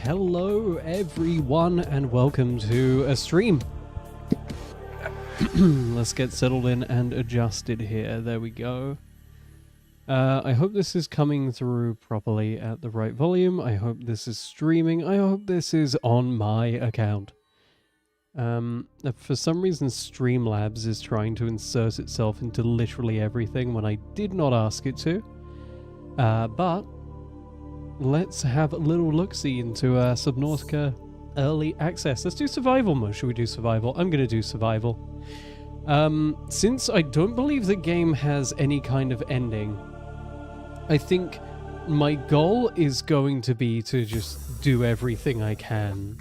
Hello everyone and welcome to a stream. Let's get settled in and adjusted here. There we go. I hope this is coming through properly at the right volume. I hope this is streaming. I hope this is on my account. For some reason Streamlabs is trying to insert itself into literally everything when I did not ask it to. But let's have a little look-see into Subnautica early access. Let's do survival mode. Should we do survival? I'm going to do survival. Since I don't believe the game has any kind of ending, I think my goal is going to be to just do everything I can.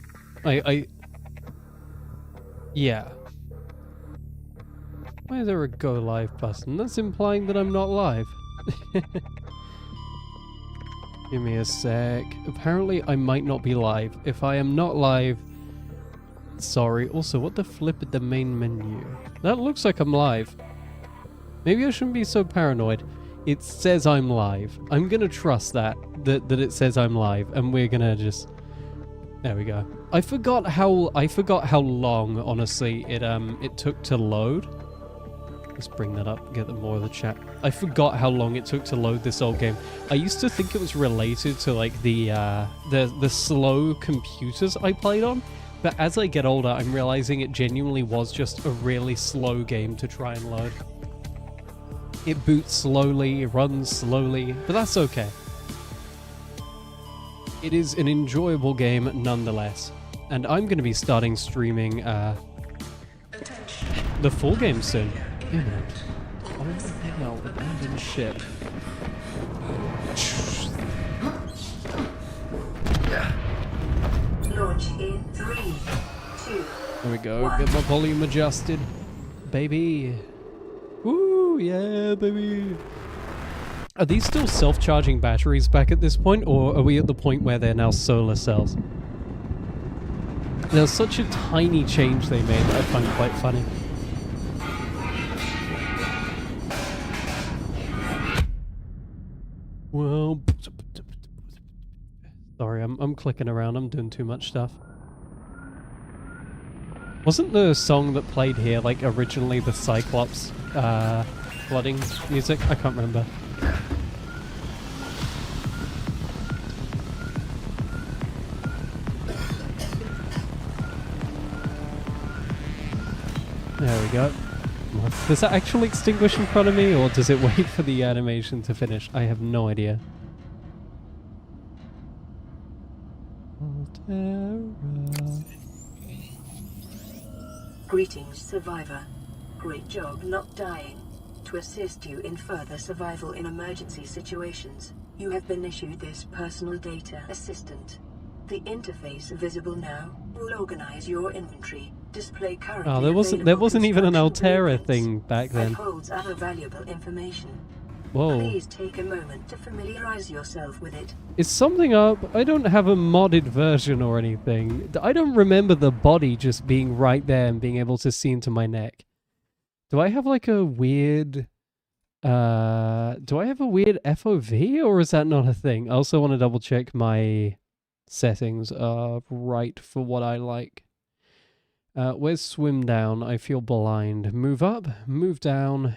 Yeah. Why is there a go live button? That's implying that I'm not live. Give me a sec. Apparently I might not be live. If I am not live, sorry. Also, what the flip at the main menu? That looks like I'm live. Maybe I shouldn't be so paranoid. It says I'm live. I'm gonna trust that it says I'm live, and we're gonna just... There we go. I forgot how long, honestly, it took to load. Let's bring that up, get more of the chat. I forgot how long it took to load this old game. I used to think it was related to like the slow computers I played on, but as I get older, I'm realizing it genuinely was just a really slow game to try and load. It boots slowly, it runs slowly, but that's okay. It is an enjoyable game nonetheless, and I'm going to be starting streaming the full game soon. Damn it. Oh the hell, abandoned ship. Launch in 3, 2. There we go, get my volume adjusted. Baby. Woo, yeah, baby. Are these still self-charging batteries back at this point, or are we at the point where they're now solar cells? There's such a tiny change they made that I find quite funny. Well, sorry, I'm clicking around. I'm doing too much stuff. Wasn't the song that played here like originally the Cyclops flooding music? I can't remember. There we go. Does that actually extinguish in front of me, or does it wait for the animation to finish? I have no idea. Greetings, survivor. Great job not dying. To assist you in further survival in emergency situations, you have been issued this personal data assistant. The interface visible now will organize your inventory, display current. Oh, there wasn't even an Altera thing back then. And holds other valuable information. Whoa. Please take a moment to familiarize yourself with it. Is something up? I don't have a modded version or anything. I don't remember the body just being right there and being able to see into my neck. Do I have like a weird... do I have a weird FOV, or is that not a thing? I also want to double check my settings are right for what I like. Where's swim down? I feel blind. Move up, move down.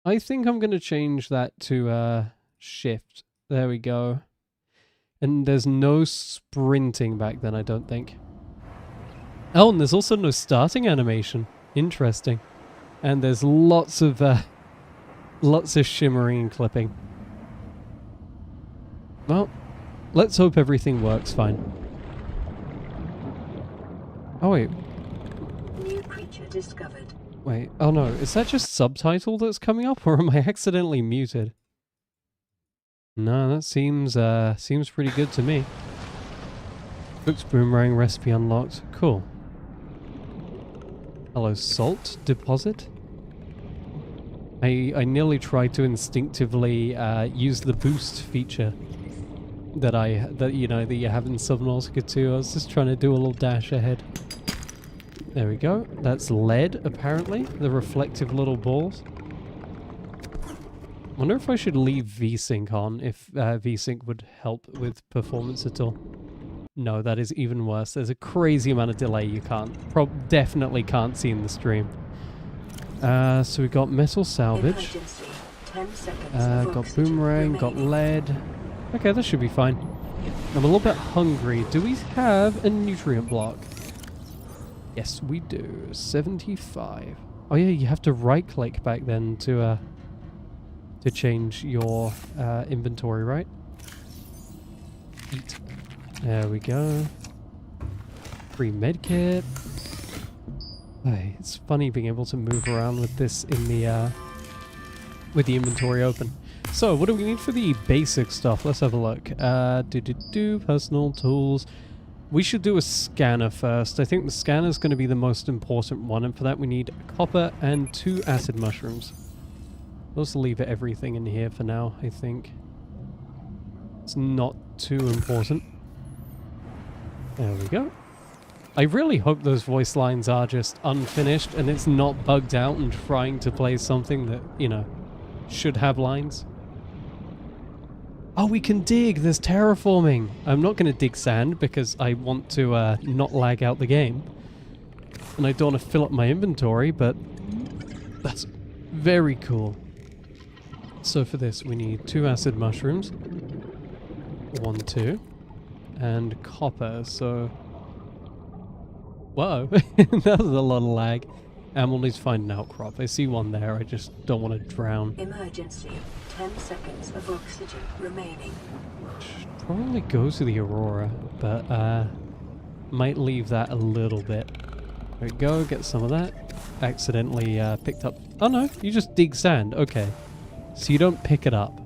I think I'm going to change that to shift. There we go. And there's no sprinting back then, I don't think. Oh, and there's also no starting animation. Interesting. And there's lots of shimmering and clipping. Well, let's hope everything works fine. Oh wait. New creature discovered. Wait, oh no, is that just subtitle that's coming up, or am I accidentally muted? No, that seems pretty good to me. Cooked boomerang recipe unlocked. Cool. Hello, salt deposit. I nearly tried to instinctively use the boost feature that you have in Subnautica 2. I was just trying to do a little dash ahead. There we go. That's lead, apparently. The reflective little balls. Wonder if I should leave VSync on, if VSync would help with performance at all. No, that is even worse. There's a crazy amount of delay you definitely can't see in the stream. So we got metal salvage. 10 seconds Got boomerang, got lead. Okay, that should be fine. I'm a little bit hungry. Do we have a nutrient block? Yes, we do. 75. Oh yeah, you have to right-click back then to change your inventory, right? Eat. There we go. Free medkit. Hey, it's funny being able to move around with this in the with the inventory open. So, what do we need for the basic stuff? Let's have a look. Personal tools. We should do a scanner first. I think the scanner is going to be the most important one, and for that we need copper and 2 acid mushrooms. We'll just leave everything in here for now, I think. It's not too important. There we go. I really hope those voice lines are just unfinished and it's not bugged out and trying to play something that, you know, should have lines. Oh, we can dig! There's terraforming! I'm not going to dig sand because I want to not lag out the game. And I don't want to fill up my inventory, but that's very cool. So for this we need 2 acid mushrooms. 1, 2. And copper, so... Whoa, that was a lot of lag. And we'll need to find an outcrop. I see one there, I just don't want to drown. Emergency. 10 seconds of oxygen remaining. Should probably go to the Aurora, but might leave that a little bit. There we go, get some of that. Accidentally picked up... Oh no, you just dig sand, okay. So you don't pick it up.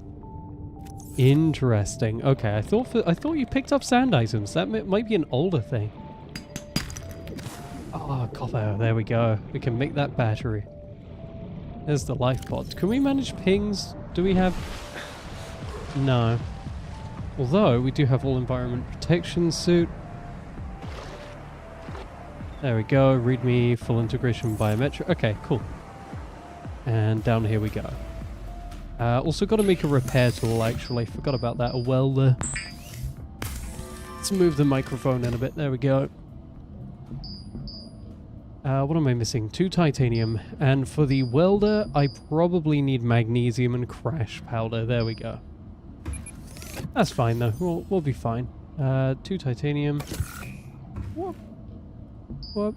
Interesting. Okay, I thought you picked up sand items. That might be an older thing. Oh, copper. There we go. We can make that battery. There's the life pod. Can we manage pings? Do we have... No. Although, we do have all environment protection suit. There we go. Readme, full integration biometric. Okay, cool. And down here we go. Also got to make a repair tool, actually. Forgot about that. A welder. Let's move the microphone in a bit. There we go. What am I missing? 2 titanium. And for the welder, I probably need magnesium and crash powder. There we go. That's fine, though. We'll be fine. 2 titanium. Whoop. Whoop.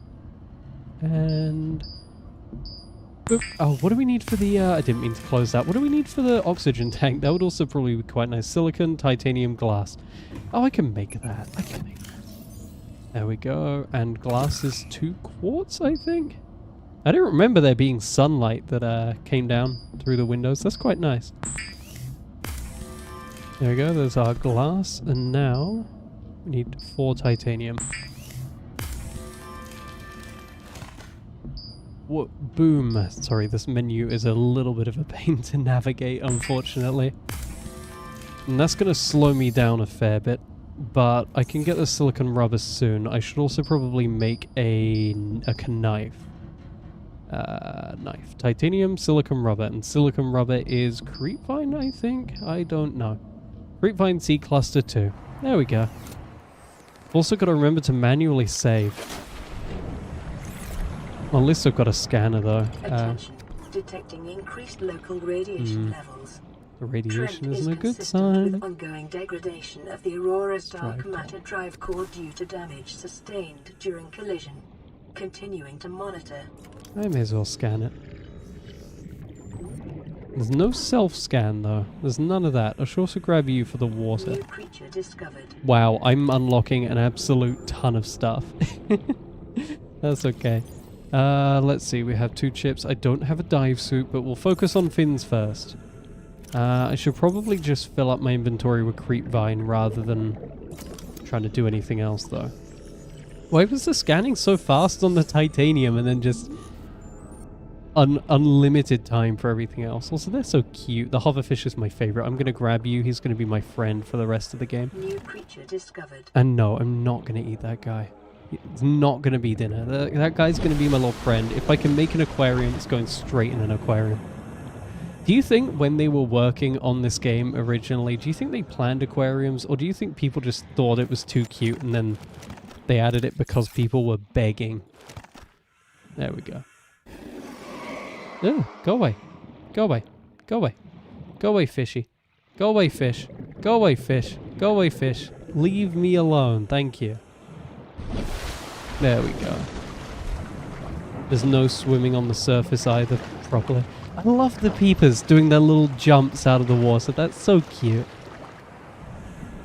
And... Boop. Oh, what do we need for the... I didn't mean to close that. What do we need for the oxygen tank? That would also probably be quite nice. Silicon, titanium, glass. Oh, I can make that. I can make that. There we go. And glass is 2 quartz, I think? I don't remember there being sunlight that came down through the windows. That's quite nice. There we go. There's our glass. And now we need 4 titanium. Whoa, boom. Sorry, this menu is a little bit of a pain to navigate, unfortunately. And that's going to slow me down a fair bit. But I can get the silicon rubber soon. I should also probably make a knife. Knife. Titanium, silicon rubber. And silicon rubber is creepvine, I think? I don't know. Creepvine C cluster 2. There we go. Also got to remember to manually save. Well, at least I've got a scanner, though. Attention. Detecting increased local radiation levels. The radiation Trend isn't a good consistent sign. with ongoing degradation of the Aurora's dark matter drive core due to damage sustained during collision. Continuing to monitor. I may as well scan it. There's no self-scan, though. There's none of that. I should also grab you for the water. New creature discovered. Wow, I'm unlocking an absolute ton of stuff. That's okay. Let's see, we have 2 chips. I don't have a dive suit, but we'll focus on fins first. I should probably just fill up my inventory with creepvine rather than trying to do anything else, though. Why was the scanning so fast on the titanium and then just unlimited time for everything else? Also, they're so cute. The hoverfish is my favorite. I'm going to grab you. He's going to be my friend for the rest of the game. New creature discovered. And no, I'm not going to eat that guy. It's not going to be dinner. That guy's going to be my little friend. If I can make an aquarium, it's going straight in an aquarium. Do you think when they were working on this game originally, do you think they planned aquariums, or do you think people just thought it was too cute and then they added it because people were begging? There we go. Oh, go away. Go away. Go away. Go away, fishy. Go away, fish. Go away, fish. Go away, fish. Leave me alone. Thank you. There we go. There's no swimming on the surface either, properly. I love the peepers doing their little jumps out of the water. That's so cute.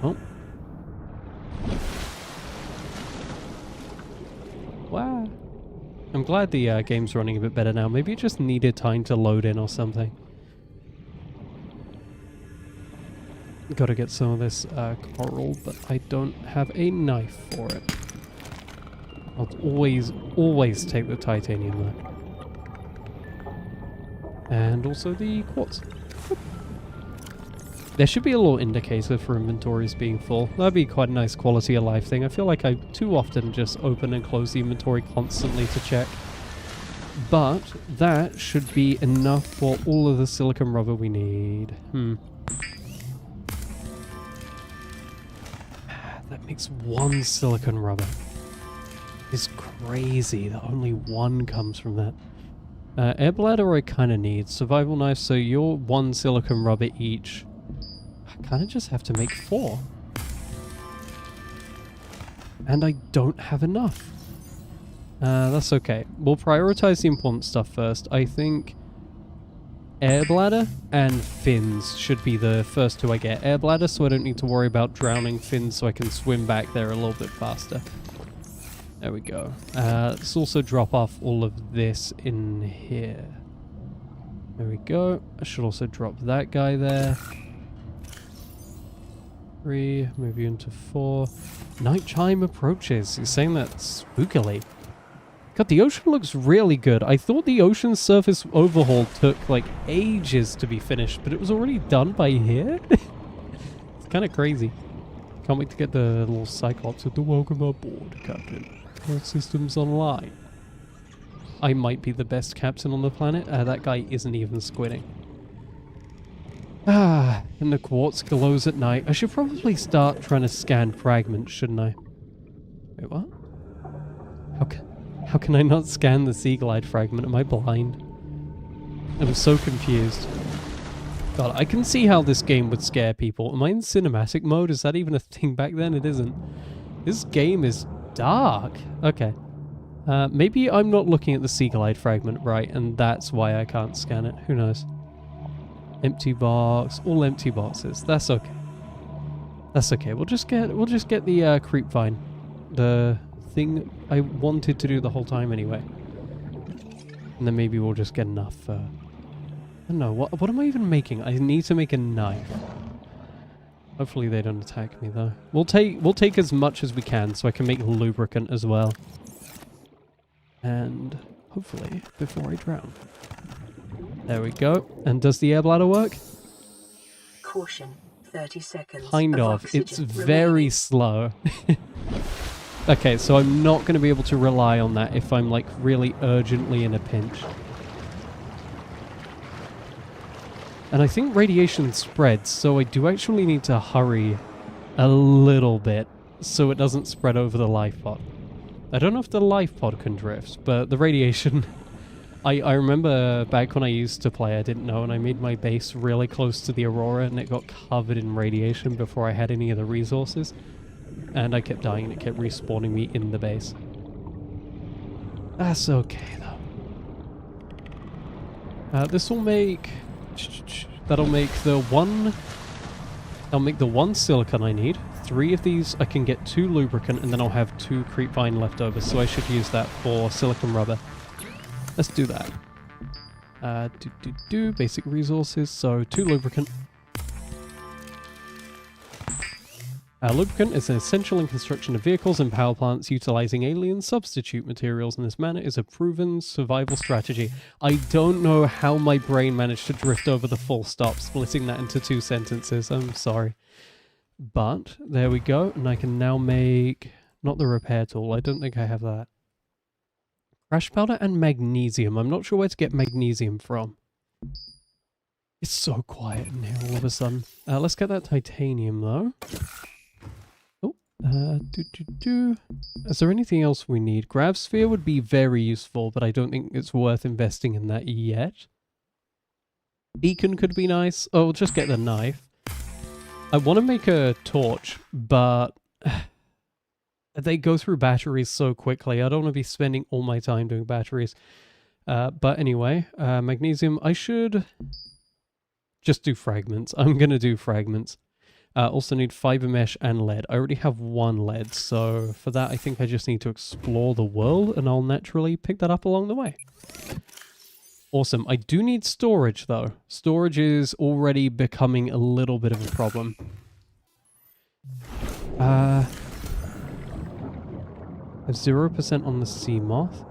Oh. Wow. I'm glad the game's running a bit better now. Maybe it just needed time to load in or something. Gotta get some of this coral, but I don't have a knife for it. I'll always take the titanium though. And also the quartz. There should be a little indicator for inventories being full. That'd be quite a nice quality of life thing. I feel like I too often just open and close the inventory constantly to check. But that should be enough for all of the silicon rubber we need. That makes 1 silicon rubber. It's crazy that only 1 comes from that. Air bladder I kind of need. Survival knife, so you're 1 silicon rubber each. I kind of just have to make 4. And I don't have enough. That's okay. We'll prioritize the important stuff first. I think air bladder and fins should be the first 2 I get. Air bladder so I don't need to worry about drowning, fins so I can swim back there a little bit faster. There we go. Let's also drop off all of this in here. There we go. I should also drop that guy there. 3, move you into 4. Night chime approaches. You're saying that spookily. God, the ocean looks really good. I thought the ocean surface overhaul took like ages to be finished, but it was already done by here? It's kind of crazy. Can't wait to get the little Cyclops with the welcome aboard, Captain. All systems online. I might be the best captain on the planet. That guy isn't even squidding. And the quartz glows at night. I should probably start trying to scan fragments, shouldn't I? Wait, what? How can I not scan the Sea Glide fragment? Am I blind? I'm so confused. God, I can see how this game would scare people. Am I in cinematic mode? Is that even a thing back then? It isn't. This game is dark. Okay. Maybe I'm not looking at the Sea Glide fragment right, and that's why I can't scan it. Who knows? Empty box. All empty boxes. That's okay. That's okay. We'll just get the creep vine. The thing I wanted to do the whole time anyway. And then maybe we'll just get enough. I don't know. What am I even making? I need to make a knife. Hopefully they don't attack me though. We'll take as much as we can so I can make lubricant as well. And hopefully before I drown. There we go. And does the air bladder work? Caution, 30 seconds. Kind of. It's very slow. Okay, so I'm not going to be able to rely on that if I'm like really urgently in a pinch. And I think radiation spreads, so I do actually need to hurry a little bit so it doesn't spread over the life pod. I don't know if the life pod can drift, but the radiation... I remember back when I used to play, I didn't know, and I made my base really close to the Aurora, and it got covered in radiation before I had any of the resources. And I kept dying, and it kept respawning me in the base. That's okay, though. This will make... That'll make the one... I'll make the 1 silicon I need. 3 of these, I can get 2 lubricant, and then I'll have 2 creep vine left over, so I should use that for silicon rubber. Let's do that. Basic resources, so 2 lubricant. Lubricant is an essential in construction of vehicles and power plants. Utilizing alien substitute materials in this manner is a proven survival strategy. I don't know how my brain managed to drift over the full stop, splitting that into 2 sentences. I'm sorry. But there we go, and I can now make... Not the repair tool, I don't think I have that. Crash powder and magnesium. I'm not sure where to get magnesium from. so quiet in here all of a sudden. Let's get that titanium though. Oh, Is there anything else we need? Grav sphere would be very useful, but I don't think it's worth investing in that yet. Beacon could be nice. Oh, we'll just get the knife. I want to make a torch, but they go through batteries so quickly. I don't want to be spending all my time doing batteries. But anyway, magnesium, I should just do fragments. I'm going to do fragments. Also need fiber mesh and lead. I already have 1 lead, so for that I think I just need to explore the world and I'll naturally pick that up along the way. Awesome. I do need storage though. Storage is already becoming a little bit of a problem. I have 0% on the sea moth.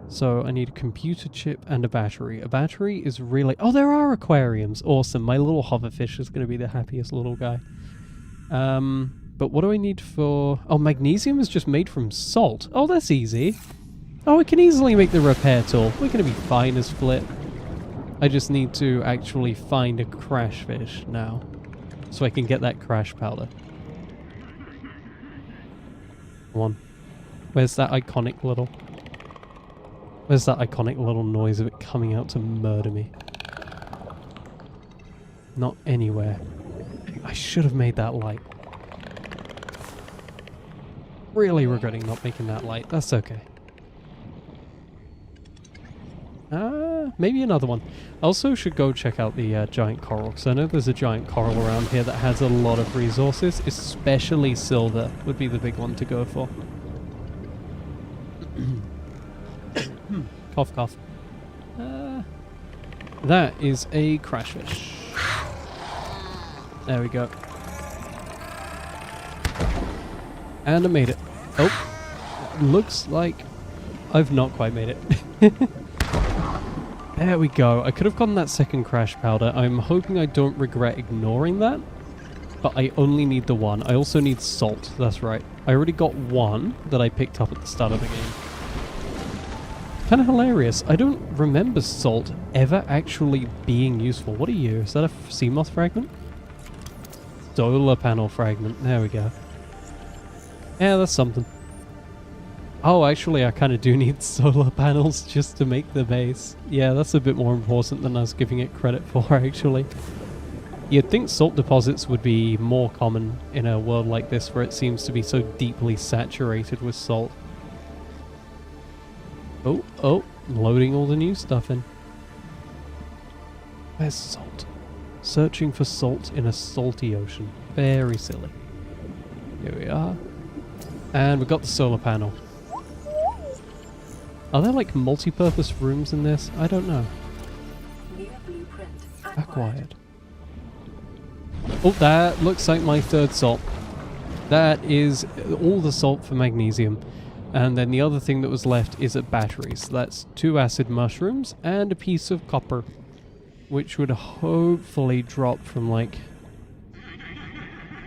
So I need a computer chip and a battery. A battery is really... Oh, there are aquariums. Awesome. My little hoverfish is going to be the happiest little guy. But what do I need for... Oh, magnesium is just made from salt. Oh, that's easy. Oh, we can easily make the repair tool. We're going to be fine as Flip. I just need to actually find a crash fish now. So I can get that crash powder. Come on. Where's that iconic little... Where's that iconic little noise of it coming out to murder me? Not anywhere. I should have made that light. Really regretting not making that light. That's okay. Maybe another one. I also should go check out the giant coral, because I know there's a giant coral around here that has a lot of resources, especially silver would be the big one to go for. Cough, cough. That is a crash fish. There we go. And I made it. Oh, looks like I've not quite made it. There we go. I could have gotten that second crash powder. I'm hoping I don't regret ignoring that. But I only need the 1. I also need salt. That's right. I already got 1 that I picked up at the start of the game. Kind of hilarious. I don't remember salt ever actually being useful. What are you? Is that a sea moth fragment? Solar panel fragment. There we go. Yeah, that's something. Oh, actually, I kind of do need solar panels just to make the base. Yeah, that's a bit more important than I was giving it credit for, actually. You'd think salt deposits would be more common in a world like this where it seems to be so deeply saturated with salt. Oh, loading all the new stuff in. Where's salt? Searching for salt in a salty ocean. Very silly. Here we are. And we've got the solar panel. Are there like multi-purpose rooms in this? I don't know. Acquired. Oh, that looks like my 3rd salt. That is all the salt for magnesium. And then the other thing that was left is a battery. So that's 2 acid mushrooms and a piece of copper, which would hopefully drop from like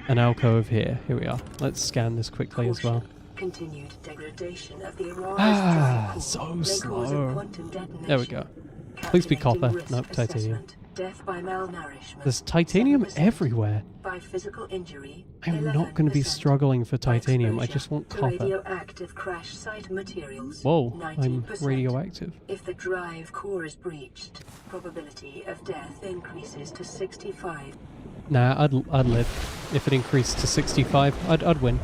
an alcove here. Here we are. Let's scan this quickly as well. Continued degradation of the so slow. There we go. Please be copper. Nope, titanium. Death by malnourishment. There's titanium everywhere. By physical injury. I'm not going to be struggling for titanium. I just want copper. Radioactive crash site materials. Whoa, I'm radioactive. If the drive core is breached, probability of death increases to 65. Nah, I'd live. If it increased to 65, I'd win.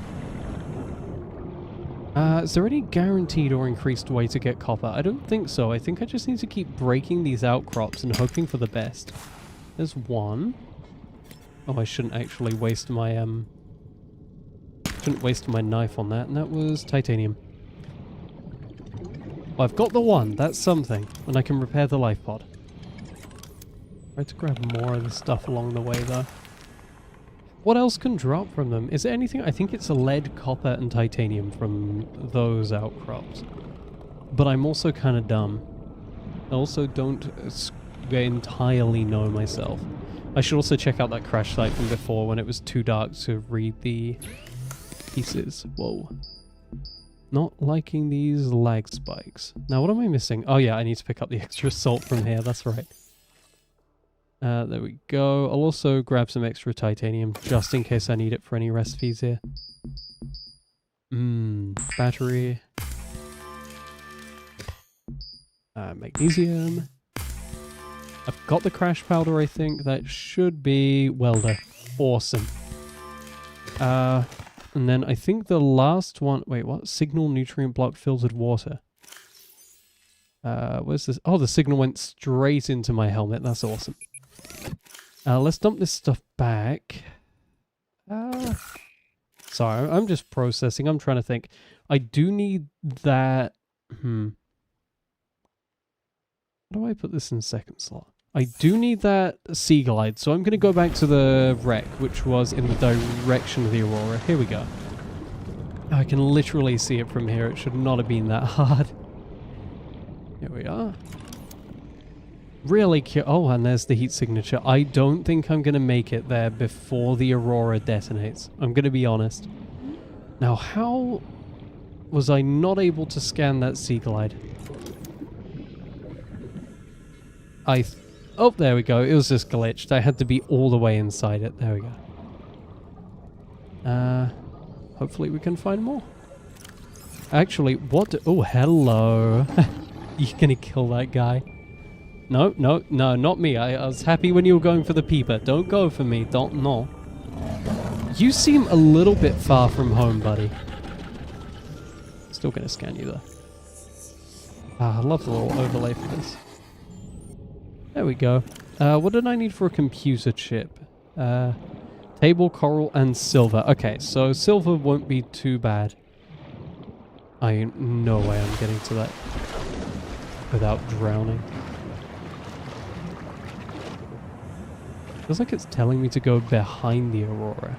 Is there any guaranteed or increased way to get copper? I don't think so. I think I just need to keep breaking these outcrops and hoping for the best. There's 1. Oh, I shouldn't actually waste my knife on that, and that was titanium. Well, I've got the 1. That's something, and I can repair the life pod. Try to grab more of the stuff along the way, though. What else can drop from them? Is there anything? I think it's lead, copper, and titanium from those outcrops. But I'm also kind of dumb. I also don't entirely know myself. I should also check out that crash site from before when it was too dark to read the pieces. Whoa. Not liking these lag spikes. Now, what am I missing? Oh yeah, I need to pick up the extra salt from here. That's right. There we go. I'll also grab some extra titanium just in case I need it for any recipes here. Battery. Magnesium. I've got the crash powder, I think. That should be welder. Awesome. And then I think the last one... Wait, what? Signal nutrient block filtered water. Where's this? Oh, the signal went straight into my helmet. That's awesome. Let's dump this stuff back. Sorry, I'm just processing. I'm trying to think. I do need that... How do I put this in second slot? I do need that sea glide, so I'm going to go back to the wreck, which was in the direction of the Aurora. Here we go. I can literally see it from here. It should not have been that hard. Here we are. Really cute. Oh, and there's the heat signature. I don't think I'm going to make it there before the Aurora detonates. I'm going to be honest. Now, how was I not able to scan that sea glide? Oh, there we go. It was just glitched. I had to be all the way inside it. There we go. Hopefully we can find more. Actually, what... Oh, hello. You're gonna kill that guy. No, no, no, not me. I was happy when you were going for the peeper. Don't go for me. Don't, no. You seem a little bit far from home, buddy. Still gonna scan you, though. I love the little overlay for this. There we go. What did I need for a computer chip? Table, coral, and silver. Okay, so silver won't be too bad. No way I'm getting to that without drowning. Feels like it's telling me to go behind the Aurora.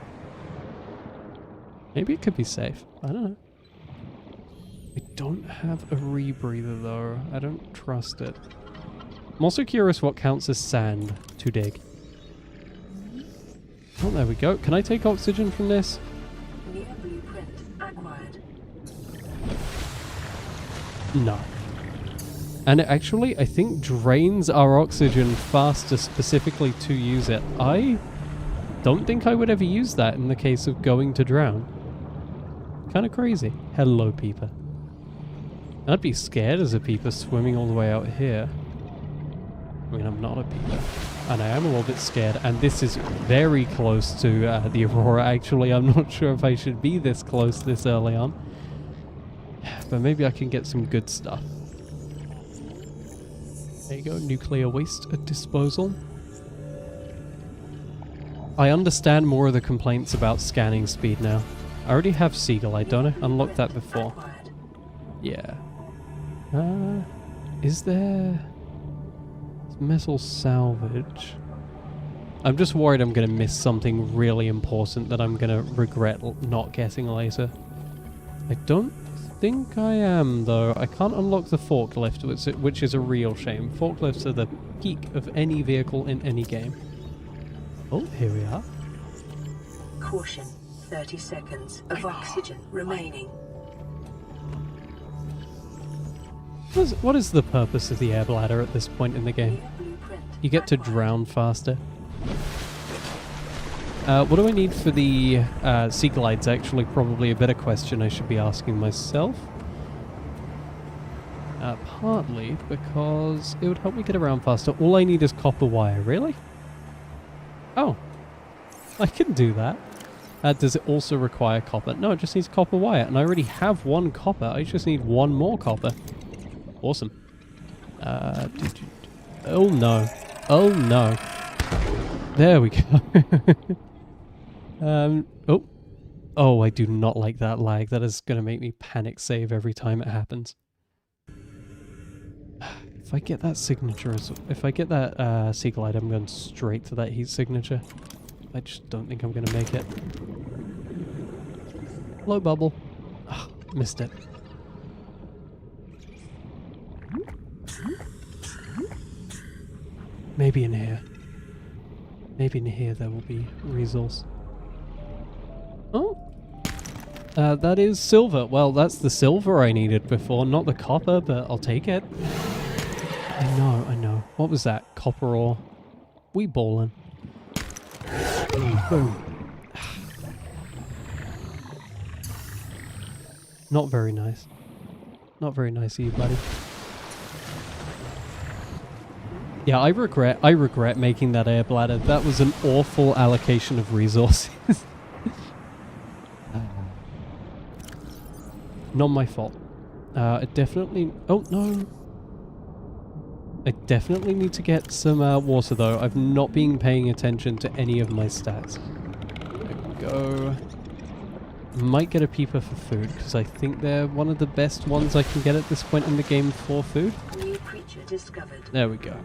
Maybe it could be safe. I don't know. I don't have a rebreather though. I don't trust it. I'm also curious what counts as sand to dig. Oh, there we go. Can I take oxygen from this? New blueprint acquired. No. And it actually, I think, drains our oxygen faster specifically to use it. I don't think I would ever use that in the case of going to drown. Kind of crazy. Hello, peeper. I'd be scared as a peeper swimming all the way out here. I mean, I'm not a peeper, and I am a little bit scared, and this is very close to the Aurora, actually. I'm not sure if I should be this close this early on, but maybe I can get some good stuff. There you go, nuclear waste disposal. I understand more of the complaints about scanning speed now. I already have Seagull, I don't unlocked that before. Yeah. Is there... metal salvage. I'm just worried I'm going to miss something really important that I'm going to regret not getting later. I don't think I am, though. I can't unlock the forklift, which is a real shame. Forklifts are the peak of any vehicle in any game. Oh, here we are. Caution, 30 seconds of oxygen remaining. What is the purpose of the air bladder at this point in the game? You get to drown faster. What do I need for the sea glides? Actually, probably a better question I should be asking myself. Partly because it would help me get around faster. All I need is copper wire. Really? Oh. I can do that. Does it also require copper? No, it just needs copper wire. And I already have one copper. I just need one more copper. Awesome. Oh no. Oh no. There we go. Oh. Oh, I do not like that lag. That is going to make me panic save every time it happens. If I get that signature, if I get that sea glide, I'm going straight to that heat signature. I just don't think I'm going to make it. Low bubble. Oh, missed it. Maybe in here. Maybe in here there will be resource. Oh! That is silver. Well, that's the silver I needed before, not the copper, but I'll take it. I know. What was that? Copper ore. We ballin'. Boom. Not very nice. Not very nice of you, buddy. Yeah, I regret making that air bladder. That was an awful allocation of resources. Not my fault. I definitely... Oh, no. I definitely need to get some water, though. I've not been paying attention to any of my stats. There we go. Might get a peeper for food, because I think they're one of the best ones I can get at this point in the game for food. New creature discovered. There we go.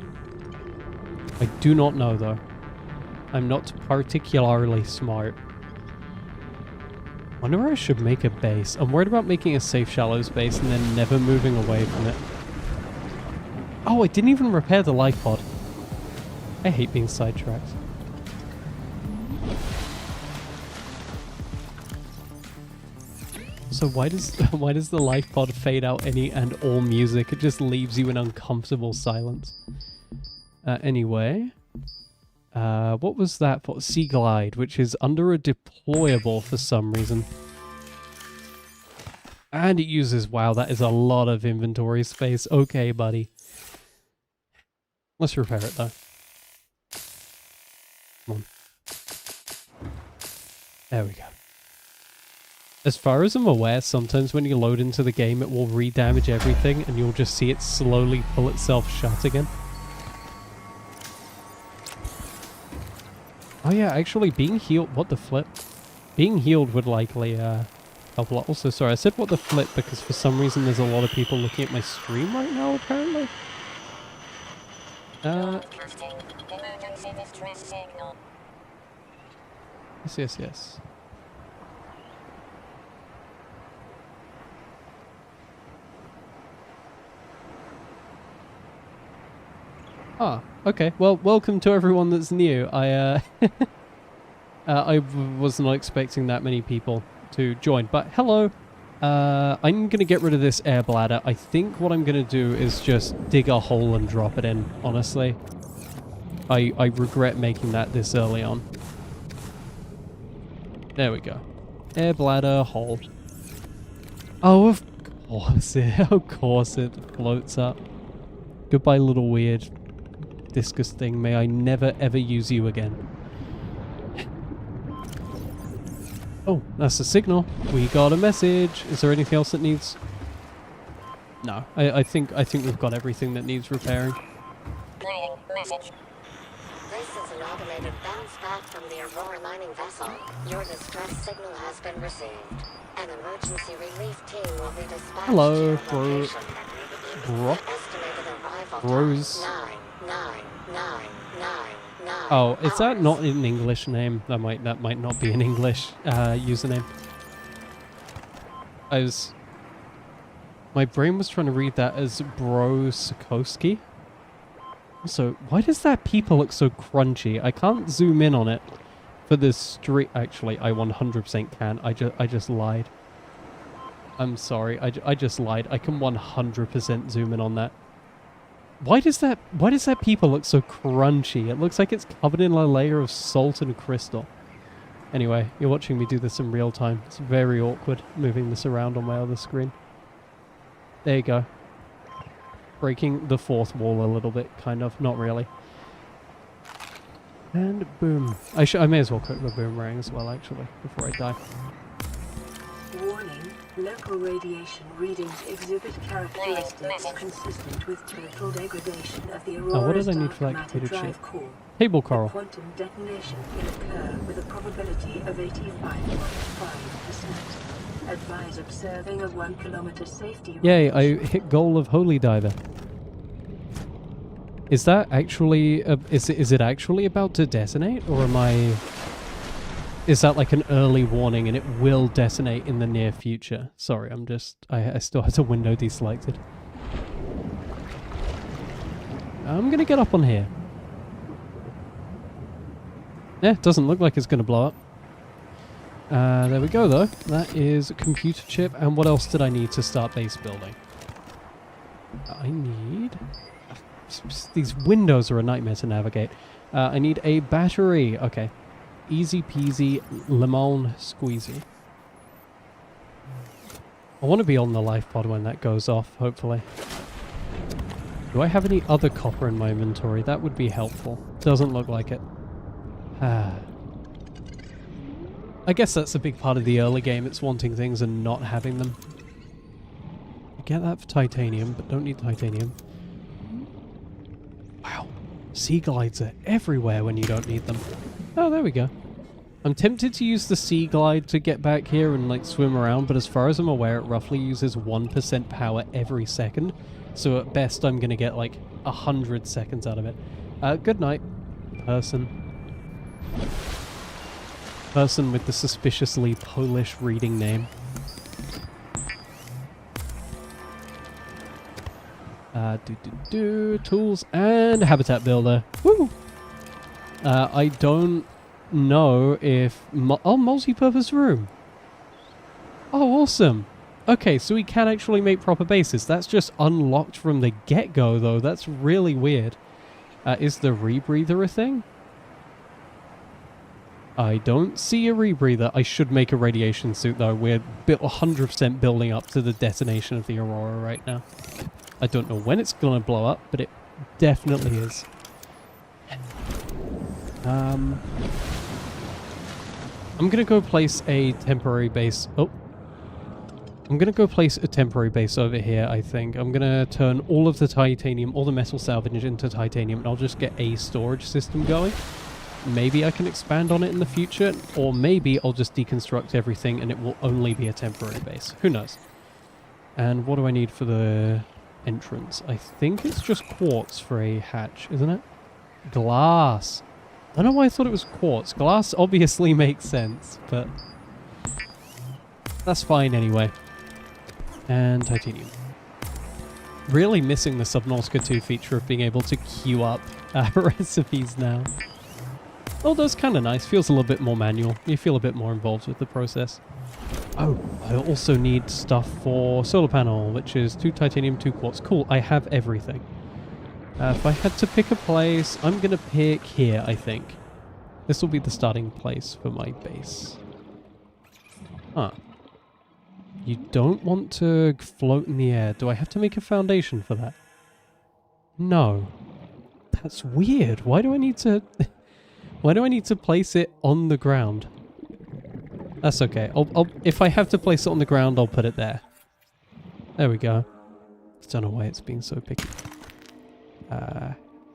I do not know, though. I'm not particularly smart. Wonder where I should make a base. I'm worried about making a safe shallows base and then never moving away from it. Oh, I didn't even repair the life pod. I hate being sidetracked. So why does the life pod fade out any and all music? It just leaves you in uncomfortable silence. Anyway, what was that for? Sea Glide, which is under a deployable for some reason. And it uses, wow, that is a lot of inventory space. Okay, buddy. Let's repair it, though. Come on. There we go. As far as I'm aware, sometimes when you load into the game, it will re-damage everything, and you'll just see it slowly pull itself shut again. Oh yeah, actually being healed... What the flip? Being healed would likely help a lot. Also, sorry, I said what the flip because for some reason there's a lot of people looking at my stream right now, apparently. Yes. Ah, okay. Well, welcome to everyone that's new. I was not expecting that many people to join, but hello. I'm going to get rid of this air bladder. I think what I'm going to do is just dig a hole and drop it in, honestly. I regret making that this early on. There we go. Air bladder, hole. Oh, of course it floats up. Goodbye, little weird discus thing. May I never ever use you again. Oh, that's a signal. We got a message. Is there anything else that needs... No, I think we've got everything that needs repairing. Message. This is an automated bounce back from the Aurora mining vessel. Your distress signal has been received. An emergency relief team will be dispatched. Hello, to your location. Estimated arrival Rose. time 99999. Oh, is that not an English name? That might not be an English username. My brain was trying to read that as Bro Sikorsky. Also, why does that peeper look so crunchy? I can't zoom in on it for the street. Actually, I 100% can. I just lied. I'm sorry. I just lied. I can 100% zoom in on that. Why does that peeper look so crunchy? It looks like it's covered in a layer of salt and crystal. Anyway, you're watching me do this in real time. It's very awkward moving this around on my other screen. There you go. Breaking the fourth wall a little bit, kind of. Not really. And boom. I may as well cook the boomerang as well, actually, before I die. Warning. Local radiation readings exhibit characteristics consistent with total degradation of the Aurora's what did I need for that dark computer matter chip? drive core. Table The coral. quantum detonation can occur with a probability of 85.5%. Advise observing a 1 kilometer safety range. Yay, I hit goal of Holy Diver. Is that actually... is it actually about to detonate? Or am I... Is that like an early warning and it will detonate in the near future? Sorry, I'm just... I still have the window deselected. I'm gonna get up on here. Yeah, doesn't look like it's gonna blow up. There we go though. That is a computer chip. And what else did I need to start base building? I need... These windows are a nightmare to navigate. I need a battery. Okay. Easy peasy lemon squeezy. I want to be on the life pod when that goes off, hopefully. Do I have any other copper in my inventory? That would be helpful. Doesn't look like it. I guess that's a big part of the early game. It's wanting things and not having them. You get that for titanium, but don't need titanium. Wow. Sea glides are everywhere when you don't need them. Oh, there we go. I'm tempted to use the sea glide to get back here and like swim around, but as far as I'm aware, it roughly uses 1% power every second. So at best, I'm going to get like 100 seconds out of it. Good night, person. Person with the suspiciously Polish reading name. Tools and habitat builder. Woo! I don't know if... multi-purpose room. Oh, awesome. Okay, so we can actually make proper bases. That's just unlocked from the get-go, though. That's really weird. Is the rebreather a thing? I don't see a rebreather. I should make a radiation suit, though. We're 100% building up to the detonation of the Aurora right now. I don't know when it's going to blow up, but it definitely is. I'm going to go place a temporary base. Oh. I'm going to go place a temporary base over here, I think. I'm going to turn all of the titanium, all the metal salvage into titanium, and I'll just get a storage system going. Maybe I can expand on it in the future, or maybe I'll just deconstruct everything and it will only be a temporary base. Who knows? And what do I need for the entrance? I think it's just quartz for a hatch, isn't it? Glass. I don't know why I thought it was quartz. Glass obviously makes sense, but that's fine anyway. And titanium. Really missing the Subnautica 2 feature of being able to queue up recipes now. Oh, that's kind of nice. Feels a little bit more manual. You feel a bit more involved with the process. Oh, I also need stuff for solar panel, which is 2 titanium, 2 quartz. Cool, I have everything. If I had to pick a place, I'm going to pick here, I think. This will be the starting place for my base. Huh. You don't want to float in the air. Do I have to make a foundation for that? No. That's weird. Why do I need to... Why do I need to place it on the ground? That's okay. If I have to place it on the ground, I'll put it there. There we go. I don't know why it's being so picky.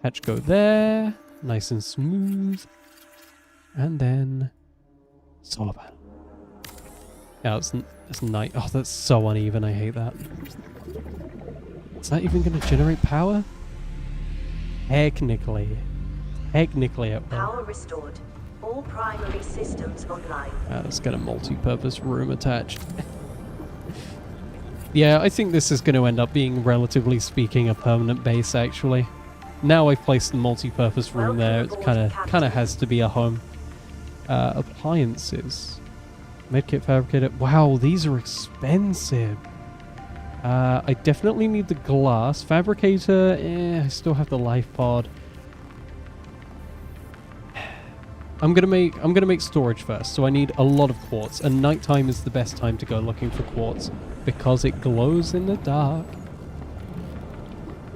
Hatch go there. Nice and smooth. And then... solar panel. Yeah, it's nice. Oh, that's so uneven. I hate that. Is that even going to generate power? Technically. Technically it will. Power restored. All primary systems online. Let's get a multi-purpose room attached. Yeah, I think this is going to end up being, relatively speaking, a permanent base, actually. Now I've placed the multi-purpose room there, it kind of has to be a home. Appliances. Medkit fabricator. Wow, these are expensive. I definitely need the glass. Fabricator, I still have the life pod. I'm gonna make storage first, so I need a lot of quartz, and nighttime is the best time to go looking for quartz because it glows in the dark.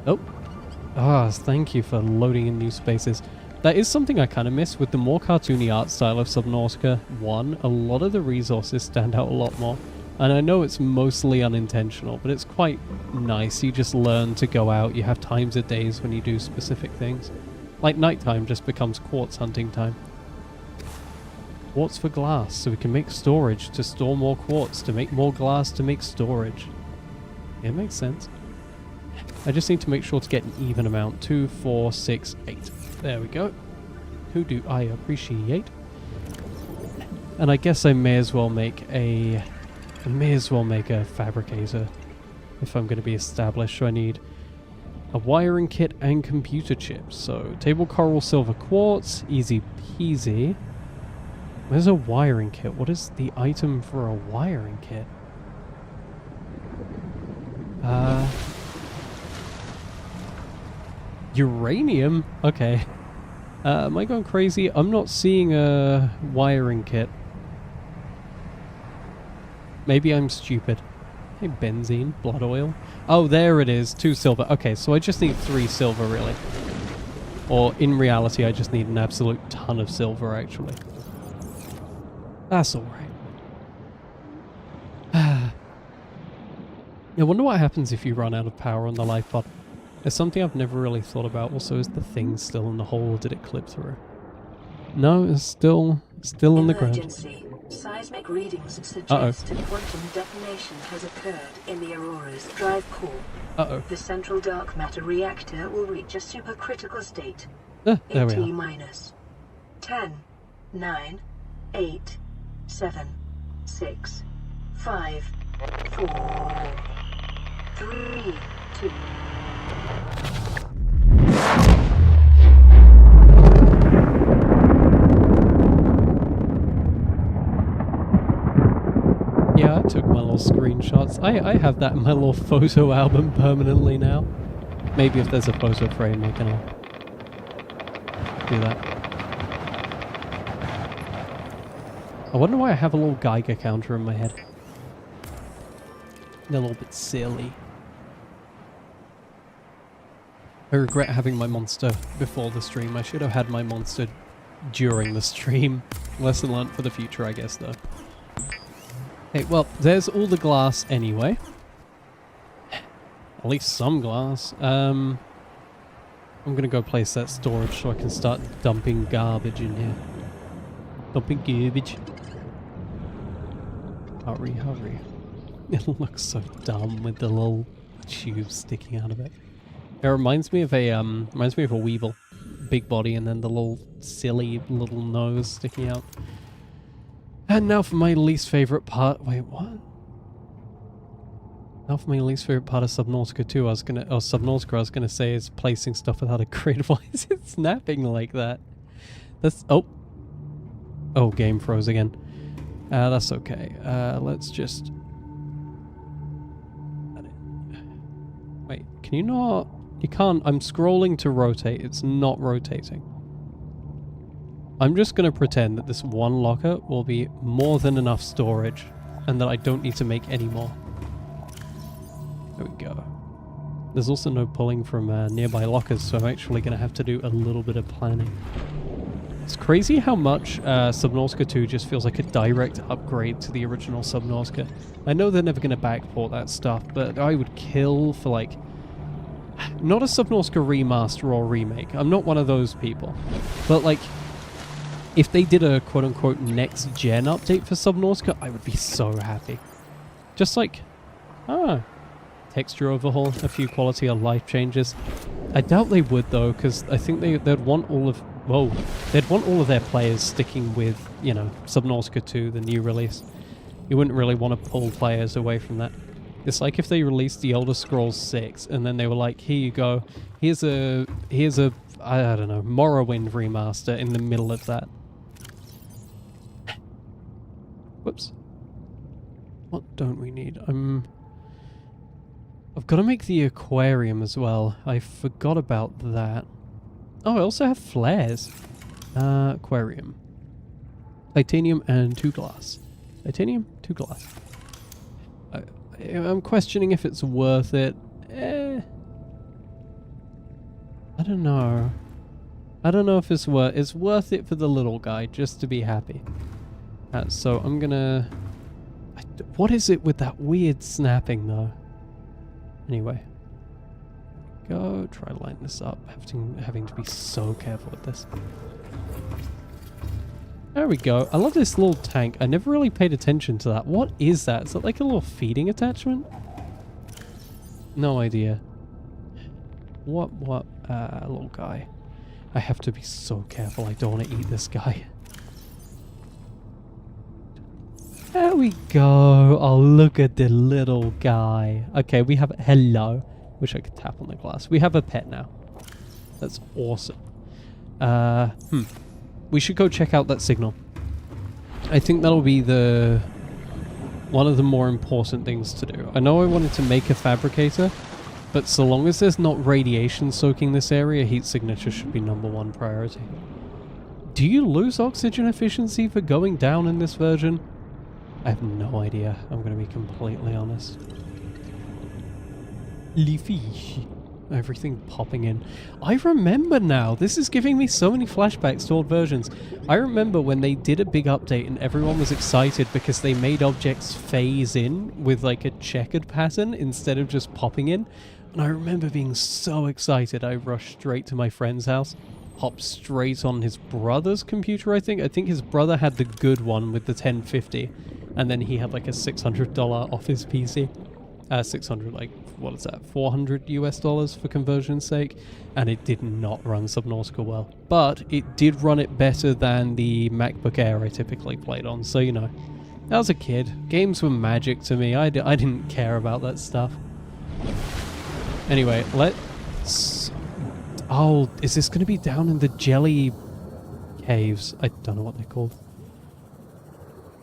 Oh. Thank you for loading in new spaces. That is something I kind of miss with the more cartoony art style of Subnautica 1. A lot of the resources stand out a lot more. And I know it's mostly unintentional, but it's quite nice. You just learn to go out. You have times of days when you do specific things. Like nighttime just becomes quartz hunting time. Quartz for glass, so we can make storage to store more quartz, to make more glass to make storage. It makes sense. I just need to make sure to get an even amount. 2, 4, 6, 8. There we go. Who do I appreciate? And I guess I may as well make a fabricator if I'm going to be established. So I need a wiring kit and computer chips. So table coral, silver quartz, easy peasy. Where's a wiring kit? What is the item for a wiring kit? Uranium? Okay. Am I going crazy? I'm not seeing a wiring kit. Maybe I'm stupid. Hey, benzene, blood oil. Oh, there it is. 2 silver. Okay, so I just need 3 silver, really. Or, in reality, I just need an absolute ton of silver, actually. That's alright. I wonder what happens if you run out of power on the life pod. It's something I've never really thought about. Also, is the thing still in the hole, or did it clip through? No, it's still on the ground. Emergency. Seismic readings suggest a quantum detonation has occurred in the Aurora's drive core. Uh-oh. The central dark matter reactor will reach a supercritical state. There in we T are. minus 10, 9, 8, 7, 6, 5, 4, 3, 2. Yeah, I took my little screenshots. I have that in my little photo album permanently now. Maybe if there's a photo frame, I can do that. I wonder why I have a little Geiger counter in my head. A little bit silly. I regret having my monster before the stream. I should have had my monster during the stream. Lesson learned for the future, I guess, though. Hey, well, there's all the glass anyway. At least some glass. I'm gonna go place that storage so I can start dumping garbage in here. Dumping garbage. Hurry, hurry. It looks so dumb with the little tube sticking out of it. It reminds me of a weevil. Big body and then the little silly little nose sticking out. And now for my least favorite part. Wait, what? Now for my least favorite part of Subnautica 2, Subnautica, I was gonna say is placing stuff without a grid. Why is it snapping like that? That's, oh, game froze again. That's okay. Let's just, wait, can you not, you can't, I'm scrolling to rotate, it's not rotating. I'm just going to pretend that this one locker will be more than enough storage and that I don't need to make any more. There we go. There's also no pulling from nearby lockers, so I'm actually going to have to do a little bit of planning. It's crazy how much Subnautica 2 just feels like a direct upgrade to the original Subnautica. I know they're never going to backport that stuff, but I would kill for like... Not a Subnautica remaster or remake. I'm not one of those people. But like... If they did a quote-unquote next-gen update for Subnautica, I would be so happy. Just like, texture overhaul, a few quality of life changes. I doubt they would though, because I think they'd want all of, they'd want all of their players sticking with, you know, Subnautica 2, the new release. You wouldn't really want to pull players away from that. It's like if they released the Elder Scrolls 6 and then they were like, here you go, here's a I don't know, Morrowind remaster in the middle of that. Whoops. What don't we need? I've got to make the aquarium as well. I forgot about that. Oh, I also have flares. Aquarium. Titanium and 2 glass. Titanium, 2 glass. I'm questioning if it's worth it. I don't know. I don't know if it's worth it for the little guy, just to be happy. So I'm gonna... What is it with that weird snapping though? Anyway. Go, try to line this up. Having to be so careful with this. There we go. I love this little tank. I never really paid attention to that. What is that? Is that like a little feeding attachment? No idea. What, little guy. I have to be so careful. I don't want to eat this guy. There we go. Oh, look at the little guy. Okay, we have... Hello. Wish I could tap on the glass. We have a pet now. That's awesome. We should go check out that signal. I think that'll be one of the more important things to do. I know I wanted to make a fabricator, But so long as there's not radiation soaking this area, heat signature should be #1 priority. Do you lose oxygen efficiency for going down in this version? I have no idea. I'm going to be completely honest. Leafy. Everything popping in. I remember now. This is giving me so many flashbacks to old versions. I remember when they did a big update and everyone was excited because they made objects phase in with like a checkered pattern instead of just popping in. And I remember being so excited. I rushed straight to my friend's house. Hopped straight on his brother's computer, I think. I think his brother had the good one with the 1050. And then he had like a $600 Office PC. 600, like, what is that? $400 US for conversion's sake. And it did not run Subnautica well. But it did run it better than the MacBook Air I typically played on. So, you know, I was a kid. Games were magic to me. I didn't care about that stuff. Anyway, let's... Oh, is this going to be down in the jelly caves? I don't know what they're called.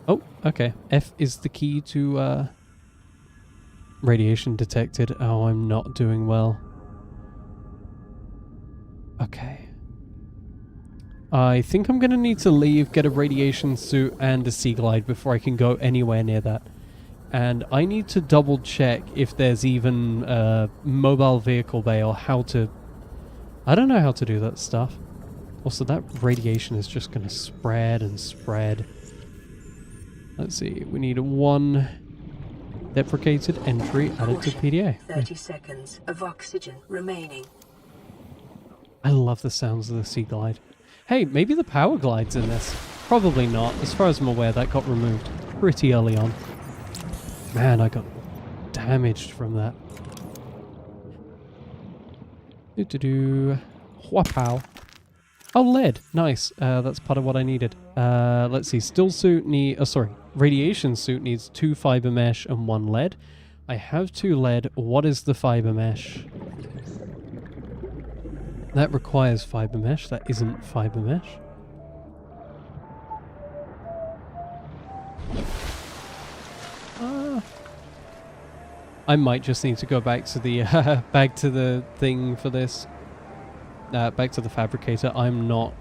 Oh, okay. F is the key to radiation detected. Oh, I'm not doing well. Okay. I think I'm going to need to leave, get a radiation suit and a sea glide before I can go anywhere near that. And I need to double check if there's even a mobile vehicle bay or how to... I don't know how to do that stuff. Also, that radiation is just going to spread and spread. Let's see. We need 1 deprecated entry added to PDA. 30 seconds of oxygen remaining. I love the sounds of the sea glide. Hey, maybe the power glide's in this. Probably not. As far as I'm aware, that got removed pretty early on. Man, I got damaged from that. Whapow. Oh, lead. Nice. That's part of what I needed. Let's see. Still suit need... Oh, sorry. Radiation suit needs 2 fiber mesh and 1 lead. I have 2 lead. What is the fiber mesh? That requires fiber mesh. That isn't fiber mesh. I might just need to go back to the back to the thing for this. Back to the fabricator. I'm not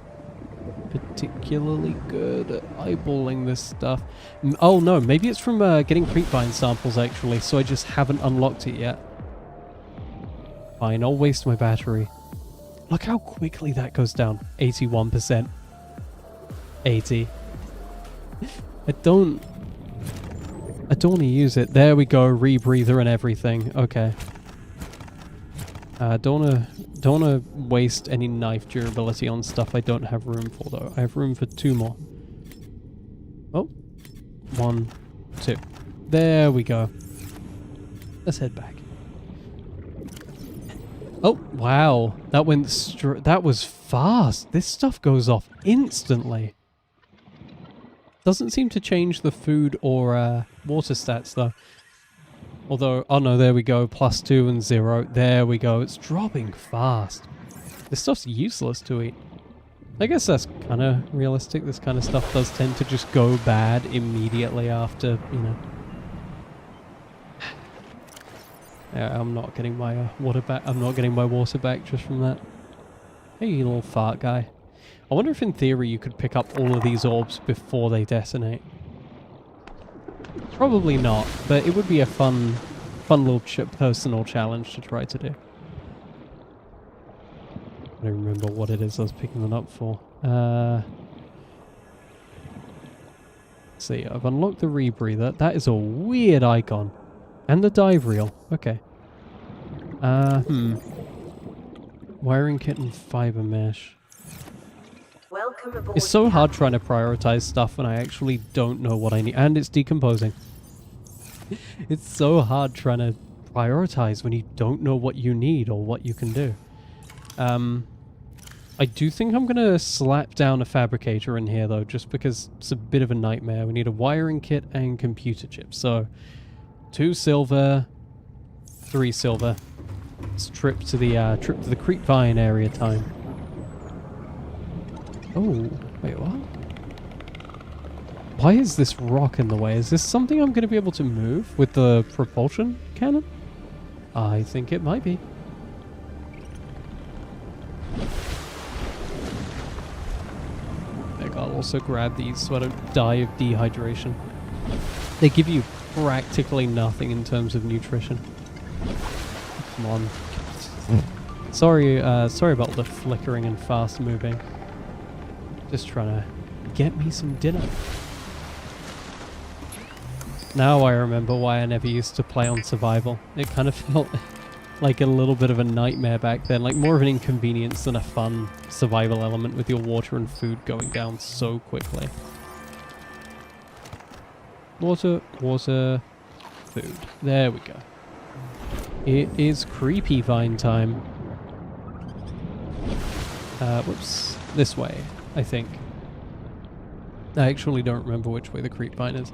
particularly good at eyeballing this stuff. Oh no, maybe it's from getting creepvine samples actually, so I just haven't unlocked it yet. Fine, I'll waste my battery. Look how quickly that goes down. 81%. 80. I don't want to use it. There we go, rebreather and everything. Okay. Don't wanna waste any knife durability on stuff I don't have room for though. I have room for 2 more. Oh. 1, 2. There we go. Let's head back. Oh, wow. That went that was fast. This stuff goes off instantly. Doesn't seem to change the food or water stats though. Although, oh no, there we go. +2 and 0. There we go. It's dropping fast. This stuff's useless to eat. I guess that's kind of realistic. This kind of stuff does tend to just go bad immediately after, you know. Yeah, I'm not getting my water back. I'm not getting my water back just from that. Hey, you little fart guy. I wonder if in theory you could pick up all of these orbs before they detonate. Probably not, but it would be a fun little personal challenge to try to do. I don't remember what it is I was picking them up for. Let's see, I've unlocked the rebreather. That is a weird icon. And the dive reel. Okay. Wiring kit and fiber mesh. Welcome aboard. It's so hard trying to prioritize stuff when I actually don't know what I need. And it's decomposing. It's so hard trying to prioritize when you don't know what you need or what you can do. I do think I'm going to slap down a fabricator in here though, just because it's a bit of a nightmare. We need a wiring kit and computer chips. So, 2 silver, 3 silver. It's trip to the creepvine area time. Oh, wait, what? Why is this rock in the way? Is this something I'm going to be able to move with the propulsion cannon? I think it might be. I'll also grab these so I don't die of dehydration. They give you practically nothing in terms of nutrition. Come on. Sorry about the flickering and fast moving. Just trying to get me some dinner. Now I remember why I never used to play on survival. It kind of felt like a little bit of a nightmare back then, like more of an inconvenience than a fun survival element with your water and food going down so quickly. Water, water, food. There we go. It is creepy vine time. Whoops. This way, I think. I actually don't remember which way the creep vine is.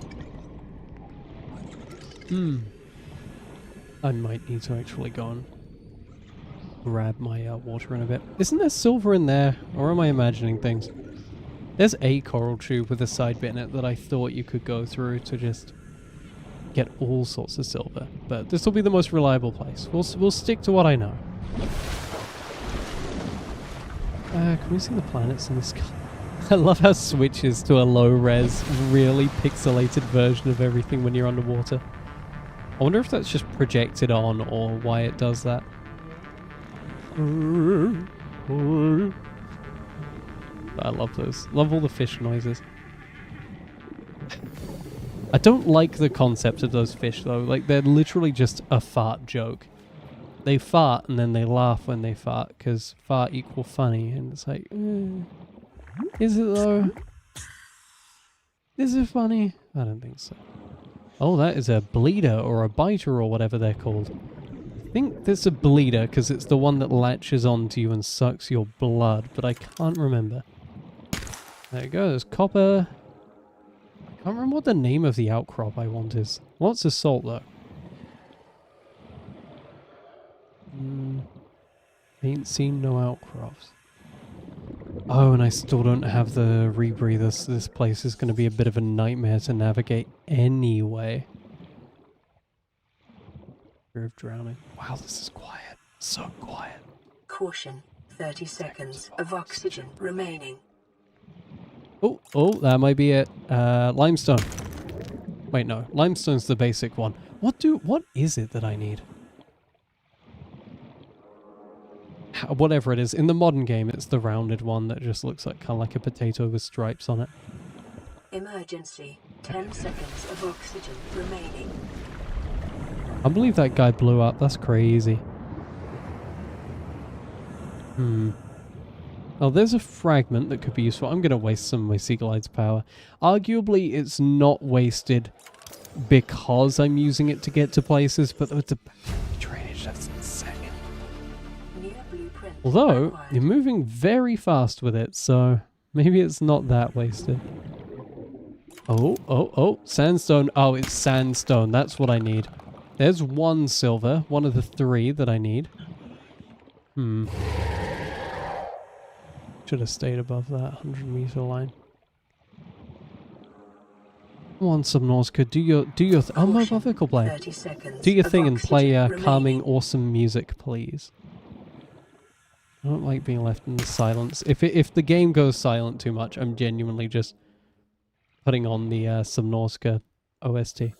I might need to actually go and grab my water in a bit. Isn't there silver in there? Or am I imagining things? There's a coral tube with a side bit in it that I thought you could go through to just get all sorts of silver. But this will be the most reliable place. We'll stick to what I know. Can we see the planets in the sky? I love how it switches to a low-res, really pixelated version of everything when you're underwater. I wonder if that's just projected on or why it does that. I love those. Love all the fish noises. I don't like the concept of those fish though. Like, they're literally just a fart joke. They fart and then they laugh when they fart because fart equal funny, and it's like, is it though? Is it funny? I don't think so. Oh, that is a bleeder or a biter or whatever they're called. I think that's a bleeder because it's the one that latches onto you and sucks your blood, but I can't remember. There you go, there's copper. I can't remember what the name of the outcrop I want is. Lots of salt though. Ain't seen no outcrops. Oh, and I still don't have the rebreathers. This place is going to be a bit of a nightmare to navigate anyway. Fear of drowning. Wow, this is quiet. So quiet. Caution. 30 seconds of oxygen remaining. Oh, that might be it. Limestone. Wait, no. Limestone's the basic one. What is it that I need? Whatever it is. In the modern game, it's the rounded one that just looks like kind of like a potato with stripes on it. Emergency. 10 seconds of oxygen remaining. I believe that guy blew up. That's crazy. Oh, there's a fragment that could be useful. I'm going to waste some of my Sea Glide's power. Arguably, it's not wasted because I'm using it to get to places, but with the drainage, that's insane. Although, you're moving very fast with it, so maybe it's not that wasted. Oh, sandstone. Oh, it's sandstone. That's what I need. There's one silver, one of the 3 that I need. Should have stayed above that 100-meter line. Come on, Subnautica, do your oh, mobile vehicle player. Do your thing and play calming, awesome music, please. I don't like being left in the silence. If the game goes silent too much, I'm genuinely just putting on the Subnautica OST.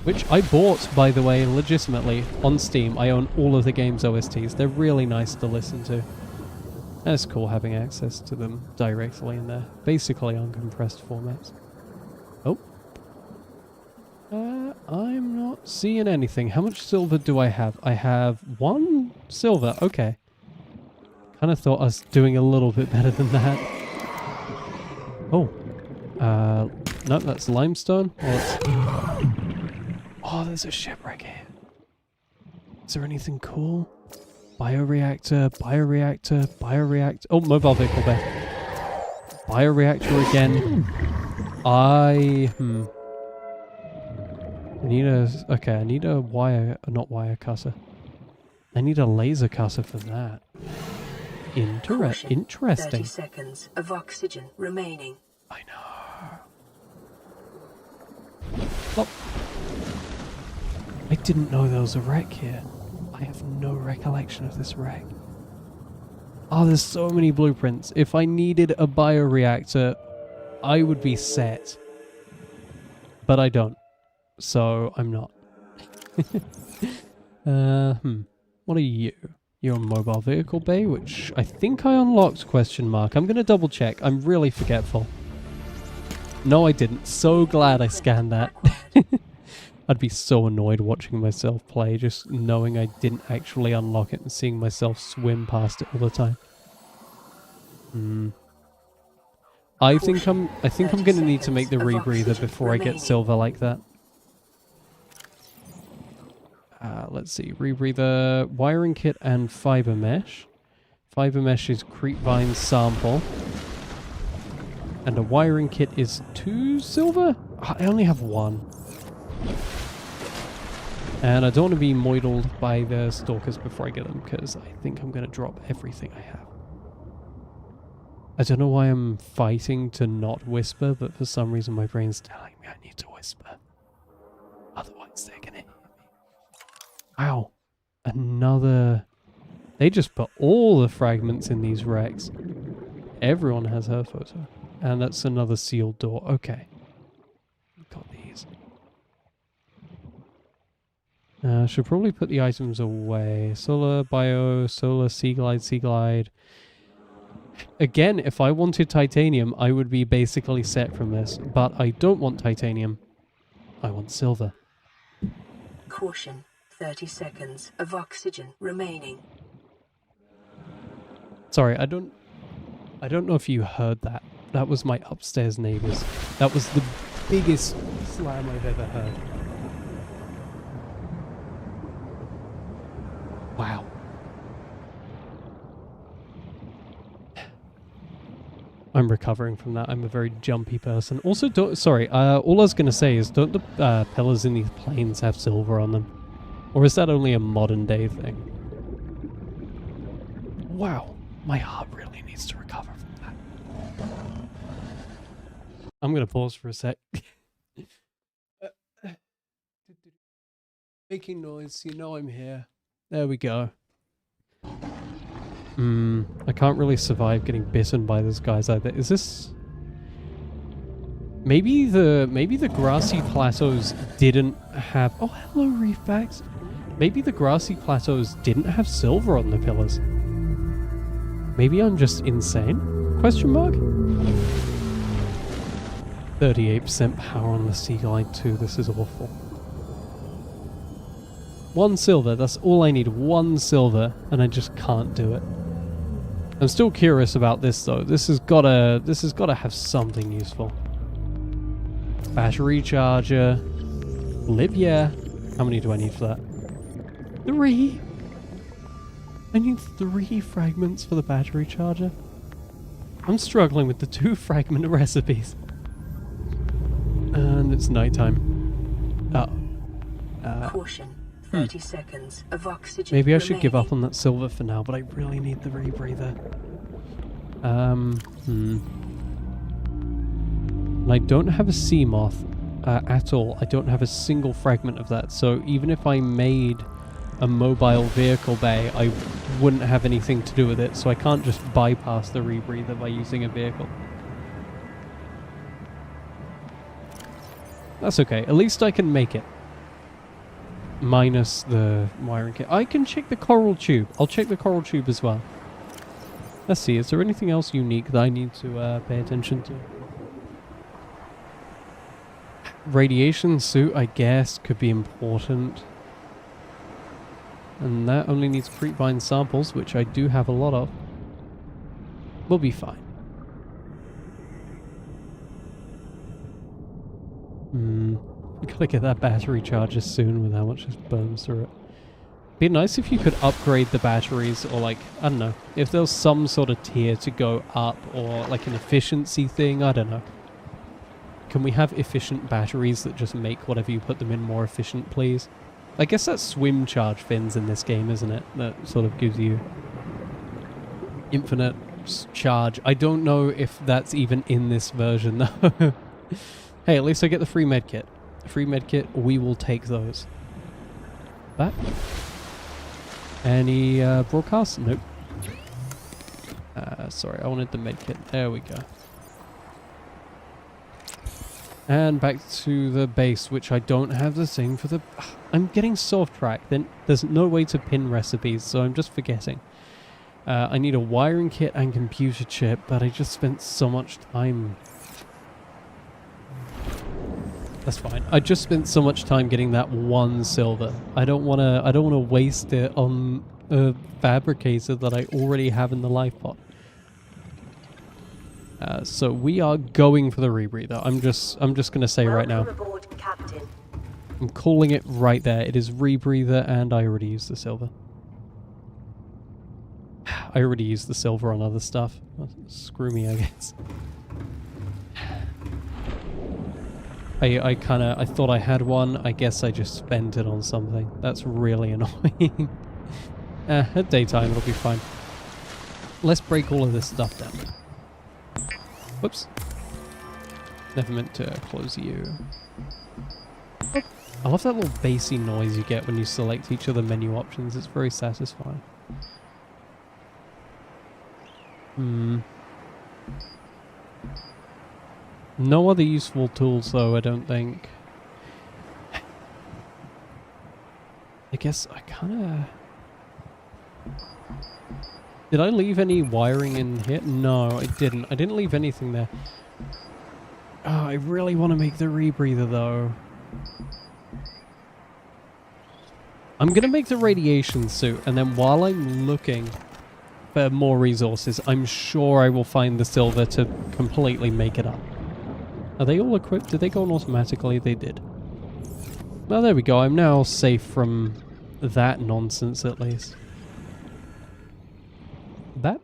Which I bought, by the way, legitimately, on Steam. I own all of the game's OSTs. They're really nice to listen to. And it's cool having access to them directly in their basically uncompressed formats. Oh. I'm not seeing anything. How much silver do I have? I have 1 silver. Okay. Kind of thought I was doing a little bit better than that. Oh. No, that's limestone. Oh, there's a shipwreck here. Is there anything cool? Bioreactor, bioreactor, bioreactor. Oh, mobile vehicle there. Bioreactor again. I need I need a wire, not wire cutter. I need a laser cutter for that. Interesting. 30 seconds of oxygen remaining. I know. Oh. I didn't know there was a wreck here. I have no recollection of this wreck. Oh, there's so many blueprints. If I needed a bioreactor, I would be set. But I don't. So, I'm not. What are you? You're a mobile vehicle bay, which I think I unlocked, question mark. I'm going to double check. I'm really forgetful. No, I didn't. So glad I scanned that. I'd be so annoyed watching myself play, just knowing I didn't actually unlock it and seeing myself swim past it all the time. I think I'm going to need to make the rebreather before I get silver like that. Let's see, rebreather, wiring kit and fiber mesh. Fiber mesh is creepvine sample. And a wiring kit is 2 silver? I only have 1. And I don't want to be moidled by the stalkers before I get them, because I think I'm going to drop everything I have. I don't know why I'm fighting to not whisper, but for some reason my brain's telling me I need to whisper. Otherwise they're going to hear me. Wow. Another... They just put all the fragments in these wrecks. Everyone has her photo. And that's another sealed door. Okay. Got these. Should probably put the items away. Solar, bio, solar, sea glide, sea glide. Again, if I wanted titanium, I would be basically set from this. But I don't want titanium. I want silver. Caution. 30 seconds of oxygen remaining. Sorry, I don't know if you heard that. That was my upstairs neighbors. That was the biggest slam I've ever heard. Wow. I'm recovering from that. I'm a very jumpy person. Also, all I was going to say is, don't the pillars in these planes have silver on them? Or is that only a modern day thing? Wow. My heart really needs to recover from that. I'm going to pause for a sec. Making noise, you know I'm here. There we go. I can't really survive getting bitten by those guys either. Is this... Maybe the grassy plateaus didn't have... Oh, hello, Reefbacks. Maybe the grassy plateaus didn't have silver on the pillars. Maybe I'm just insane? Question mark? 38% power on the Sea Glide 2. This is awful. 1 silver. That's all I need. 1 silver, and I just can't do it. I'm still curious about this though. This has gotta have something useful. Battery charger. Libya. How many do I need for that? 3. I need 3 fragments for the battery charger. I'm struggling with the 2 fragment recipes. And it's nighttime. Caution. 30 seconds of oxygen. Maybe I should give up on that silver for now, but I really need the rebreather. And I don't have a sea moth at all. I don't have a single fragment of that. So even if I made a mobile vehicle bay, I wouldn't have anything to do with it. So I can't just bypass the rebreather by using a vehicle. That's okay. At least I can make it. Minus the wiring kit. I can check the coral tube. I'll check the coral tube as well. Let's see. Is there anything else unique that I need to pay attention to? Radiation suit, I guess, could be important. And that only needs creepvine samples, which I do have a lot of. We'll be fine. Gotta get that battery charger soon with how much this burns through it. Be nice if you could upgrade the batteries, or like, I don't know, if there was some sort of tier to go up, or like an efficiency thing, I don't know. Can we have efficient batteries that just make whatever you put them in more efficient, please? I guess that's swim charge fins in this game, isn't it? That sort of gives you infinite charge. I don't know if that's even in this version, though. Hey, at least I get the free med kit. Free med kit, we will take those. that. Any broadcasts? Nope. Sorry, I wanted the medkit. There we go. And back to the base, which I don't have the same for the... I'm getting so off track. Then there's no way to pin recipes, so I'm just forgetting. I need a wiring kit and computer chip, but I just spent so much time... That's fine. I just spent so much time getting that 1 silver. I don't wanna waste it on a fabricator that I already have in the life pod. So we are going for the rebreather. I'm just gonna say right now. Welcome aboard, Captain. I'm calling it right there. It is rebreather, and I already used the silver. I already used the silver on other stuff. Well, screw me, I guess. I thought I had one. I guess I just spent it on something. That's really annoying. At daytime it'll be fine. Let's break all of this stuff down. Whoops. Never meant to close you. Oh. I love that little bassy noise you get when you select each of the menu options. It's very satisfying. No other useful tools though, I don't think. I guess I kinda... Did I leave any wiring in here? No, I didn't. I didn't leave anything there. Oh, I really want to make the rebreather though. I'm gonna make the radiation suit, and then while I'm looking for more resources, I'm sure I will find the silver to completely make it up. Are they all equipped? Did they go on automatically? They did. Well, there we go. I'm now safe from that nonsense, at least. That?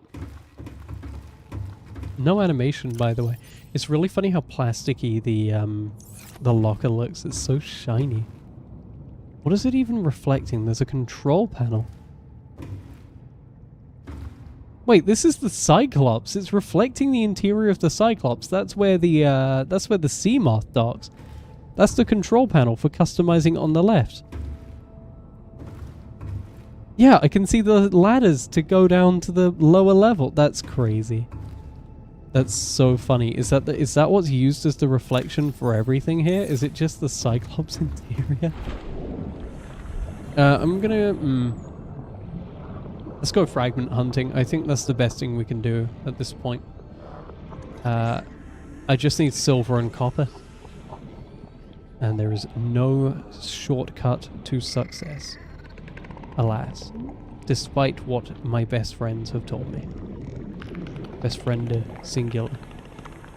No animation, by the way. It's really funny how plasticky the locker looks. It's so shiny. What is it even reflecting? There's a control panel. Wait, this is the Cyclops. It's reflecting the interior of the Cyclops. That's where the sea moth docks. That's the control panel for customizing on the left. Yeah, I can see the ladders to go down to the lower level. That's crazy. That's so funny. Is that what's used as the reflection for everything here? Is it just the Cyclops interior? I'm gonna... Let's go fragment hunting. I think that's the best thing we can do at this point. I just need silver and copper. And there is no shortcut to success. Alas. Despite what my best friends have told me. Best friend singular.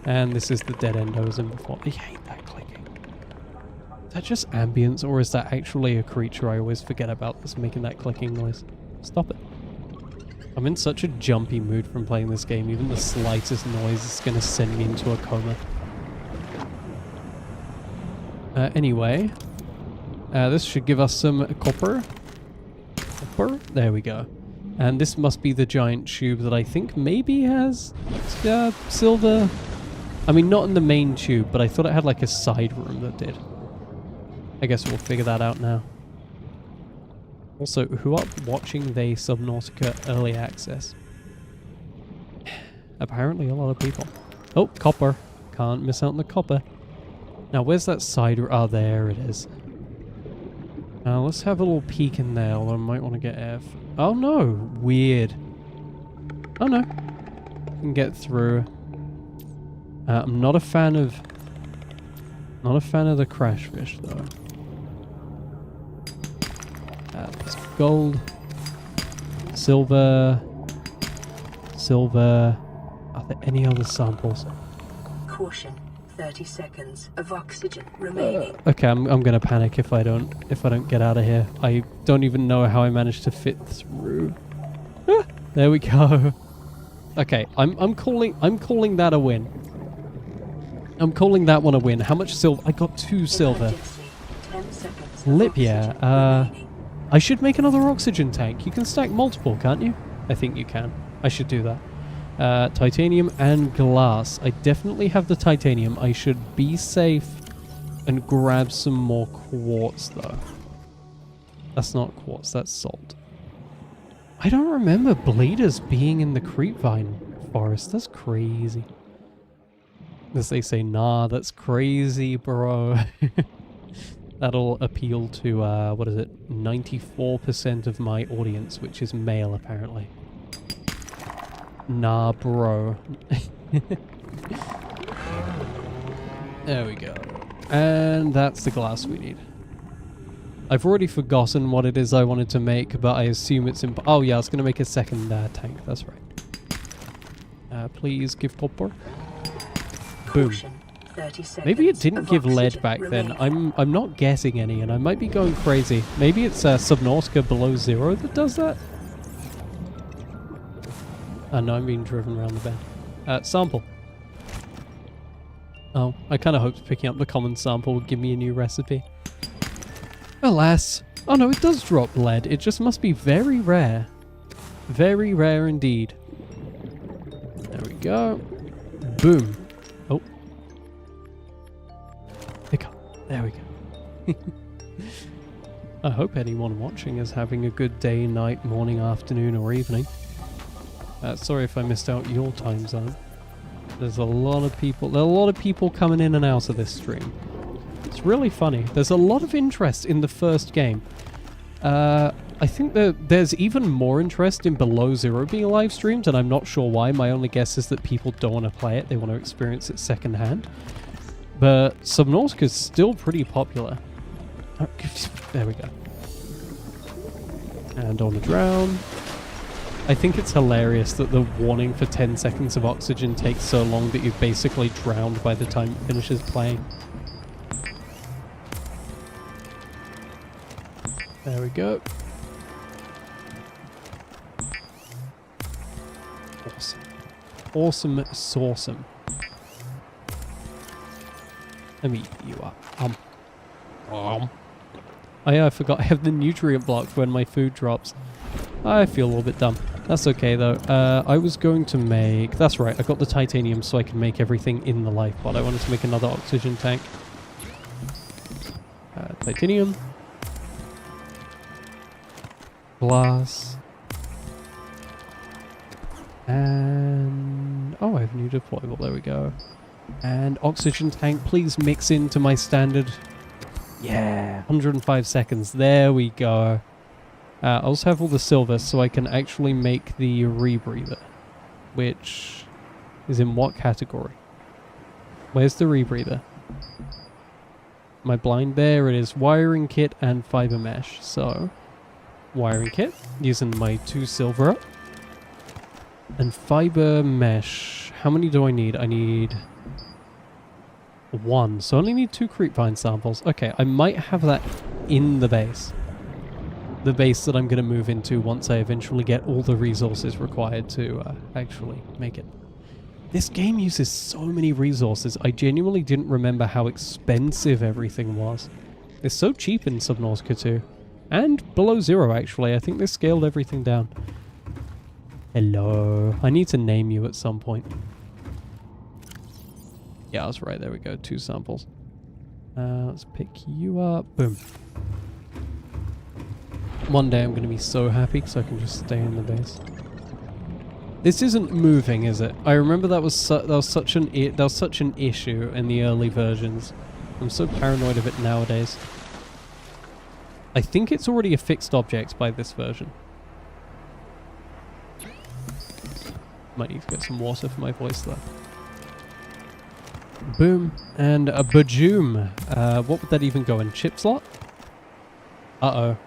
And this is the dead end I was in before. I hate that clicking. Is that just ambience, or is that actually a creature I always forget about that's making that clicking noise? Stop it. I'm in such a jumpy mood from playing this game. Even the slightest noise is going to send me into a coma. Anyway. This should give us some copper. Copper? There we go. And this must be the giant tube that I think maybe has silver. I mean, not in the main tube, but I thought it had like a side room that did. I guess we'll figure that out now. Also, who are watching the Subnautica early access? Apparently a lot of people. Oh, copper. Can't miss out on the copper. Now, where's that side room? Oh, there it is. Let's have a little peek in there, although I might want to get F. Oh no, weird. Oh no, can get through. I'm not a fan of the crash fish though. There's gold, silver. Are there any other samples? Caution. 30 seconds of oxygen remaining. Okay, I'm gonna panic if I don't get out of here. I don't even know how I managed to fit through. Ah, there we go. Okay, I'm calling that a win. I'm calling that one a win. How much silver? I got 2 silver. 10 seconds. Lip, yeah. I should make another oxygen tank. You can stack multiple, can't you? I think you can. I should do that. Titanium and glass. I definitely have the titanium. I should be safe and grab some more quartz though. That's not quartz, that's salt. I don't remember bleeders being in the creepvine forest. That's crazy. As they say, nah, that's crazy, bro. That'll appeal to, what is it? 94% of my audience, which is male, apparently. Nah, bro. There we go. And that's the glass we need. I've already forgotten what it is I wanted to make, but I assume it's oh yeah, I was going to make a second tank. That's right. Please give copper. Boom. 30 seconds Maybe it didn't of give lead oxygen back then. remaining. I'm not getting any, and I might be going crazy. Maybe it's Subnautica below zero that does that? Oh no, I'm being driven around the bend. Sample. Oh, I kind of hoped picking up the common sample would give me a new recipe. Alas. Oh no, it does drop lead. It just must be very rare. Very rare indeed. There we go. Boom. Oh. Pick up. There we go. I hope anyone watching is having a good day, night, morning, afternoon, or evening. Sorry if I missed out your time zone. There's a lot of people. There are a lot of people coming in and out of this stream. It's really funny. There's a lot of interest in the first game. I think that there's even more interest in Below Zero being live streamed, and I'm not sure why. My only guess is that people don't want to play it. They want to experience it secondhand. But Subnautica is still pretty popular. There we go. And on the drown. I think it's hilarious that the warning for 10 seconds of oxygen takes so long that you've basically drowned by the time it finishes playing. There we go. Awesome. Awesome sauceum. Let me eat you up. Oh yeah, I forgot I have the nutrient block when my food drops. I feel a little bit dumb. That's okay though. I was going to make... That's right, I got the titanium so I can make everything in the lifebot. I wanted to make another oxygen tank. Titanium. Glass. And... oh, I have new deployable. There we go. And oxygen tank, please mix into my standard... yeah, 105 seconds. There we go. I also have all the silver so I can actually make the rebreather. Which is in what category? Where's the rebreather? Am I blind? There it is. Wiring kit and fiber mesh. So, wiring kit, using my 2 silver up. And fiber mesh. How many do I need? I need 1. So I only need 2 creepvine samples. Okay, I might have that in the base. The base that I'm going to move into once I eventually get all the resources required to actually make it. This game uses so many resources. I genuinely didn't remember how expensive everything was. It's so cheap in Subnautica 2. And Below Zero, actually. I think they scaled everything down. Hello. I need to name you at some point. Yeah, I was right. There we go. 2 samples. Let's pick you up. Boom. One day I'm going to be so happy because I can just stay in the base. This isn't moving, is it? I remember that was such an issue in the early versions. I'm so paranoid of it nowadays. I think it's already a fixed object by this version. Might need to get some water for my voice though. Boom. And a bajoom. What would that even go in? Chip slot? Uh-oh.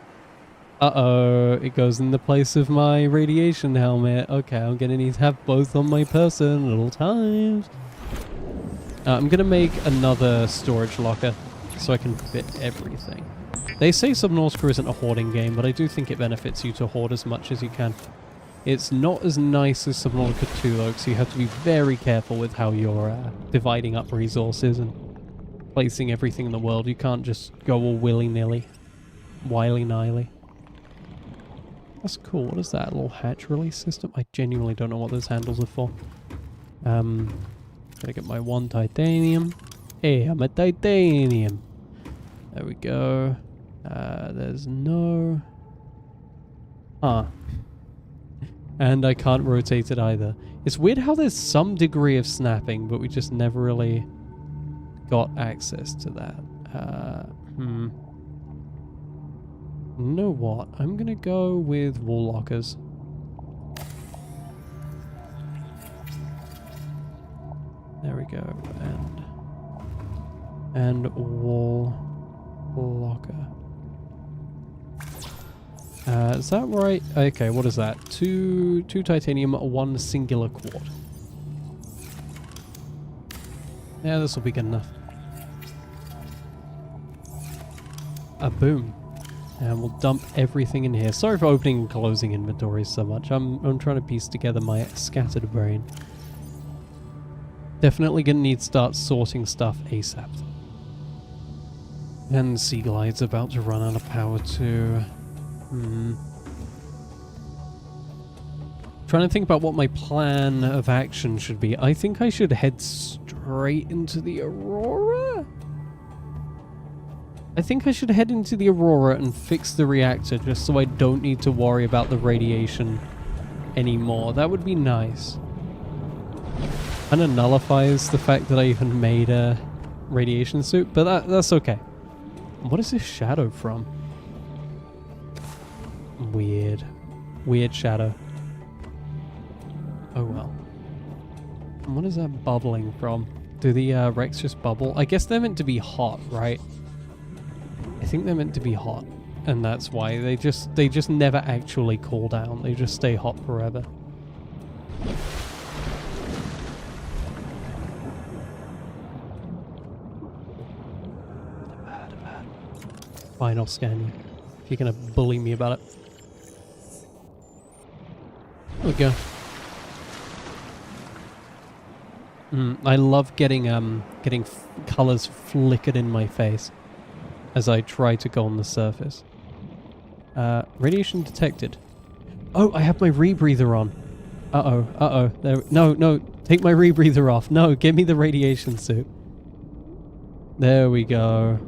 Uh-oh. It goes in the place of my radiation helmet. Okay, I'm gonna need to have both on my person at all times. I'm gonna make another storage locker so I can fit everything. They say Subnautica isn't a hoarding game, but I do think it benefits you to hoard as much as you can. It's not as nice as Subnautica 2 though, because you have to be very careful with how you're dividing up resources and placing everything in the world. You can't just go all willy-nilly, wily-nilly. That's cool. What is that? A little hatch release system? I genuinely don't know what those handles are for. Gotta get my 1 titanium. Hey, I'm a titanium. There we go. There's no... Ah. And I can't rotate it either. It's weird how there's some degree of snapping, but we just never really got access to that. You know what? I'm gonna go with wall lockers. There we go. And wall locker. Is that right? Okay, what is that? Two titanium, one singular quart. Yeah, this will be good enough. Boom. And we'll dump everything in here. Sorry for opening and closing inventories so much. I'm trying to piece together my scattered brain. Definitely gonna need to start sorting stuff ASAP. And Sea Glide's about to run out of power too. Trying to think about what my plan of action should be. I think I should head straight into the Aurora? I think I should head into the Aurora and fix the reactor just so I don't need to worry about the radiation anymore. That would be nice. Kind of nullifies the fact that I even made a radiation suit, but that's okay. What is this shadow from? Weird. Weird shadow. Oh well. And what is that bubbling from? Do the wrecks just bubble? I guess they're meant to be hot, right? I think they're meant to be hot. And that's why they just never actually cool down. They just stay hot forever. Fine, I'll scan you. If you're gonna bully me about it. There we go. I love getting colors flickered in my face as I try to go on the surface. Radiation detected. Oh, I have my rebreather on. Uh-oh. No, take my rebreather off. No, give me the radiation suit. There we go.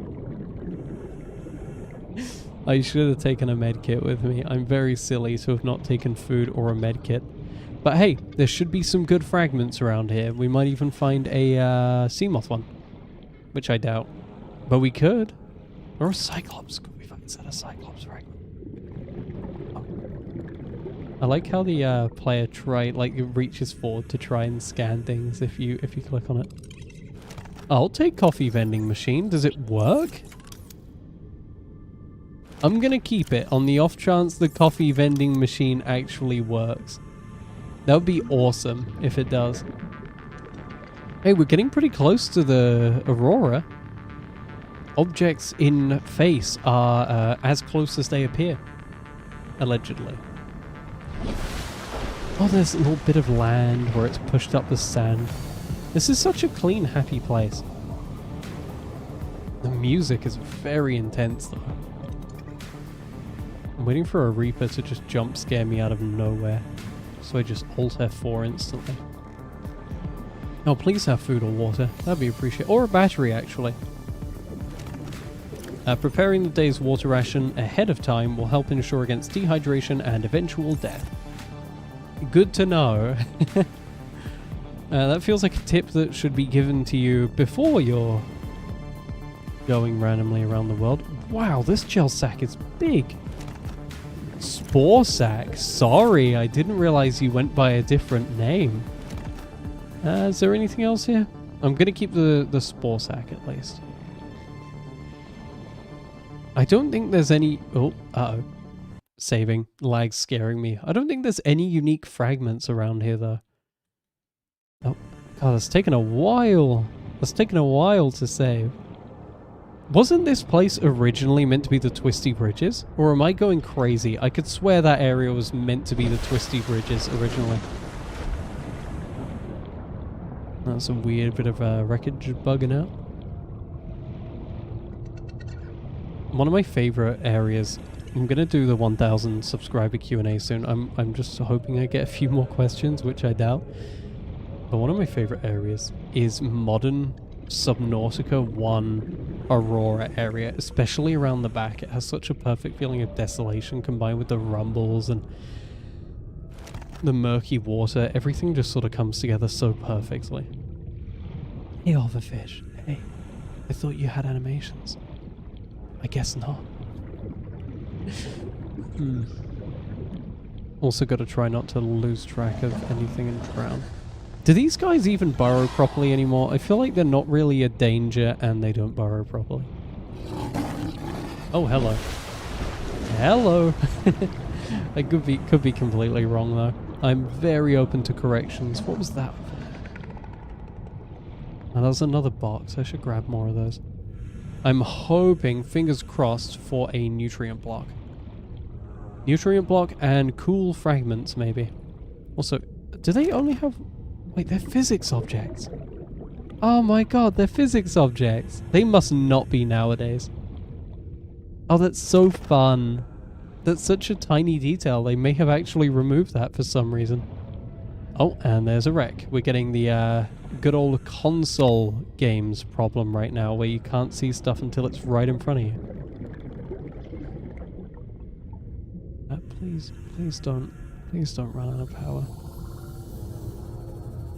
I should have taken a med kit with me. I'm very silly to have not taken food or a med kit. But hey, there should be some good fragments around here. We might even find a sea moth one. Which I doubt. But we could. Or a cyclops. Could we find a cyclops fragment? Oh. I like how the player reaches forward to try and scan things if you click on it. I'll take coffee vending machine. Does it work? I'm gonna keep it on the off chance the coffee vending machine actually works. That would be awesome if it does. Hey, we're getting pretty close to the Aurora. Objects in face are as close as they appear. Allegedly. Oh, there's a little bit of land where it's pushed up with sand. This is such a clean, happy place. The music is very intense though. I'm waiting for a Reaper to just jump scare me out of nowhere. So I just Alt F4 instantly. Oh, please have food or water. That'd be appreciated. Or a battery, actually. Preparing the day's water ration ahead of time will help ensure against dehydration and eventual death. Good to know. That feels like a tip that should be given to you before you're going randomly around the world. Wow, this gel sack is big. Spore sack. Sorry, I didn't realize you went by a different name. Is there anything else here? I'm going to keep the spore sack at least. I don't think there's any... Oh, uh-oh. Saving. Lag scaring me. I don't think there's any unique fragments around here, though. Oh, God, it's taken a while. It's taken a while to save. Wasn't this place originally meant to be the Twisty Bridges? Or am I going crazy? I could swear that area was meant to be the Twisty Bridges originally. That's a weird bit of wreckage bugging out. One of my favorite areas. I'm gonna do the 1,000 subscriber Q&A soon. I'm just hoping I get a few more questions, which I doubt. But one of my favorite areas is modern Subnautica 1 Aurora area, especially around the back. It has such a perfect feeling of desolation combined with the rumbles and the murky water. Everything just sort of comes together so perfectly. Hey, Overfish. Hey, I thought you had animations. I guess not. Also got to try not to lose track of anything and drown. Do these guys even burrow properly anymore? I feel like they're not really a danger and they don't burrow properly. Oh, hello. Hello. I could be completely wrong though. I'm very open to corrections. What was that? Oh, that was another box. I should grab more of those. I'm hoping, fingers crossed, for a nutrient block. Nutrient block and cool fragments, maybe. Also, do they only have... Wait, they're physics objects. Oh my god, they're physics objects. They must not be nowadays. Oh, that's so fun. That's such a tiny detail. They may have actually removed that for some reason. Oh, and there's a wreck. We're getting the good old console games problem right now, where you can't see stuff until it's right in front of you. Please don't run out of power.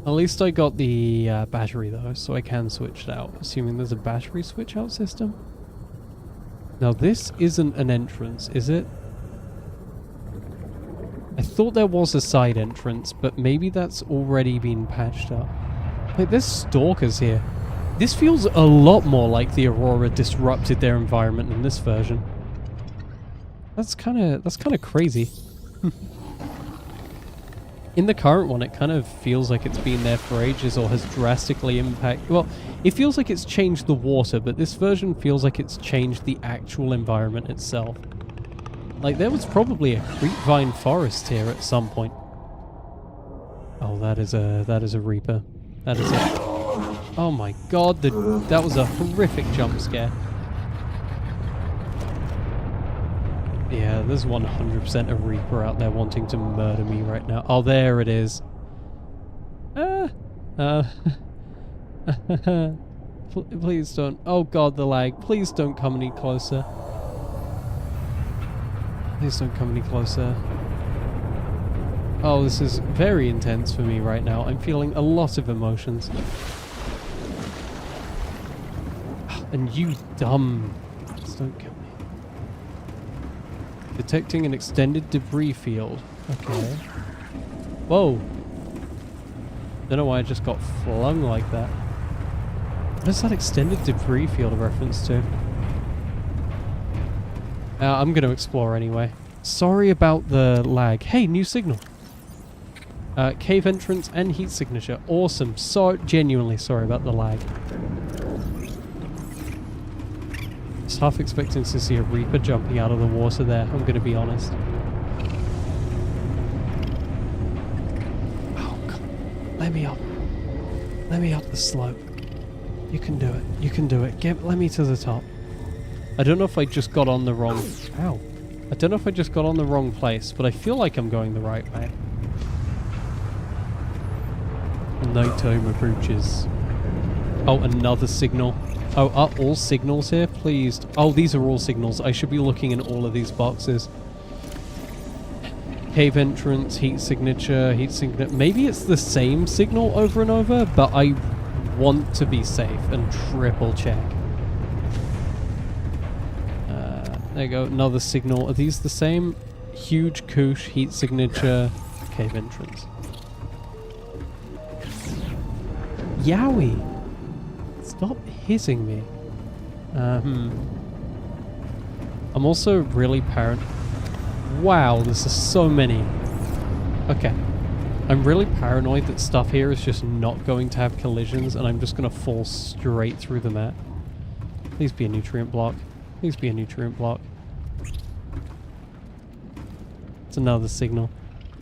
At least I got the battery though, so I can switch it out, assuming there's a battery switch out system. Now this isn't an entrance, is it? I thought there was a side entrance, but maybe that's already been patched up. Wait, there's stalkers here. This feels a lot more like the Aurora disrupted their environment in this version. That's kind of crazy. In the current one, it kind of feels like it's been there for ages or has drastically impacted... Well, it feels like it's changed the water, but this version feels like it's changed the actual environment itself. Like, there was probably a creepvine forest here at some point. Oh, that is a Reaper. That is it. Oh my god, that was a horrific jump scare. Yeah, there's 100% a Reaper out there wanting to murder me right now. Oh, there it is. Please don't. Oh god, the lag. Please don't come any closer. Please don't come any closer. Oh, this is very intense for me right now. I'm feeling a lot of emotions. And you dumb... Please don't kill me. Detecting an extended debris field. Okay. Whoa. Don't know why I just got flung like that. What is that extended debris field a reference to? I'm going to explore anyway. Sorry about the lag. Hey, new signal. Cave entrance and heat signature. Awesome. So genuinely sorry about the lag. I was half expecting to see a Reaper jumping out of the water there, I'm going to be honest. Oh, God. Let me up. Let me up the slope. You can do it. You can do it. Let me to the top. I don't know if I just got on the wrong... Ow. I don't know if I just got on the wrong place, but I feel like I'm going the right way. Nighttime approaches. Oh, another signal. Oh, are all signals here? Please. Oh, these are all signals. I should be looking in all of these boxes. Cave entrance, heat signature. Maybe it's the same signal over and over, but I want to be safe and triple check. There you go. Another signal. Are these the same? Huge koosh, heat signature, cave entrance. Yowie! Stop hitting me. I'm also really paranoid. Wow, this is so many. Okay. I'm really paranoid that stuff here is just not going to have collisions and I'm just going to fall straight through the mat. Please be a nutrient block. Please be a nutrient block. It's another signal.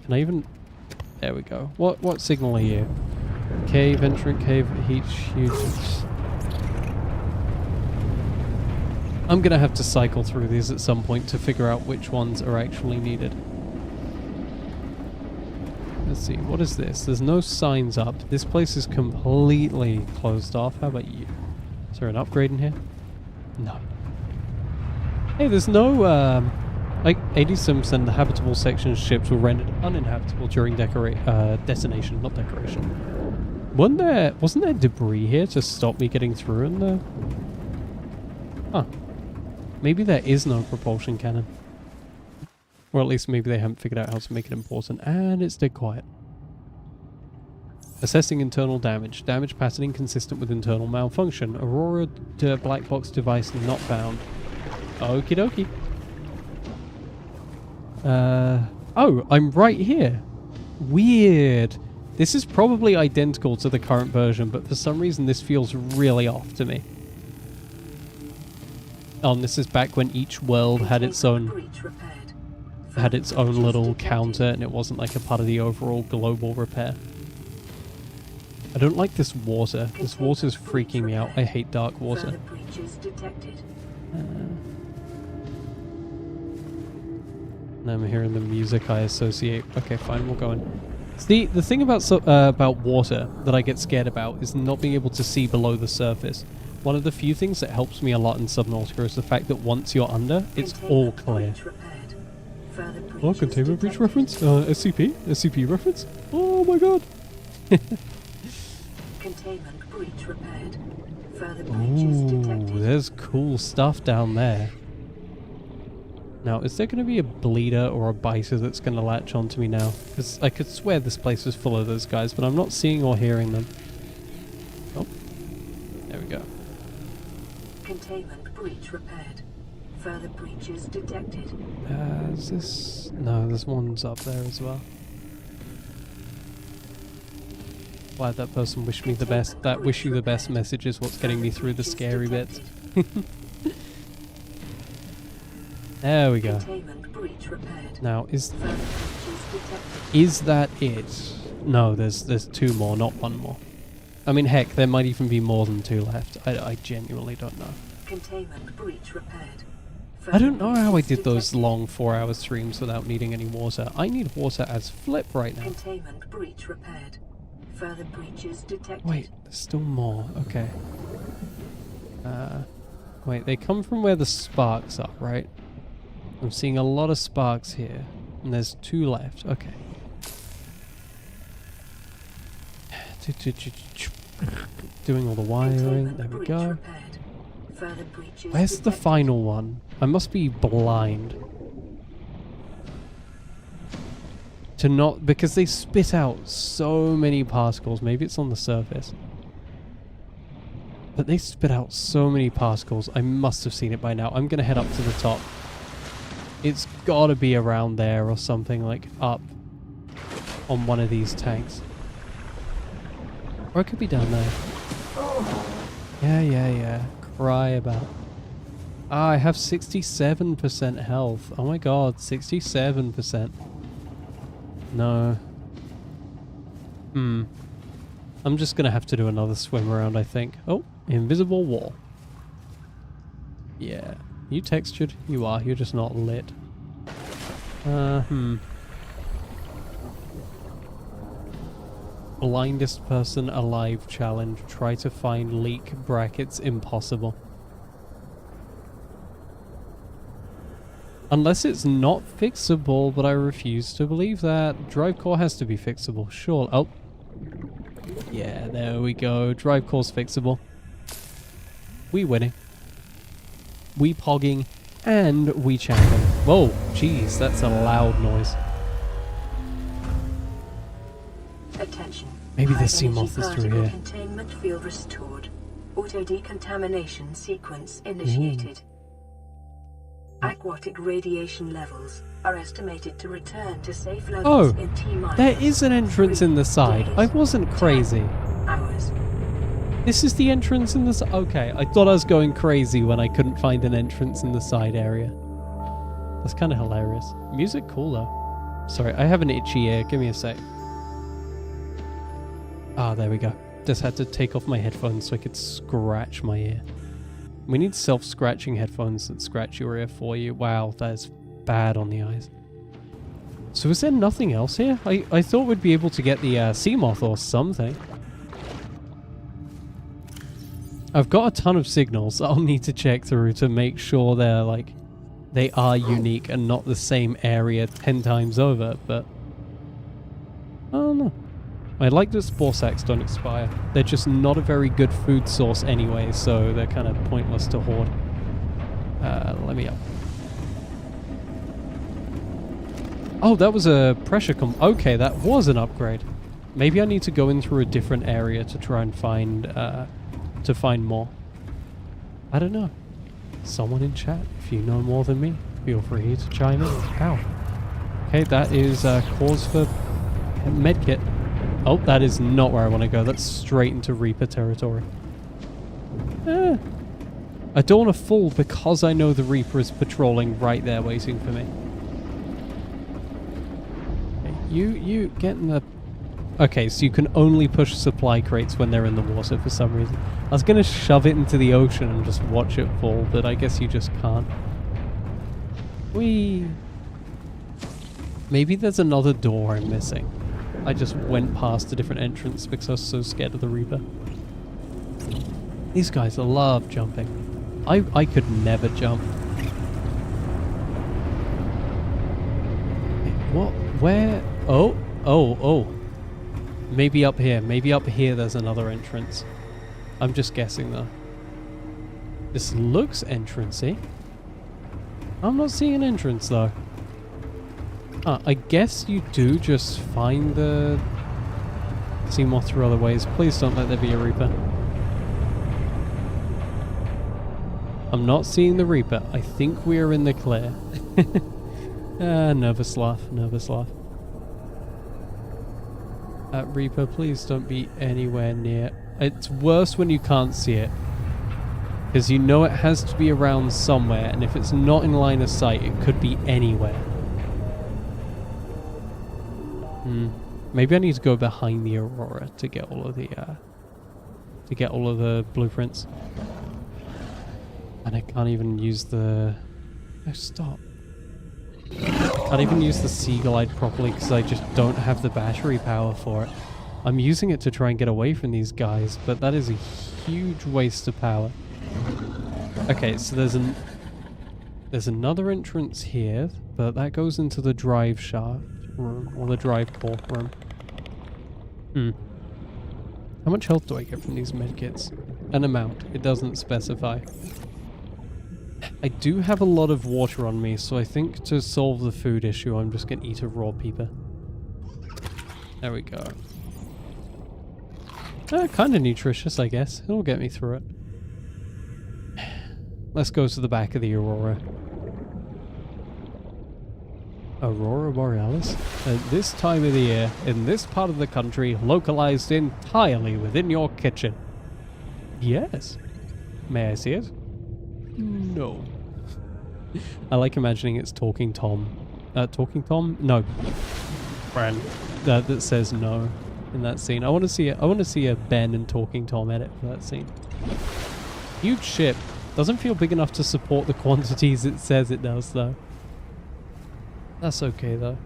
Can I even... There we go. What signal are you? Cave, entrant, cave, heat, huge... I'm gonna have to cycle through these at some point to figure out which ones are actually needed. Let's see, what is this? There's no signs up. This place is completely closed off. How about you? Is there an upgrade in here? No. Hey, there's no, like 80% habitable sections ships were rendered uninhabitable during detonation, not decoration. Wasn't there debris here to stop me getting through in there? Huh. Maybe there is no propulsion cannon. Or at least maybe they haven't figured out how to make it important. And it's dead quiet. Assessing internal damage. Damage pattern inconsistent with internal malfunction. Aurora black box device not found. Okie dokie. Oh, I'm right here. Weird. This is probably identical to the current version, but for some reason this feels really off to me. Oh, and this is back when each world had its own little counter, and it wasn't like a part of the overall global repair. I don't like this water. This water's freaking me out. I hate dark water. And I'm hearing the music I associate. Okay, fine, we'll go in. See, the thing about water that I get scared about is not being able to see below the surface. One of the few things that helps me a lot in Subnautica is the fact that once you're under, it's all clear. Oh, containment breach reference? SCP? SCP reference? Oh my god! Containment breach repaired. Further breaches detected. Ooh, there's cool stuff down there. Now, is there going to be a bleeder or a biter that's going to latch onto me now? Because I could swear this place is full of those guys, but I'm not seeing or hearing them. Oh, there we go. Containment breach repaired. Further breaches detected. Is this... No, there's ones up there as well. Glad that person wished me the best. That wish you the best message is what's getting me through the scary bits. There we go. Now, is that it? No, there's two more, not one more. I mean, heck, there might even be more than two left. I genuinely don't know. Containment breach repaired. I don't know how I did those long 4-hour streams without needing any water. I need water as flip right now. Containment breach repaired. Further breaches detected. Wait, there's still more. Okay. Wait, they come from where the sparks are, right? I'm seeing a lot of sparks here. And there's two left. Okay. Doing all the wiring. There we go. Where's the final one? I must be blind. To not... Because they spit out so many particles. Maybe it's on the surface. But they spit out so many particles. I must have seen it by now. I'm going to head up to the top. It's got to be around there or something, like up on one of these tanks. Or it could be down there. Yeah. Cry about. Ah, I have 67% health. Oh my god, 67%. No. I'm just going to have to do another swim around, I think. Oh, invisible wall. Yeah. You textured? You are. You're just not lit. Blindest person alive challenge. Try to find leak brackets impossible. Unless it's not fixable, but I refuse to believe that. Drive core has to be fixable. Sure. Oh. Yeah, there we go. Drive core's fixable. We winning. We pogging, and we champing. Whoa, jeez, that's a loud noise. Attention. Maybe the sea moth is through here. Containment field restored. Auto decontamination sequence initiated. Aquatic radiation levels are estimated to return to safe levels in T-minus. There is an entrance in the side. I wasn't crazy. Hours. This is the entrance in the side. Okay, I thought I was going crazy when I couldn't find an entrance in the side area. That's kind of hilarious. Music cool though. Sorry, I have an itchy ear. Give me a sec. Ah, there we go. Just had to take off my headphones so I could scratch my ear. We need self-scratching headphones that scratch your ear for you. Wow, that is bad on the eyes. So is there nothing else here? I thought we'd be able to get the sea moth or something. I've got a ton of signals that I'll need to check through to make sure they're like, they are unique and not the same area 10 times over, but I don't know. I like that spore sacks don't expire. They're just not a very good food source anyway, so they're kind of pointless to hoard. Let me up. Oh, that was a pressure okay, that was an upgrade. Maybe I need to go in through a different area to try and find more. I don't know. Someone in chat, if you know more than me, feel free to chime in. Ow. Okay, that is cause for medkit. Oh, that is not where I want to go. That's straight into Reaper territory. I don't want to fall because I know the Reaper is patrolling right there waiting for me. Okay, you get in the... Okay, so you can only push supply crates when they're in the water for some reason. I was going to shove it into the ocean and just watch it fall, but I guess you just can't. Whee! Maybe there's another door I'm missing. I just went past a different entrance because I was so scared of the Reaper. These guys love jumping. I could never jump. What? Where? Oh. Maybe up here. Maybe up here there's another entrance. I'm just guessing though. This looks entrancey. I'm not seeing an entrance though. I guess you do just find the sea moth through other ways. Please don't let there be a Reaper. I'm not seeing the Reaper. I think we're in the clear. Nervous laugh, nervous laugh. Reaper, please don't be anywhere near. It's worse when you can't see it. Because you know it has to be around somewhere, and if it's not in line of sight, it could be anywhere. Maybe I need to go behind the Aurora to get all of the blueprints. And I can't even use the... Oh, stop. I can't even use the Sea Glide properly because I just don't have the battery power for it. I'm using it to try and get away from these guys, but that is a huge waste of power. Okay, so there's another entrance here, but that goes into the drive shaft room, or the drive core room. How much health do I get from these medkits? An amount. It doesn't specify. I do have a lot of water on me, so I think to solve the food issue, I'm just going to eat a raw peeper. There we go. Kind of nutritious, I guess. It'll get me through it. Let's go to the back of the Aurora. Aurora Borealis? At this time of the year, in this part of the country, localized entirely within your kitchen. Yes. May I see it? No. I like imagining it's Talking Tom. Talking Tom? No. Brand. That says no in that scene. I want to see it. I want to see a Ben and Talking Tom edit for that scene. Huge ship. Doesn't feel big enough to support the quantities it says it does, though. That's okay, though.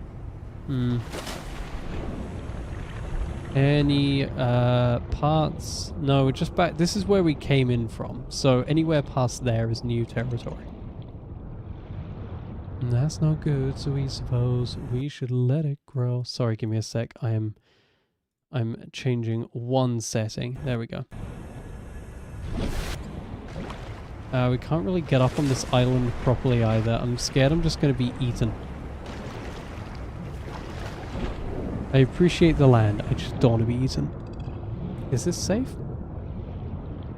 Any parts? No, we're just back. This is where we came in from. So anywhere past there is new territory. And that's not good, so we suppose we should let it grow. Sorry, give me a sec. I'm changing one setting. There we go. We can't really get up on this island properly either. I'm scared I'm just going to be eaten. I appreciate the land, I just don't want to be eaten. Is this safe?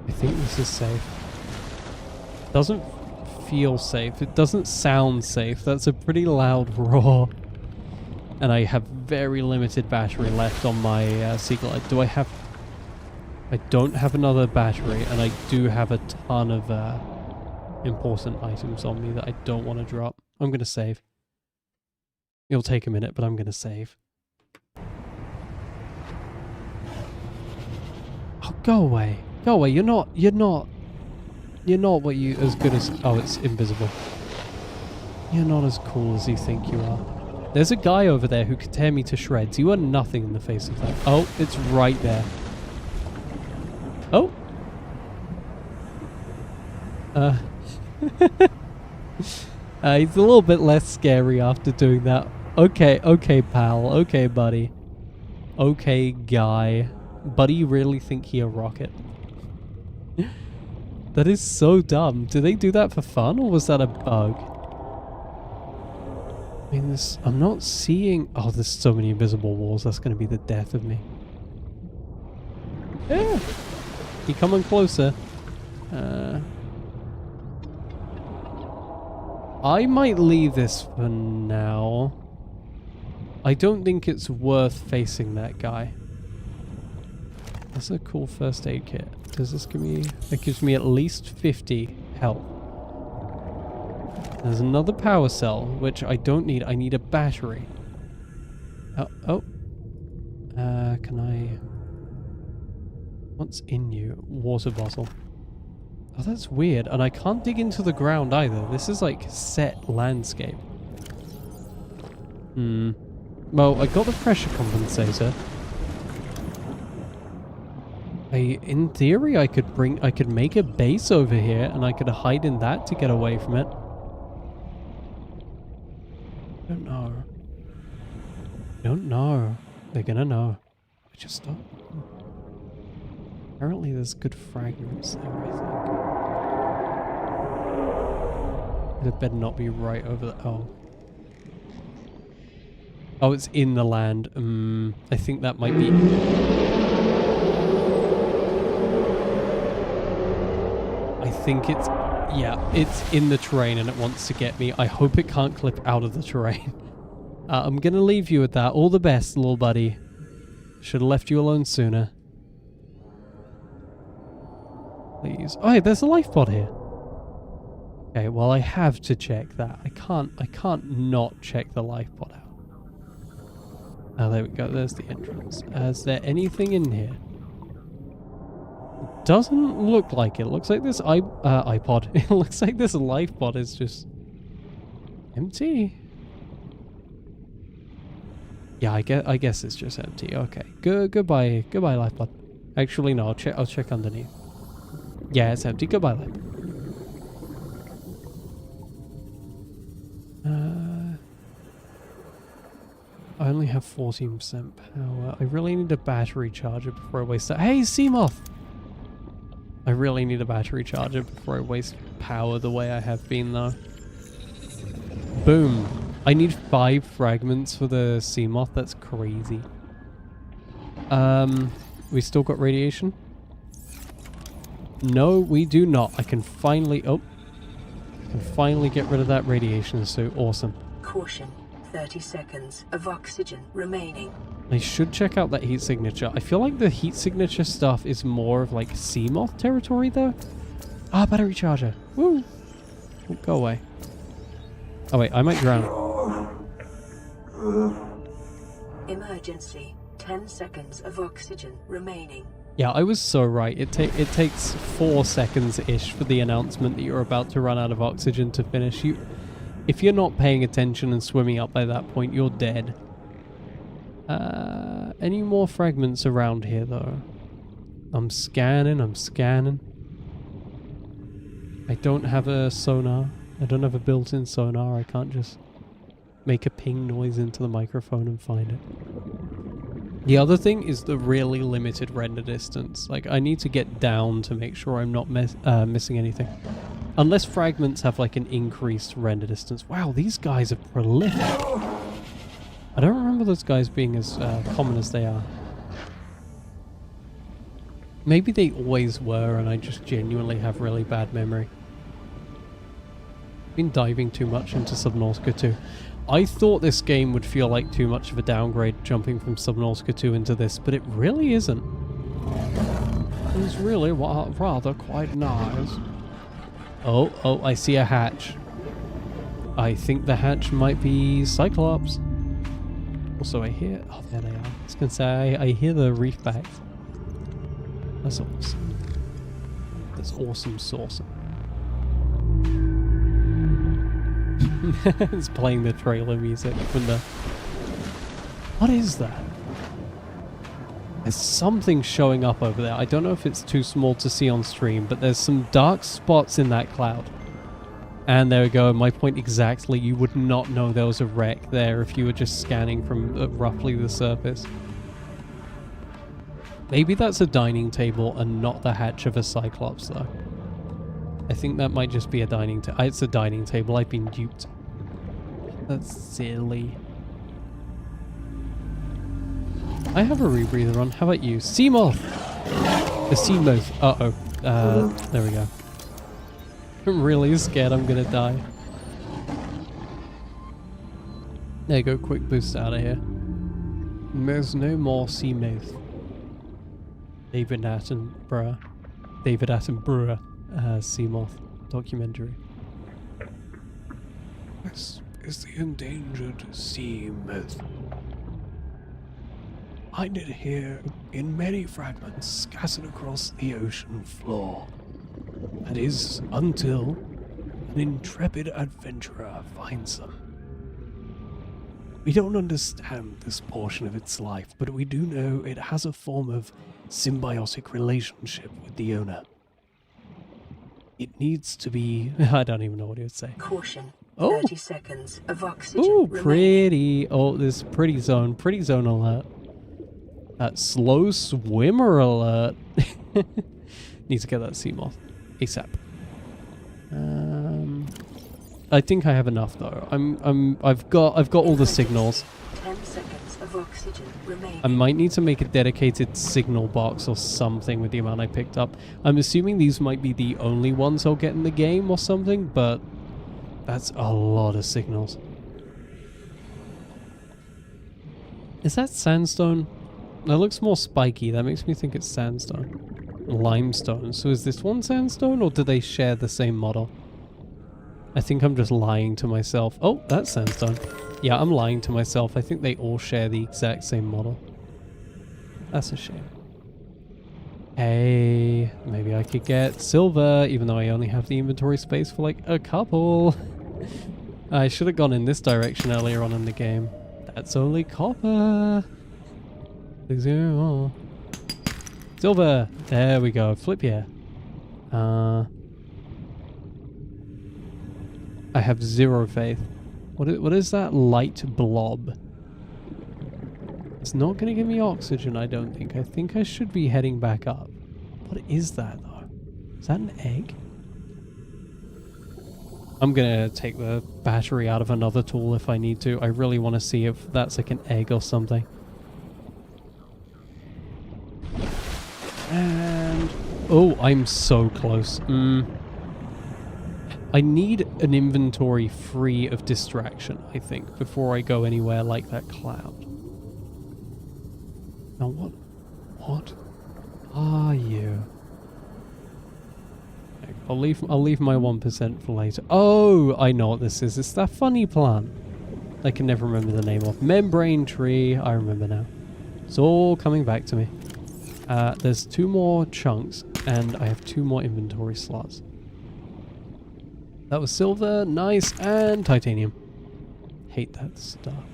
I think this is safe. Doesn't feel safe. It doesn't sound safe. That's a pretty loud roar. And I have very limited battery left on my Sea Glide. Do I have... I don't have another battery, and I do have a ton of important items on me that I don't want to drop. I'm going to save. It'll take a minute, but I'm going to save. Oh, go away. Go away. You're not what as good as... Oh, it's invisible. You're not as cool as you think you are. There's a guy over there who could tear me to shreds. You are nothing in the face of that. Oh, it's right there. Oh. He's a little bit less scary after doing that. Okay, okay, pal. Okay, buddy. Okay, guy. Buddy, you really think he a rocket? That is so dumb. Do they do that for fun, or was that a bug? I mean, this... I'm not seeing... Oh, there's so many invisible walls. That's going to be the death of me. Yeah. He coming closer. I might leave this for now. I don't think it's worth facing that guy. That's a cool first aid kit. Does this give me... It gives me at least 50 health. There's another power cell, which I don't need. I need a battery. Oh. Can I... What's in you? Water bottle. Oh, that's weird. And I can't dig into the ground either. This is like set landscape. Well, I got the pressure compensator. In theory, I could make a base over here, and I could hide in that to get away from it. Don't know. They're gonna know. I just don't. Apparently, there's good fragments there, I think. It better not be right over the... Oh, it's in the land. I think that might be... I think it's... Yeah, it's in the terrain and it wants to get me. I hope it can't clip out of the terrain. I'm gonna leave you with that. All the best, little buddy. Should have left you alone sooner. Please. Oh, hey, there's a life pod here. Okay, well, I have to check that. I can't not check the life pod out. Oh, there we go. There's the entrance. Is there anything in here? Doesn't look like it. Looks like this iPod. It looks like this life pod is just empty. Yeah, I guess it's just empty. Okay. Goodbye, life pod. Actually, no. I'll check underneath. Yeah, it's empty. Goodbye, life. I only have 14% power. I really need a battery charger before I waste that. Hey, Seamoth! I really need a battery charger before I waste power the way I have been, though. Boom. I need 5 fragments for the Seamoth. That's crazy. We still got radiation? No, we do not. I can finally... Oh. I can finally get rid of that radiation suit. Awesome. Caution. 30 seconds of oxygen remaining. I should check out that heat signature. I feel like the heat signature stuff is more of like Seamoth territory though. Ah, battery charger. Woo! Oh, go away. Oh wait, I might drown. Emergency. 10 seconds of oxygen remaining. Yeah, I was so right. It takes 4 seconds-ish for the announcement that you're about to run out of oxygen to finish. If you're not paying attention and swimming up by that point, you're dead. Any more fragments around here, though? I'm scanning. I don't have a sonar. I don't have a built-in sonar. I can't just make a ping noise into the microphone and find it. The other thing is the really limited render distance. Like, I need to get down to make sure I'm not missing anything. Unless fragments have like an increased render distance. Wow, these guys are prolific. I don't remember those guys being as common as they are. Maybe they always were and I just genuinely have really bad memory. I've been diving too much into Subnautica 2. I thought this game would feel like too much of a downgrade jumping from Subnautica 2 into this, but it really isn't. It's really rather quite nice. Oh, I see a hatch. I think the hatch might be Cyclops. Also, I hear... Oh, there they are. I was going to say, I hear the reef backs. That's awesome. That's awesome sauce. It's playing the trailer music from the... What is that? There's something showing up over there. I don't know if it's too small to see on stream, but there's some dark spots in that cloud. And there we go, my point exactly. You would not know there was a wreck there if you were just scanning from roughly the surface. Maybe that's a dining table and not the hatch of a Cyclops, though. I think that might just be a dining table. It's a dining table. I've been duped. That's silly. I have a rebreather on. How about you? Seamoth! The Seamoth. Uh-oh. There we go. I'm really scared I'm gonna die. There you go. Quick boost out of here. There's no more Seamoth. David Attenborough. Seamoth documentary. This is the endangered Seamoth. Find it here in many fragments scattered across the ocean floor. That is, until an intrepid adventurer finds them. We don't understand this portion of its life, but we do know it has a form of symbiotic relationship with the owner. It needs to be... I don't even know what he would say. Caution. Oh. 30 seconds of oxygen Ooh, remaining. pretty. Oh, this pretty zone. Pretty zone alert. That slow swimmer alert. Need to get that Seamoth ASAP. I think I have enough though. I've got all the signals. 10 seconds of oxygen remaining. I might need to make a dedicated signal box or something with the amount I picked up. I'm assuming these might be the only ones I'll get in the game or something, but that's a lot of signals. Is that sandstone? That looks more spiky. That makes me think it's sandstone. Limestone. So is this one sandstone or do they share the same model? I think I'm just lying to myself. Oh, that's sandstone. Yeah, I'm lying to myself. I think they all share the exact same model. That's a shame. Hey, maybe I could get silver, even though I only have the inventory space for like a couple. I should have gone in this direction earlier on in the game. That's only copper. Silver. There we go. Flip here. I have zero faith. What is that light blob? It's not going to give me oxygen, I don't think. I think I should be heading back up. What is that, though? Is that an egg? I'm going to take the battery out of another tool if I need to. I really want to see if that's like an egg or something. And... oh, I'm so close. I need an inventory free of distraction, I think, before I go anywhere like that cloud. Now what are you? I'll leave my 1% for later. Oh, I know what this is. It's that funny plant I can never remember the name of. Membrane tree. I remember now. It's all coming back to me. There's 2 more chunks, and I have 2 more inventory slots. That was silver, nice, and titanium. Hate that stuff.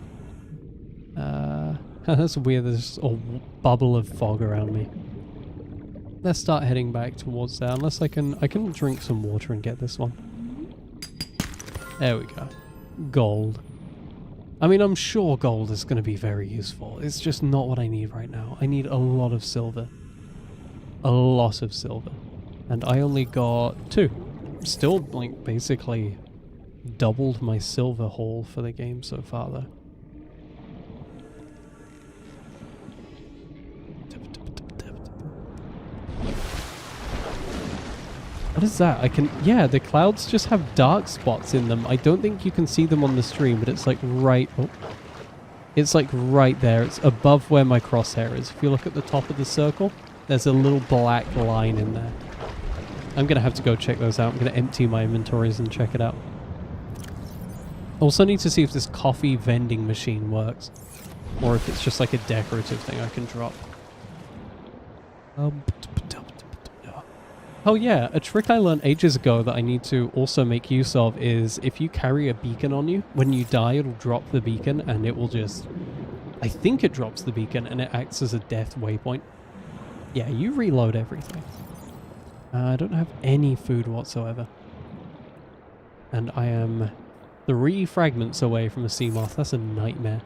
That's weird, there's a bubble of fog around me. Let's start heading back towards there, unless I can drink some water and get this one. There we go. Gold. I mean, I'm sure gold is going to be very useful. It's just not what I need right now. I need a lot of silver. A lot of silver. And I only got 2. Still, like, basically doubled my silver haul for the game so far, though. What is that? I can... yeah, the clouds just have dark spots in them. I don't think you can see them on the stream, but it's like right... oh. It's like right there. It's above where my crosshair is. If you look at the top of the circle, there's a little black line in there. I'm going to have to go check those out. I'm going to empty my inventories and check it out. Also need to see if this coffee vending machine works. Or if it's just like a decorative thing I can drop. Oh yeah, a trick I learned ages ago that I need to also make use of is if you carry a beacon on you, when you die it'll drop the beacon and it will just... I think it drops the beacon and it acts as a death waypoint. Yeah, you reload everything. I don't have any food whatsoever. And I am 3 fragments away from a sea moth. That's a nightmare.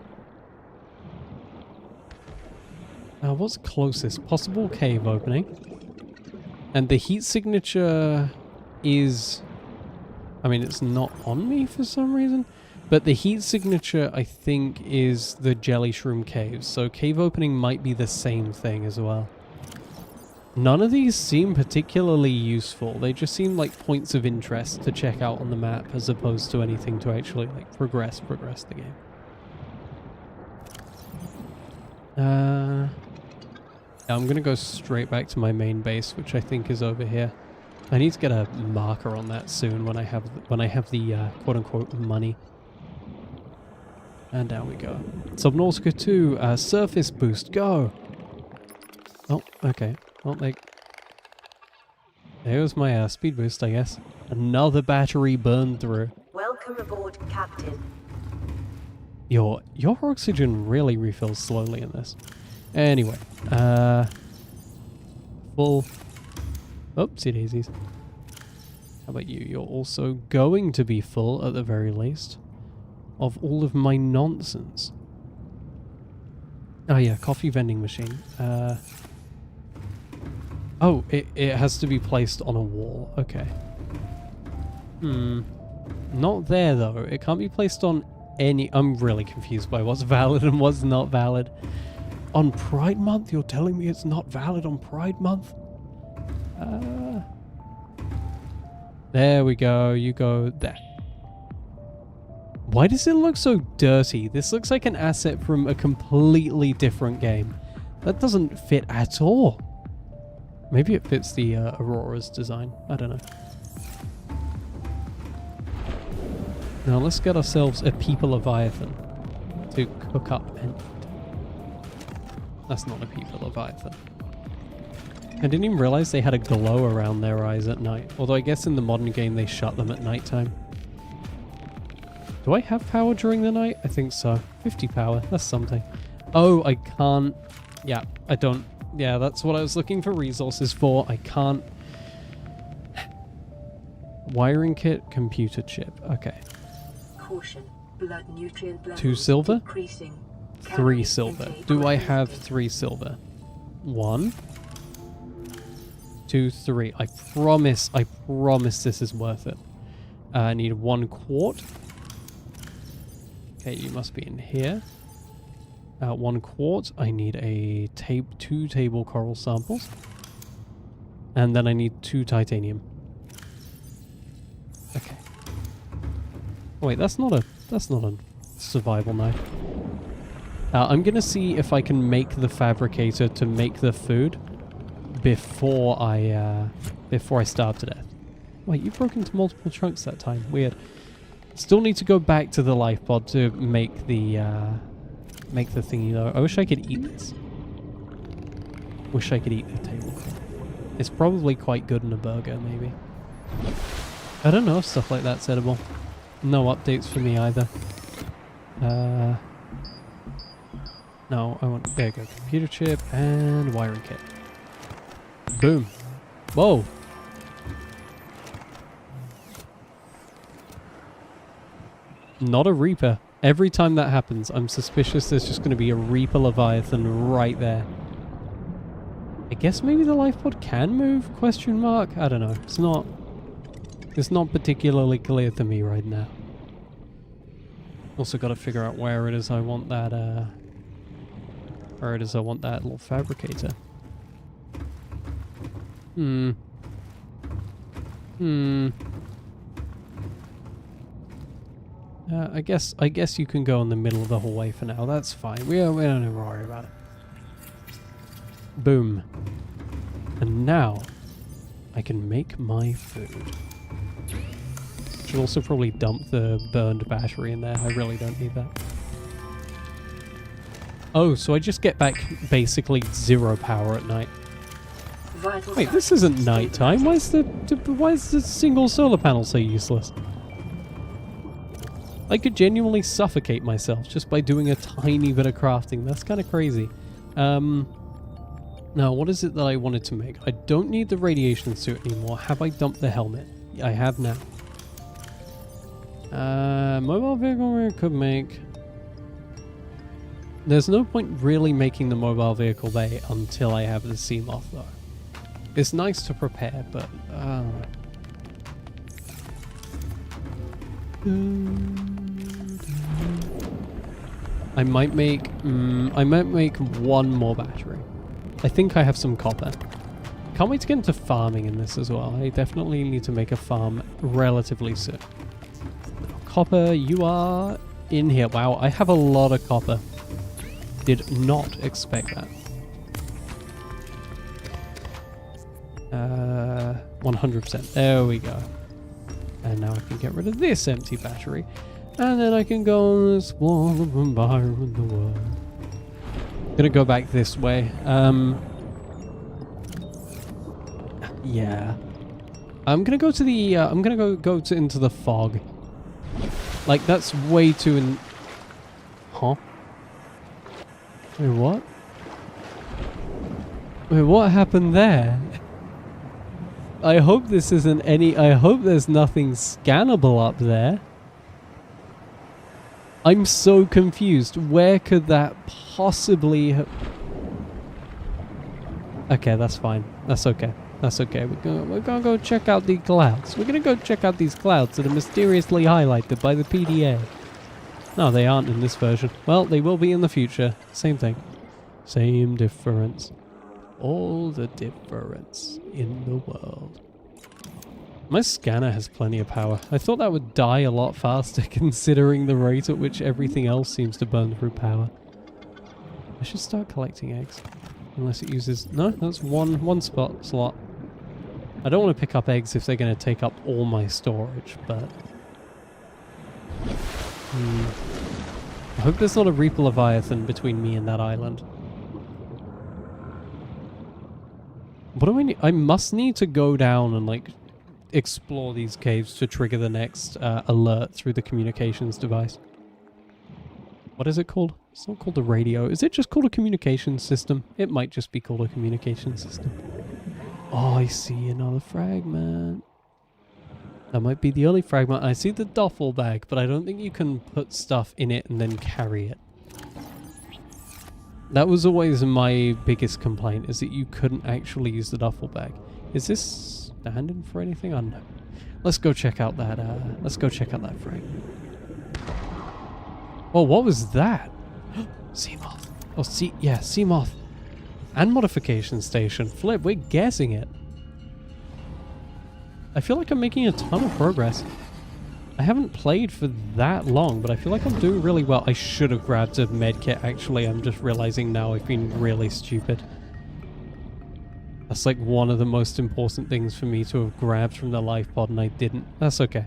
What's closest? Possible cave opening. And the heat signature is... I mean, it's not on me for some reason. But the heat signature, I think, is the jelly shroom caves. So cave opening might be the same thing as well. None of these seem particularly useful. They just seem like points of interest to check out on the map as opposed to anything to actually like progress the game. I'm gonna go straight back to my main base, which I think is over here. I need to get a marker on that soon when I have the quote-unquote money. And down we go. Subnautica 2, surface boost, go! Oh, okay. Well, there was my speed boost, I guess. Another battery burned through. Welcome aboard, Captain. Your oxygen really refills slowly in this. Anyway, full... Oopsie daisies. How about you? You're also going to be full, at the very least, of all of my nonsense. Oh yeah, coffee vending machine. Oh, it has to be placed on a wall. Okay. Not there, though. It can't be placed on any... I'm really confused by what's valid and what's not valid. On Pride Month? You're telling me it's not valid on Pride Month? There we go. You go there. Why does it look so dirty? This looks like an asset from a completely different game. That doesn't fit at all. Maybe it fits the Aurora's design. I don't know. Now let's get ourselves a people Leviathan to cook up and eat. That's not a people Leviathan. I didn't even realize they had a glow around their eyes at night. Although I guess in the modern game they shut them at nighttime. Do I have power during the night? I think so. 50 power. That's something. Oh, I can't... Yeah, I don't... Yeah, that's what I was looking for resources for. I can't... Wiring kit, computer chip. Okay. Caution. Blood nutrient levels 2 silver? decreasing. 3 silver. Do I have 3 silver? 1, 2, 3. I promise this is worth it. I need 1 quart. Okay, you must be in here. 1 quart. I need a 2 table coral samples. And then I need 2 titanium. Okay. Oh, wait, that's not a survival knife. I'm gonna see if I can make the fabricator to make the food before I starve to death. Wait, you broke into multiple chunks that time. Weird. Still need to go back to the life pod to make the thingy though. I wish I could eat this. Wish I could eat the table. It's probably quite good in a burger, maybe. I don't know if stuff like that's edible. No updates for me either. No, I want... There you go. Computer chip and wiring kit. Boom. Whoa. Not a Reaper. Every time that happens, I'm suspicious there's just going to be a Reaper Leviathan right there. I guess maybe the life pod can move? Question mark? I don't know. It's not particularly clear to me right now. Also got to figure out where it is I want that, little fabricator. I guess you can go in the middle of the hallway for now. That's fine. We don't need to worry about it. Boom. And now I can make my food. Should also probably dump the burned battery in there. I really don't need that. Oh, so I just get back basically 0 power at night. Vital Wait, this signs isn't nighttime. Why is the single solar panel so useless? I could genuinely suffocate myself just by doing a tiny bit of crafting. That's kind of crazy. Now, what is it that I wanted to make? I don't need the radiation suit anymore. Have I dumped the helmet? I have now. Mobile vehicle we could make. There's no point really making the mobile vehicle bay until I have the Seamoth, though. It's nice to prepare, but I might make one more battery. I think I have some copper. Can't wait to get into farming in this as well. I definitely need to make a farm relatively soon. Copper, you are in here. Wow, I have a lot of copper. Did not expect that. 100%. There we go. And now I can get rid of this empty battery. And then I can go and explore the environment, the world. Gonna go back this way. Yeah. I'm gonna go to the, I'm gonna go into the fog. Like, that's way too Huh? Wait, what? Wait, what happened there? I hope this isn't I hope there's nothing scannable up there. I'm so confused. Where could that possibly have... Okay, that's fine. That's okay. That's okay. We're gonna go check out the clouds. We're gonna go check out these clouds that are mysteriously highlighted by the PDA. No, they aren't in this version. Well, they will be in the future. Same thing. Same difference. All the difference in the world. My scanner has plenty of power. I thought that would die a lot faster considering the rate at which everything else seems to burn through power. I should start collecting eggs. Unless it uses... No, that's one slot. I don't want to pick up eggs if they're going to take up all my storage, but... I hope there's not a Reaper Leviathan between me and that island. What do I need? I must need to go down and, like, explore these caves to trigger the next alert through the communications device. What is it called? It's not called the radio. Is it just called a communications system? It might just be called a communications system. Oh, I see another fragment. That might be the only fragment. I see the duffel bag, but I don't think you can put stuff in it and then carry it. That was always my biggest complaint, is that you couldn't actually use the duffel bag. Is this standing for anything? I don't know. Let's go check out that, fragment. Oh, what was that? Seamoth. Oh, Seamoth. And modification station. Flip, we're guessing it. I feel like I'm making a ton of progress. I haven't played for that long, but I feel like I'm doing really well. I should have grabbed a medkit, actually. I'm just realizing now I've been really stupid. That's like one of the most important things for me to have grabbed from the life pod, and I didn't. That's okay.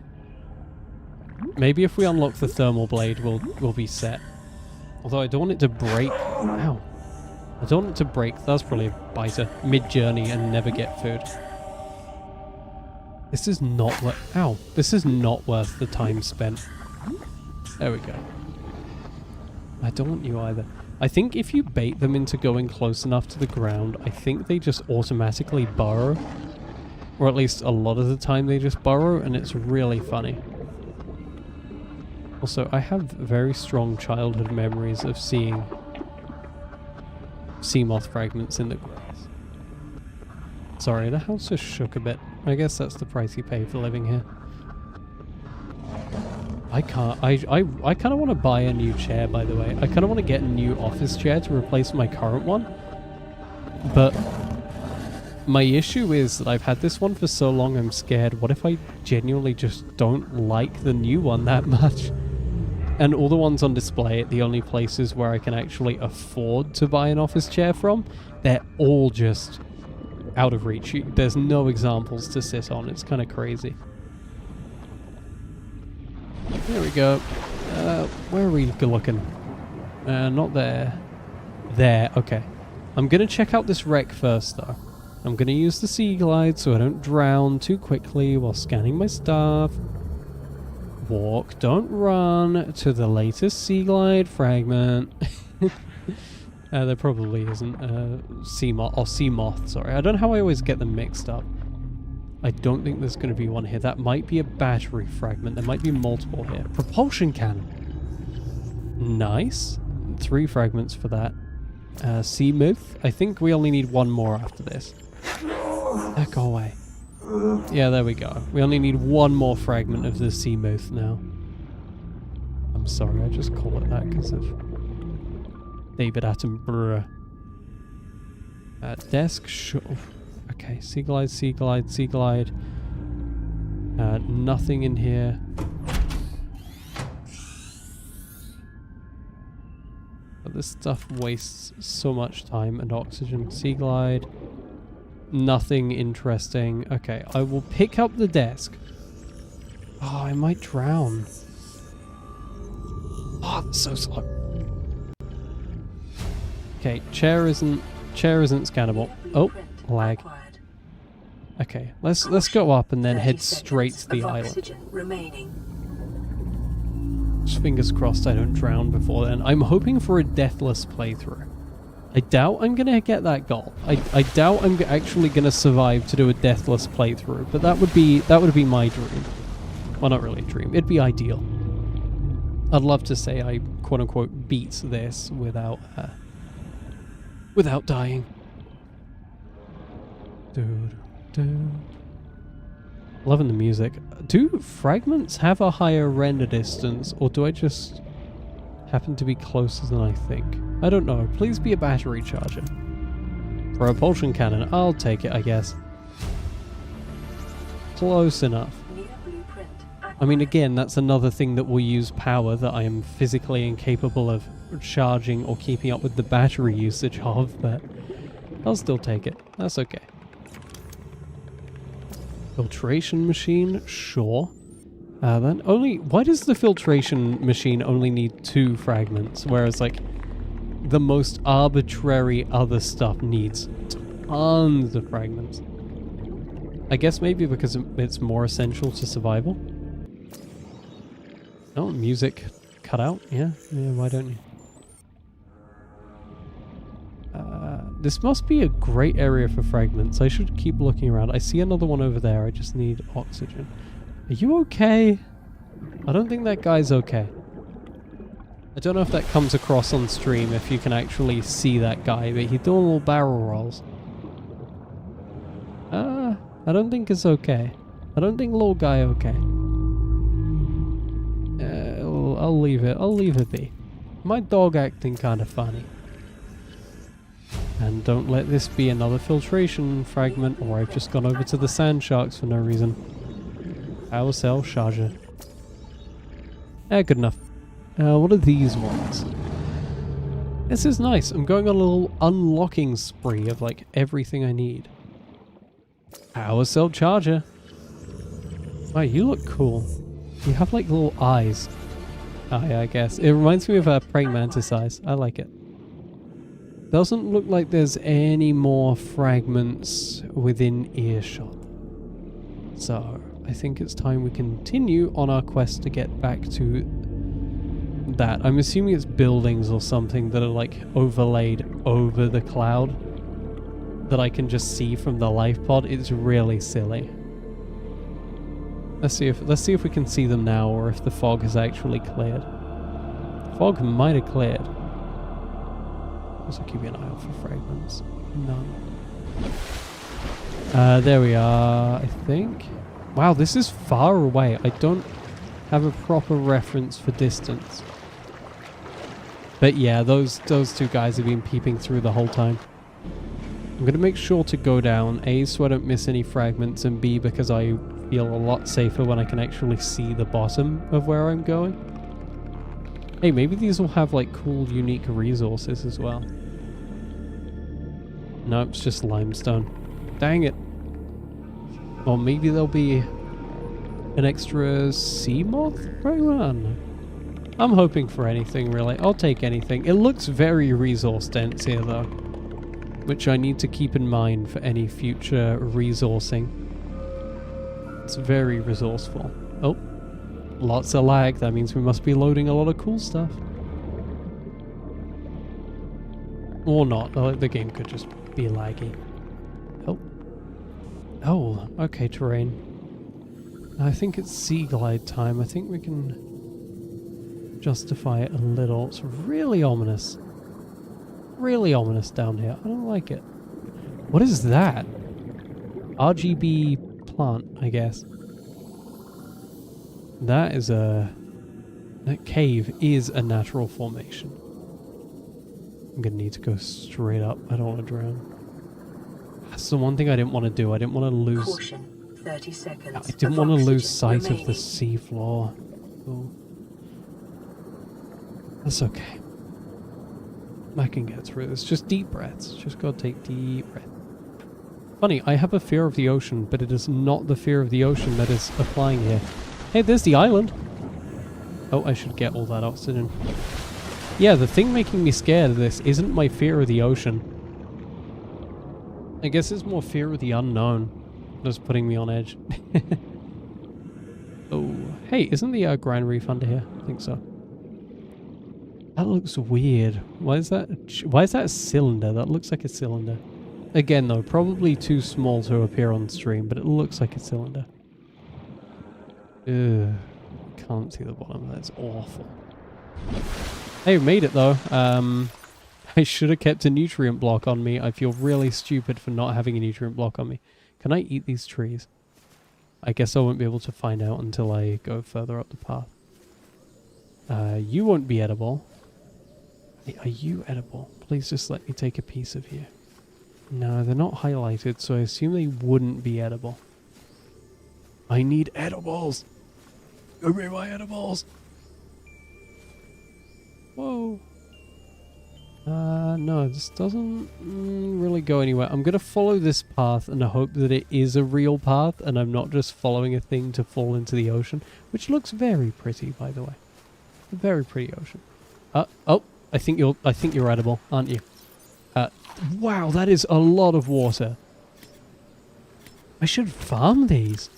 Maybe if we unlock the thermal blade, we'll be set. Although I don't want it to break. Ow. I don't want it to break. That's probably a biter. Mid-journey and never get food. This is not worth... Ow. This is not worth the time spent. There we go. I don't want you either. I think if you bait them into going close enough to the ground, I think they just automatically burrow. Or at least a lot of the time they just burrow, and it's really funny. Also, I have very strong childhood memories of seeing Seamoth fragments in the grass. Sorry, the house just shook a bit. I guess that's the price you pay for living here. I can't... I kind of want to buy a new chair, by the way. I kind of want to get a new office chair to replace my current one. But my issue is that I've had this one for so long, I'm scared. What if I genuinely just don't like the new one that much? And all the ones on display at the only places where I can actually afford to buy an office chair from, they're all just out of reach. There's no examples to sit on. It's kind of crazy. There we go. Where are we looking? Not there. There, okay. I'm going to check out this wreck first, though. I'm going to use the sea glide so I don't drown too quickly while scanning my stuff. Walk, don't run to the latest sea glide fragment. There probably isn't sea moth, sorry. I don't know how I always get them mixed up. I don't think there's going to be one here. That might be a battery fragment. There might be multiple here. Propulsion cannon. Nice. 3 fragments for that. Sea moth. I think we only need 1 more after this. Go away. Yeah, there we go. We only need 1 more fragment of the sea moth now. I'm sorry, I just call it that because of David Attenborough. Desk. Okay, sea glide, sea glide, sea glide. Nothing in here. But this stuff wastes so much time and oxygen. Sea glide. Nothing interesting. Okay, I will pick up the desk. Oh, I might drown. Oh, that's so slow. Okay, chair isn't scannable. Oh, lag. Okay, let's go up and then head straight to the island. Just fingers crossed I don't drown before then. I'm hoping for a deathless playthrough. I doubt I'm gonna get that goal. I doubt I'm actually gonna survive to do a deathless playthrough, but that would be my dream. Well, not really a dream. It'd be ideal. I'd love to say I quote unquote beat this without dying. Dude. Loving the music. Do fragments have a higher render distance, or do I just happen to be closer than I think? I don't know. Please be a battery charger. Propulsion cannon. I'll take it, I guess. Close enough. I mean, again, that's another thing that will use power that I am physically incapable of charging or keeping up with the battery usage of, but I'll still take it. That's okay. Filtration machine, sure. Then why does the filtration machine only need 2 fragments, whereas like the most arbitrary other stuff needs tons of fragments? I guess maybe because it's more essential to survival. Oh, music cut out? Yeah, why don't you? This must be a great area for fragments. I should keep looking around. I see another one over there. I just need oxygen. Are you okay? I don't think that guy's okay. I don't know if that comes across on stream, if you can actually see that guy, but he's doing little barrel rolls. I don't think it's okay. I don't think little guy okay. I'll leave it. I'll leave it be. My dog acting kind of funny. And don't let this be another filtration fragment, or I've just gone over to the sand sharks for no reason. Power cell charger. Good enough. What are these ones? This is nice. I'm going on a little unlocking spree of like everything I need. Power cell charger. Wow, you look cool. You have like little eyes. Oh yeah, I guess. It reminds me of a praying mantis eyes. I like it. Doesn't look like there's any more fragments within earshot. So, I think it's time we continue on our quest to get back to that. I'm assuming it's buildings or something that are like overlaid over the cloud that I can just see from the life pod. It's really silly. Let's see if we can see them now, or if the fog has actually cleared. Fog might have cleared. Also keeping an eye out for fragments. None. There we are, I think. Wow, this is far away. I don't have a proper reference for distance. But yeah, those 2 guys have been peeping through the whole time. I'm going to make sure to go down, A, so I don't miss any fragments, and B, because I feel a lot safer when I can actually see the bottom of where I'm going. Hey, maybe these will have like cool, unique resources as well. No, it's just limestone. Dang it. Or maybe there'll be an extra sea moth fragment? I'm hoping for anything, really. I'll take anything. It looks very resource dense here, though. which I need to keep in mind for any future resourcing. It's very resourceful. Oh, lots of lag. That means we must be loading a lot of cool stuff. Or not. The game could just be laggy. Oh. Oh, okay, terrain. I think it's sea glide time. I think we can justify it a little. It's really ominous. Really ominous down here. I don't like it. What is that? RGB plant, I guess. That is a... That cave is a natural formation. I'm gonna need to go straight up. I don't want to drown. That's the one thing I didn't want to do. I didn't want to lose... Caution, 30 seconds. I didn't want to lose sight remaining. of the sea floor. Oh. That's okay. I can get through this. Just deep breaths. Just gotta take deep breaths. Funny, I have a fear of the ocean, but it is not the fear of the ocean that is applying here. Hey, there's the island. Oh, I should get all that oxygen. Yeah, the thing making me scared of this isn't my fear of the ocean. I guess it's more fear of the unknown that's putting me on edge. Oh, hey, isn't the Grand Reef under here? I think so. That looks weird. Why is that a cylinder? That looks like a cylinder. Again, though, probably too small to appear on stream, but it looks like a cylinder. Ugh. Can't see the bottom. That's awful. Hey, we made it, though. I should have kept a nutrient block on me. I feel really stupid for not having a nutrient block on me. Can I eat these trees? I guess I won't be able to find out until I go further up the path. You won't be edible. Are you edible? Please just let me take a piece of you. No, they're not highlighted, so I assume they wouldn't be edible. I need edibles! Give me my edibles! Whoa. No, this doesn't really go anywhere. I'm going to follow this path and hope that it is a real path and I'm not just following a thing to fall into the ocean, which looks very pretty, by the way. A very pretty ocean. Oh, I think you're edible, aren't you? Wow, that is a lot of water. I should farm these.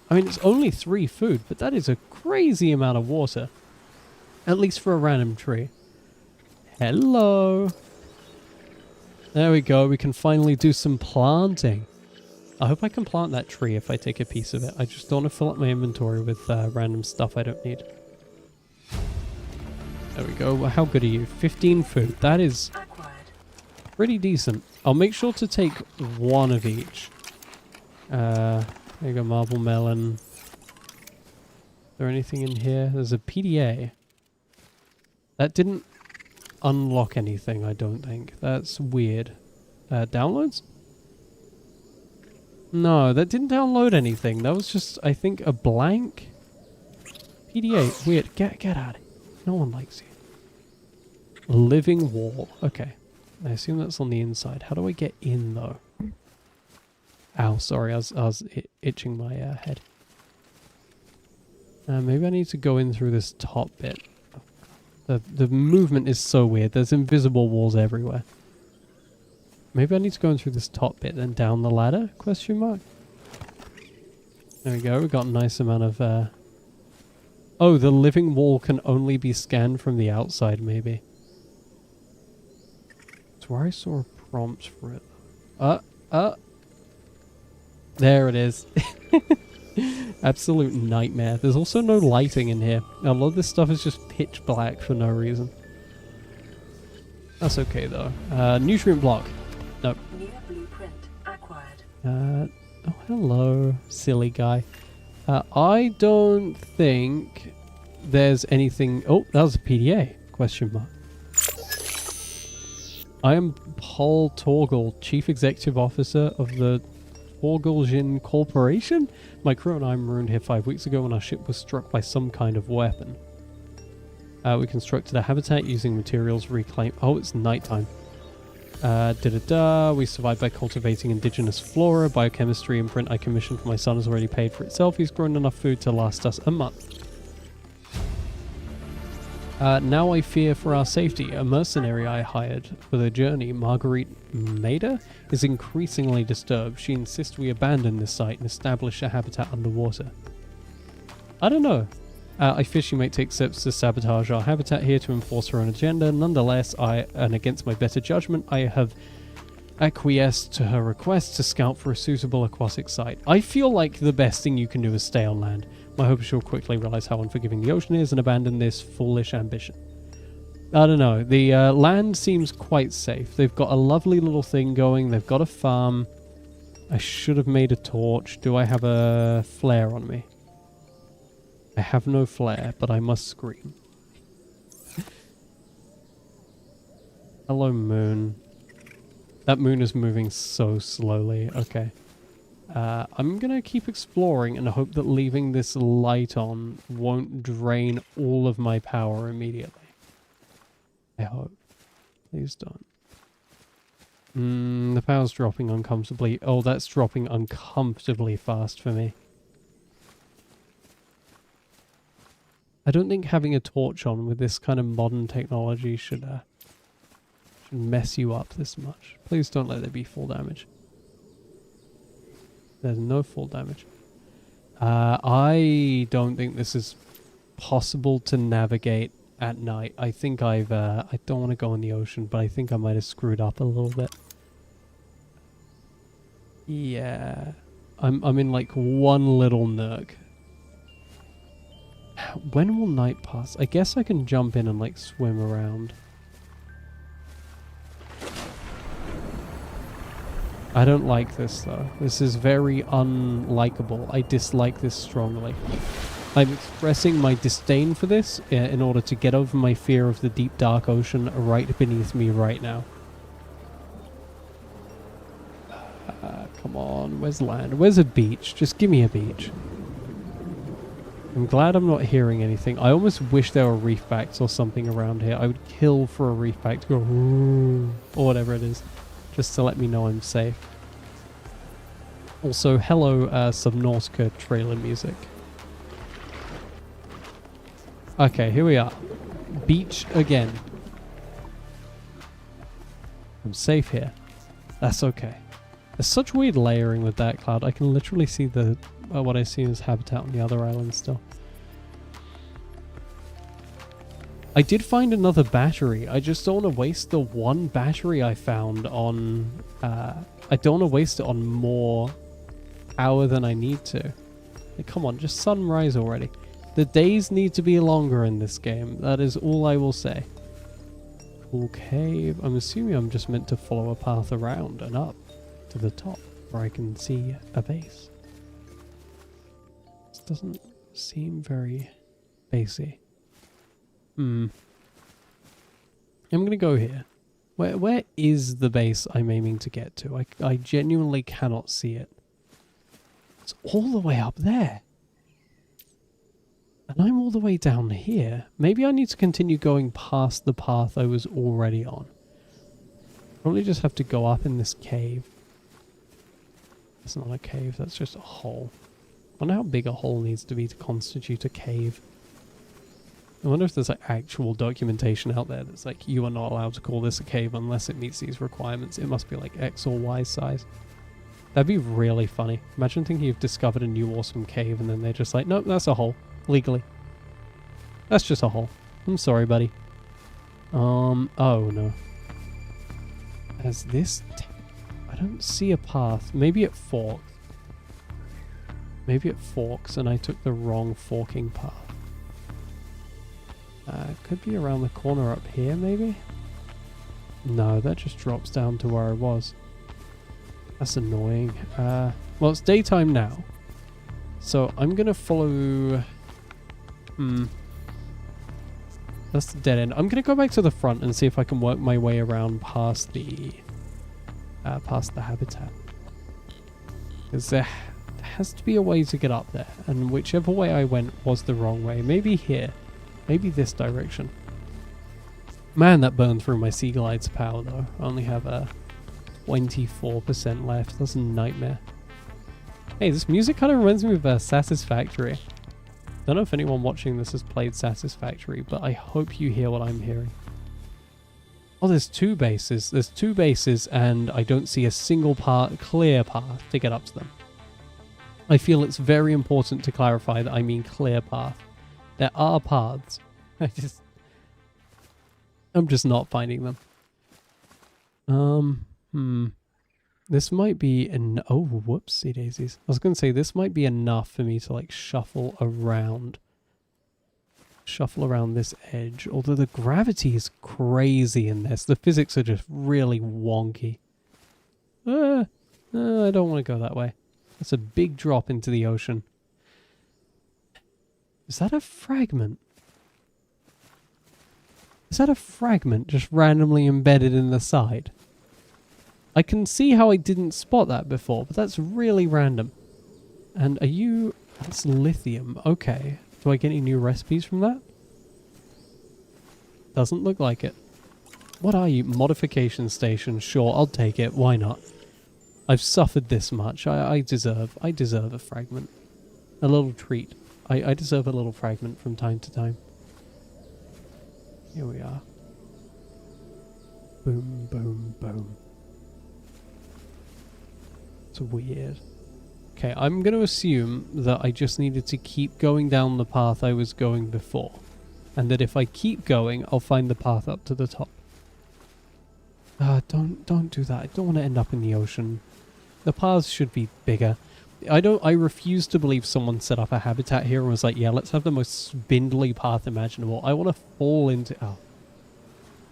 I mean, it's only 3 food, but that is a crazy amount of water. At least for a random tree. Hello. There we go. We can finally do some planting. I hope I can plant that tree if I take a piece of it. I just don't want to fill up my inventory with random stuff I don't need. There we go. Well, how good are you? 15 food. That is pretty decent. I'll make sure to take 1 of each. There you go, marble melon. Is there anything in here? There's a PDA. That didn't unlock anything, I don't think. That's weird. Downloads? No, that didn't download anything. That was just, I think, a blank PDA. Weird. Get out of here. No one likes you. Living wall. Okay. I assume that's on the inside. How do I get in, though? Ow, sorry. I was itching my head. Maybe I need to go in through this top bit. The movement is so weird. There's invisible walls everywhere. Maybe I need to go in through this top bit, then down the ladder? Question mark. There we go. We got a nice amount of... Oh, the living wall can only be scanned from the outside, maybe. That's where I saw a prompt for it. There it is. Absolute nightmare. There's also no lighting in here. A lot of this stuff is just pitch black for no reason. That's okay, though. Nutrient block. Nope. New blueprint acquired. Oh, hello, silly guy. I don't think there's anything... Oh, that was a PDA. Question mark. I am Paul Torgal, Chief Executive Officer of the Torgaljian Corporation? My crew and I marooned here 5 weeks ago when our ship was struck by some kind of weapon. We constructed a habitat using materials reclaimed... Oh, it's nighttime. We survived by cultivating indigenous flora. Biochemistry imprint I commissioned for my son has already paid for itself. He's grown enough food to last us a month. Now I fear for our safety. A mercenary I hired for the journey, Marguerite Maida, is increasingly disturbed. She insists we abandon this site and establish a habitat underwater. I don't know. I fear she might take steps to sabotage our habitat here to enforce her own agenda. Nonetheless, and against my better judgment, I have acquiesced to her request to scout for a suitable aquatic site. I feel like the best thing you can do is stay on land. My hope is she'll quickly realize how unforgiving the ocean is and abandon this foolish ambition. I don't know. The land seems quite safe. They've got a lovely little thing going. They've got a farm. I should have made a torch. Do I have a flare on me? I have no flare, but I must scream. Hello, moon. That moon is moving so slowly. Okay. I'm gonna keep exploring and hope that leaving this light on won't drain all of my power immediately. I hope. Please don't. The power's dropping uncomfortably. Oh, that's dropping uncomfortably fast for me. I don't think having a torch on with this kind of modern technology should mess you up this much. Please don't let there be full damage. There's no full damage. I don't think this is possible to navigate at night. I think I don't want to go in the ocean, but I think I might have screwed up a little bit. Yeah. I'm in like one little nook. When will night pass? I guess I can jump in and like swim around. I don't like this though. This is very unlikable. I dislike this strongly. I'm expressing my disdain for this in order to get over my fear of the deep dark ocean right beneath me right now. Come on, where's land? Where's a beach? Just give me a beach. I'm glad I'm not hearing anything. I almost wish there were reefbacks or something around here. I would kill for a reefback to go ooh, or whatever it is, just to let me know I'm safe. Also, hello Subnautica trailer music. Okay, here we are. Beach again. I'm safe here. That's okay. There's such weird layering with that cloud. I can literally see the what I see as habitat on the other island still. I did find another battery. I just don't want to waste the one battery I found on... I don't want to waste it on more power than I need to. Like, come on, just sunrise already. The days need to be longer in this game. That is all I will say. Cool cave. I'm assuming I'm just meant to follow a path around and up to the top where I can see a base. This doesn't seem very basey. I'm gonna go here. Where is the base I'm aiming to get to? I genuinely cannot see it. It's all the way up there. And I'm all the way down here. Maybe I need to continue going past the path I was already on. Probably just have to go up in this cave. It's not a cave, that's just a hole. I wonder how big a hole needs to be to constitute a cave. I wonder if there's like actual documentation out there that's like, you are not allowed to call this a cave unless it meets these requirements. It must be like X or Y size. That'd be really funny. Imagine thinking you've discovered a new awesome cave and then they're just like, nope, that's a hole. Legally. That's just a hole. I'm sorry, buddy. Oh no. As this... I don't see a path. Maybe it forks. Maybe it forks and I took the wrong forking path. Could be around the corner up here, maybe? No, that just drops down to where I was. That's annoying. Well, it's daytime now. So I'm going to follow... That's the dead end. I'm going to go back to the front and see if I can work my way around past the habitat. Because there has to be a way to get up there. And whichever way I went was the wrong way. Maybe here. Maybe this direction. Man, that burned through my Sea Glide's power though. I only have a 24% left. That's a nightmare. Hey, this music kind of reminds me of Satisfactory. Don't know if anyone watching this has played Satisfactory, but I hope you hear what I'm hearing. Oh, there's two bases. There's two bases, and I don't see a single clear path to get up to them. I feel it's very important to clarify that I mean clear path. There are paths. I'm just not finding them. This might be oh, whoopsie daisies. I was going to say this might be enough for me to like shuffle around this edge, although the gravity is crazy in this. The physics are just really wonky. I don't want to go that way. That's a big drop into the ocean. Is that a fragment? Is that a fragment just randomly embedded in the side? I can see how I didn't spot that before, but that's really random. And are you... That's lithium. Okay. Do I get any new recipes from that? Doesn't look like it. What are you? Modification station. Sure, I'll take it. Why not? I've suffered this much. I deserve a fragment. A little treat. I deserve a little fragment from time to time. Here we are. Boom, boom, boom. It's weird. Okay, I'm going to assume that I just needed to keep going down the path I was going before. And that if I keep going, I'll find the path up to the top. Don't do that. I don't want to end up in the ocean. The paths should be bigger. I refuse to believe someone set up a habitat here and was like, yeah, let's have the most spindly path imaginable. I want to fall into... Oh.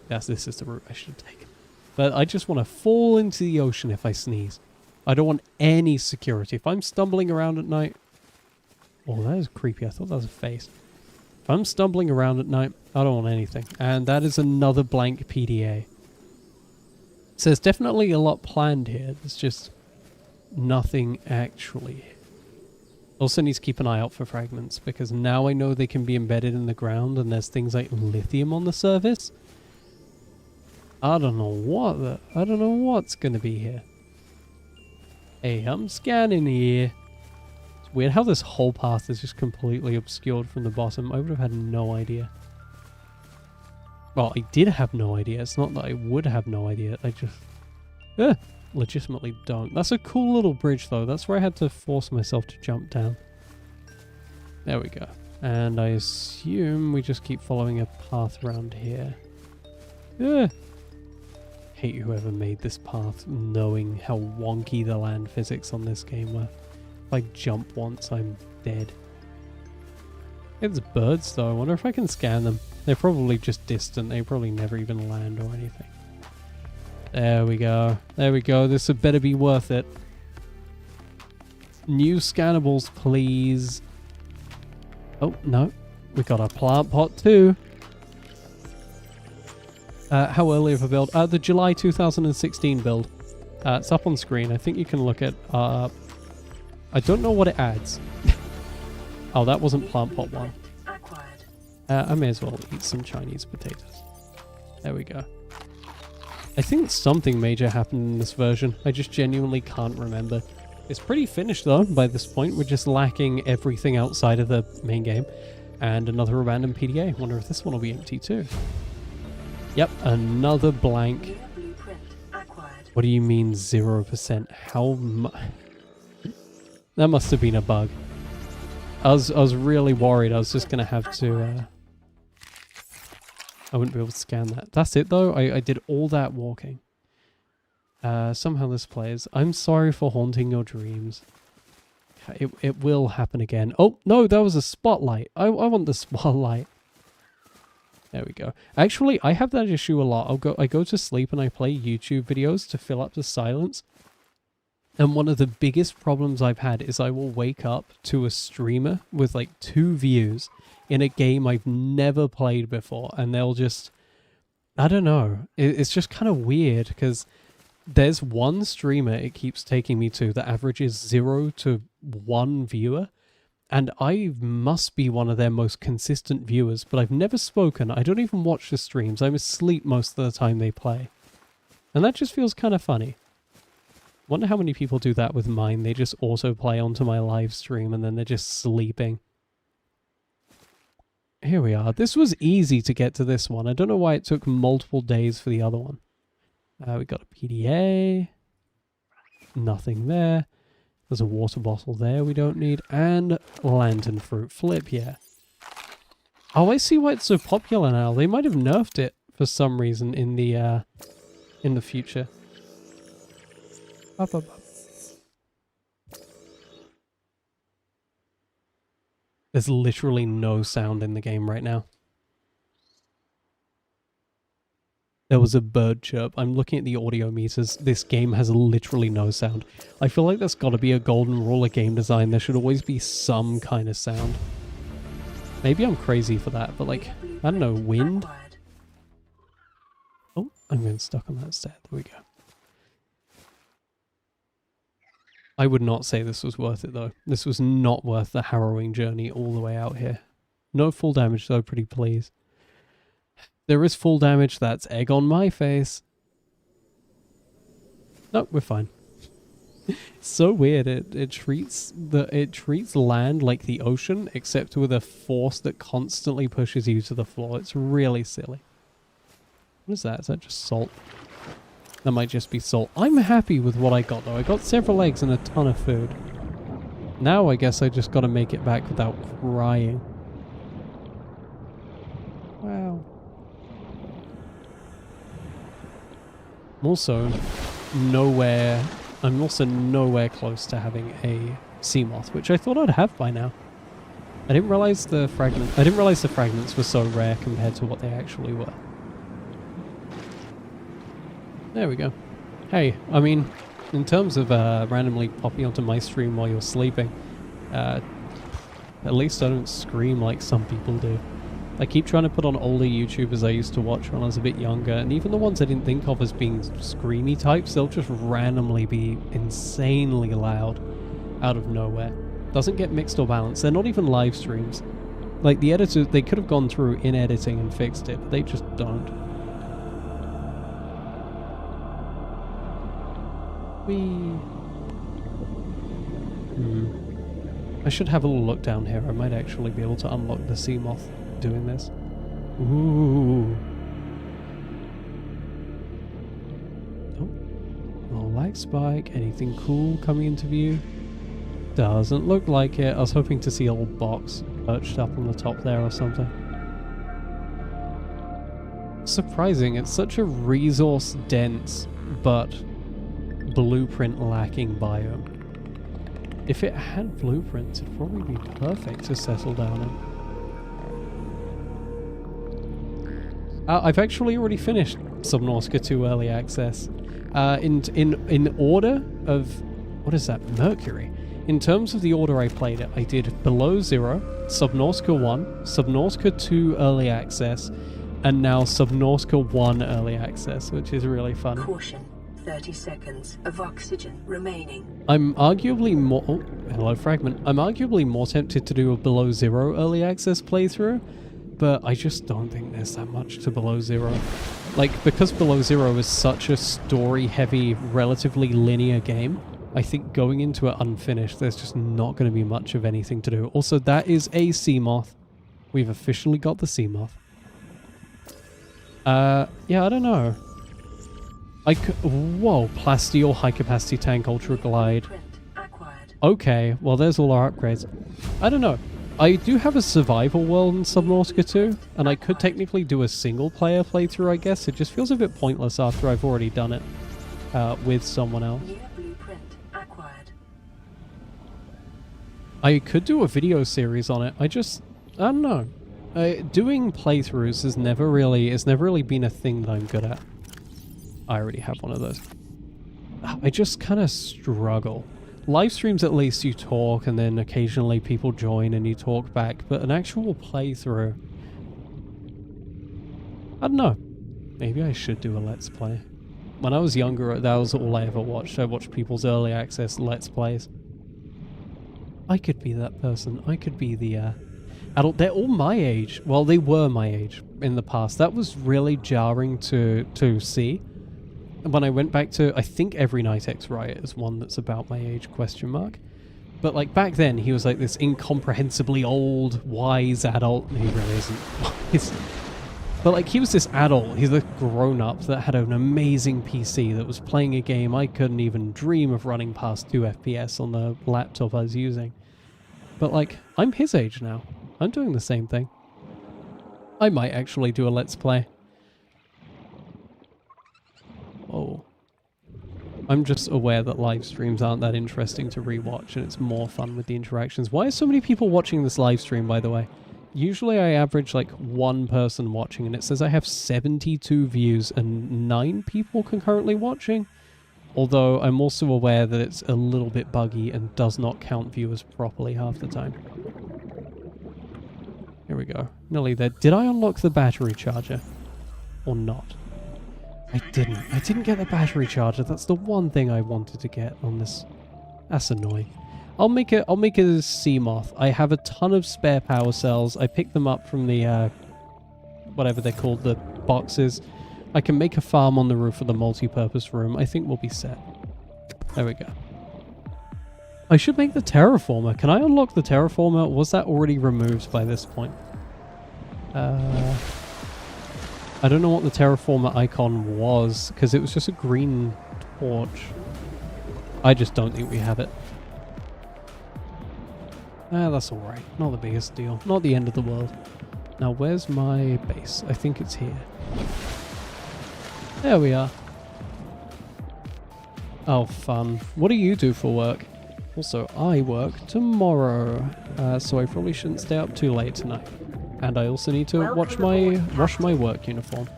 Yes, this is the route I should have taken. But I just want to fall into the ocean if I sneeze. I don't want any security. If I'm stumbling around at night... Oh, that is creepy. I thought that was a face. If I'm stumbling around at night, I don't want anything. And that is another blank PDA. So there's definitely a lot planned here. There's just nothing actually. Also need to keep an eye out for fragments, because now I know they can be embedded in the ground and there's things like lithium on the surface. I don't know what's going to be here. Hey, I'm scanning here. It's weird how this whole path is just completely obscured from the bottom. I would have had no idea. Well, I did have no idea. It's not that I would have no idea. I just legitimately don't. That's a cool little bridge, though. That's where I had to force myself to jump down. There we go. And I assume we just keep following a path around here. Hate whoever made this path, knowing how wonky the land physics on this game were. If I jump once, I'm dead. It's birds, though. I wonder if I can scan them. They're probably just distant. They probably never even land or anything. There we go. There we go. This had better be worth it. New scannables, please. Oh, no. We got a plant pot, too. How early of a build? The July 2016 build. It's up on screen. I think you can look at... I don't know what it adds. Oh, that wasn't plant pot one. I may as well eat some Chinese potatoes. There we go. I think something major happened in this version. I just genuinely can't remember. It's pretty finished though by this point. We're just lacking everything outside of the main game. And another random PDA. Wonder if this one will be empty too. Yep, another blank. What do you mean 0%? How much? That must have been a bug. I was really worried I was just going to have to... I wouldn't be able to scan that. That's it though. I did all that walking. Somehow this plays. I'm sorry for haunting your dreams. It will happen again. Oh, no, that was a spotlight. I want the spotlight. There we go. Actually, I have that issue a lot. I go to sleep and I play YouTube videos to fill up the silence. And one of the biggest problems I've had is I will wake up to a streamer with like 2 views in a game I've never played before. And they'll just... I don't know. It's just kind of weird because there's one streamer it keeps taking me to that averages 0 to 1 viewer. And I must be one of their most consistent viewers, but I've never spoken. I don't even watch the streams. I'm asleep most of the time they play. And that just feels kind of funny. Wonder how many people do that with mine. They just autoplay onto my live stream and then they're just sleeping. Here we are. This was easy to get to this one. I don't know why it took multiple days for the other one. We got a PDA. Nothing there. There's a water bottle there we don't need. And lantern fruit flip, yeah. Oh, I see why it's so popular now. They might have nerfed it for some reason in the future. Up, up, up. There's literally no sound in the game right now. There was a bird chirp. I'm looking at the audio meters. This game has literally no sound. I feel like that's got to be a golden rule of game design. There should always be some kind of sound. Maybe I'm crazy for that, but like, I don't know, wind? Oh, I'm getting stuck on that stair. There we go. I would not say this was worth it, though. This was not worth the harrowing journey all the way out here. No full damage, though, pretty please. There is full damage. That's egg on my face. No, we're fine. It's so weird. It treats land like the ocean, except with a force that constantly pushes you to the floor. It's really silly. What is that? Is that just salt? That might just be salt. I'm happy with what I got, though. I got several eggs and a ton of food. Now I guess I just got to make it back without crying. Wow. I'm also nowhere close to having a sea moth, which I thought I'd have by now. I didn't realize the fragments were so rare compared to what they actually were. There we go. Hey, I mean, in terms of randomly popping onto my stream while you're sleeping, at least I don't scream like some people do. I keep trying to put on older YouTubers I used to watch when I was a bit younger, and even the ones I didn't think of as being screamy types, they'll just randomly be insanely loud out of nowhere. Doesn't get mixed or balanced. They're not even live streams. Like, the editors, they could have gone through in editing and fixed it, but they just don't. I should have a little look down here. I might actually be able to unlock the sea moth doing this. Ooh. Oh. Little lag spike. Anything cool coming into view? Doesn't look like it. I was hoping to see a little box perched up on the top there or something. Surprising. It's such a resource dense but blueprint lacking biome. If it had blueprints, it'd probably be perfect to settle down in. I've actually already finished Subnautica 2 Early Access. In order of... what is that? Mercury. In terms of the order I played it, I did Below Zero, Subnautica 1, Subnautica 2 Early Access, and now Subnautica 1 Early Access, which is really fun. Caution. 30 seconds of oxygen remaining. I'm arguably more... oh, hello, Fragment. I'm arguably more tempted to do a Below Zero Early Access playthrough, but I just don't think there's that much to Below Zero. Like, because Below Zero is such a story-heavy, relatively linear game, I think going into it unfinished, there's just not going to be much of anything to do. Also, that is a sea moth. We've officially got the sea moth. Yeah, I don't know. Whoa, Plasteel, High Capacity Tank, Ultra Glide. Okay, well there's all our upgrades. I don't know. I do have a survival world in Subnautica 2, and I could technically do a single player playthrough, I guess. It just feels a bit pointless after I've already done it with someone else. I could do a video series on it. I don't know. Doing playthroughs has never really been a thing that I'm good at. I already have one of those. I just kind of struggle. Live streams, at least you talk and then occasionally people join and you talk back, but an actual playthrough... I don't know. Maybe I should do a Let's Play. When I was younger, that was all I ever watched. I watched people's early access Let's Plays. I could be that person. I could be the adult. They're all my age. Well, they were my age in the past. That was really jarring to see. When I went back to, I think Every Night X Riot is one that's about my age, question mark. But like back then, he was like this incomprehensibly old, wise adult. He really isn't wise. But like he was this adult, he's a grown-up that had an amazing PC that was playing a game I couldn't even dream of running past 2 FPS on the laptop I was using. But like, I'm his age now. I'm doing the same thing. I might actually do a Let's Play. Oh. I'm just aware that live streams aren't that interesting to rewatch, and it's more fun with the interactions. Why are so many people watching this live stream, by the way? Usually I average like 1 person watching, and it says I have 72 views and 9 people concurrently watching. Although I'm also aware that it's a little bit buggy and does not count viewers properly half the time. Here we go. Nearly there. Did I unlock the battery charger? Or not? I didn't. I didn't get the battery charger. That's the one thing I wanted to get on this. That's annoying. I'll make a sea moth. I have a ton of spare power cells. I picked them up from the whatever they're called, the boxes. I can make a farm on the roof of the multi-purpose room. I think we'll be set. There we go. I should make the terraformer. Can I unlock the terraformer? Was that already removed by this point? I don't know what the terraformer icon was, because it was just a green torch. I just don't think we have it. That's alright. Not the biggest deal. Not the end of the world. Now, where's my base? I think it's here. There we are. Oh, fun. What do you do for work? Also, I work tomorrow, so I probably shouldn't stay up too late tonight. And I also need to wash my work uniform.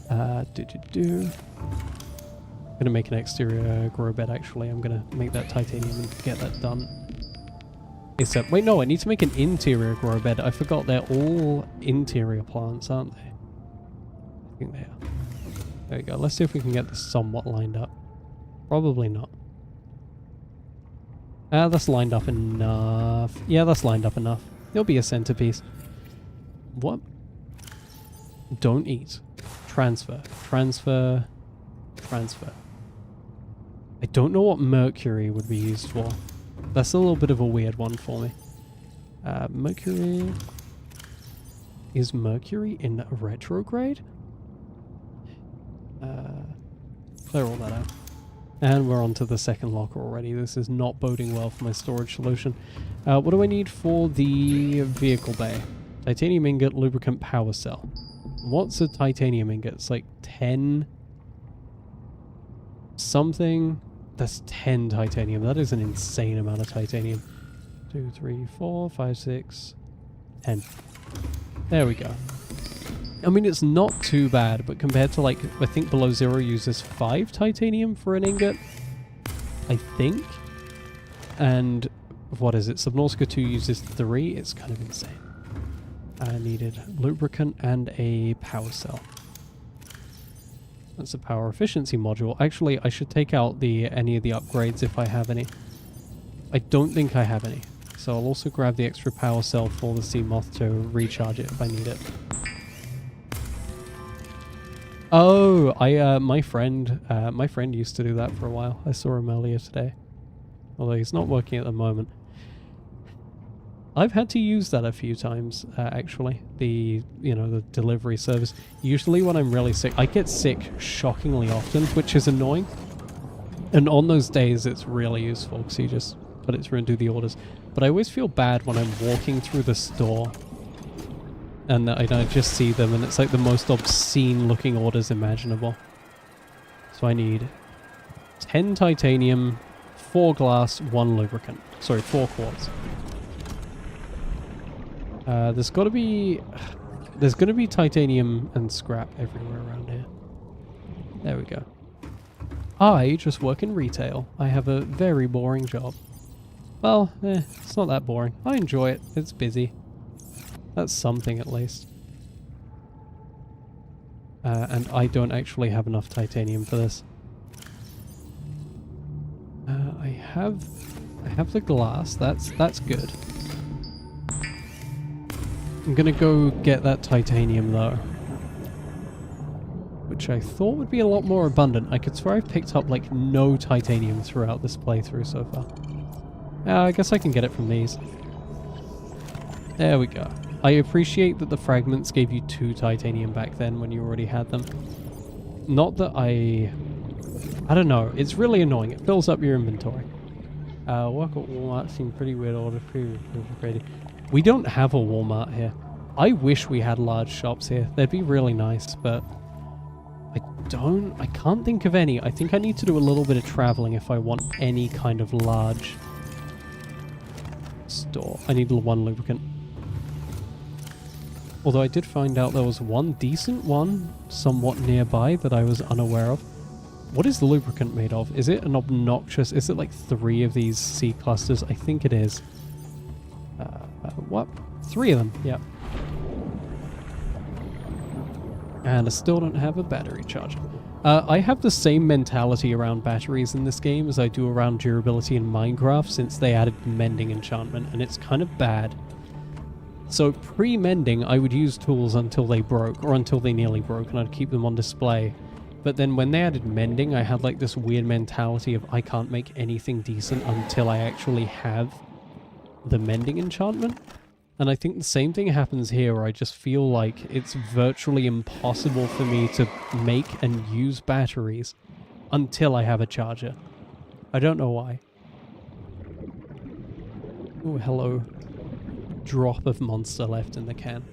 Gonna make an exterior grow bed, actually. I'm gonna make that titanium and get that done. Except, wait, no, I need to make an interior grow bed. I forgot they're all interior plants, aren't they? I think they are. There we go. Let's see if we can get this somewhat lined up. Probably not. That's lined up enough. Yeah, that's lined up enough. There'll be a centerpiece. What? Don't eat. Transfer. Transfer. Transfer. I don't know what mercury would be used for. That's a little bit of a weird one for me. Mercury... Is Mercury in retrograde? Clear all that out. And we're on to the second locker already. This is not boding well for my storage solution. What do I need for the vehicle bay? Titanium ingot, lubricant, power cell. What's a titanium ingot? It's like 10... something. That's 10 titanium. That is an insane amount of titanium. 2, 3, 4, 5, 6, 10. There we go. I mean, it's not too bad, but compared to, like, I think Below Zero uses 5 titanium for an ingot. I think. And, what is it? Subnautica 2 uses 3. It's kind of insane. I needed lubricant and a power cell. That's a power efficiency module. Actually, I should take out any of the upgrades if I have any. I don't think I have any. So I'll also grab the extra power cell for the sea moth to recharge it if I need it. Oh, my friend used to do that for a while. I saw him earlier today. Although he's not working at the moment. I've had to use that a few times, actually. The delivery service. Usually when I'm really sick, I get sick shockingly often, which is annoying. And on those days, it's really useful, because you just put it through and do the orders. But I always feel bad when I'm walking through the store, and I just see them, and it's like the most obscene looking orders imaginable. So I need 10 titanium, 4 glass, 1 lubricant. Sorry, 4 quartz. There's going to be titanium and scrap everywhere around here. There we go. I just work in retail. I have a very boring job. Well, it's not that boring. I enjoy it. It's busy. That's something at least. And I don't actually have enough titanium for this. I have the glass. That's good. I'm gonna go get that titanium though, which I thought would be a lot more abundant. I could swear I've picked up like no titanium throughout this playthrough so far. I guess I can get it from these. There we go. I appreciate that the fragments gave you 2 titanium back then when you already had them. Not that I don't know. It's really annoying. It fills up your inventory. Work at Walmart seemed pretty weird order. We don't have a Walmart here. I wish we had large shops here. They'd be really nice, but I can't think of any. I think I need to do a little bit of traveling if I want any kind of large store. I need 1 lubricant. Although I did find out there was one decent one somewhat nearby that I was unaware of. What is the lubricant made of? Is it an obnoxious... Is it like 3 of these C clusters? I think it is. What? 3 of them, yeah. And I still don't have a battery charger. I have the same mentality around batteries in this game as I do around durability in Minecraft since they added mending enchantment, and it's kind of bad. So pre-mending, I would use tools until they broke, or until they nearly broke, and I'd keep them on display. But then when they added mending, I had like this weird mentality of I can't make anything decent until I actually have the mending enchantment. And I think the same thing happens here, where I just feel like it's virtually impossible for me to make and use batteries until I have a charger. I don't know why. Oh, hello. Drop of monster left in the can.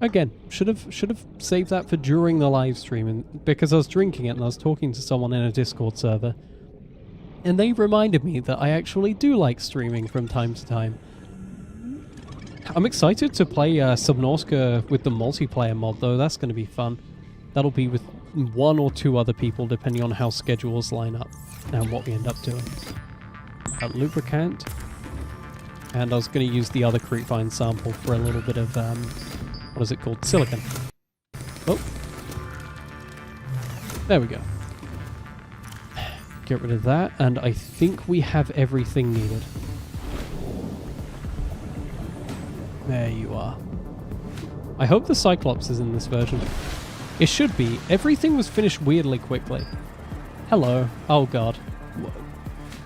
Again, should have saved that for during the live stream, and because I was drinking it and I was talking to someone in a Discord server, and they reminded me that I actually do like streaming from time to time. I'm excited to play Subnautica with the multiplayer mod, though. That's going to be fun. That'll be with 1 or 2 other people, depending on how schedules line up and what we end up doing. Lubricant. And I was going to use the other creepvine sample for a little bit of, what is it called? Silicon. Oh. There we go. Get rid of that, and I think we have everything needed. There you are. I hope the Cyclops is in this version. It should be. Everything was finished weirdly quickly. Hello. Oh god.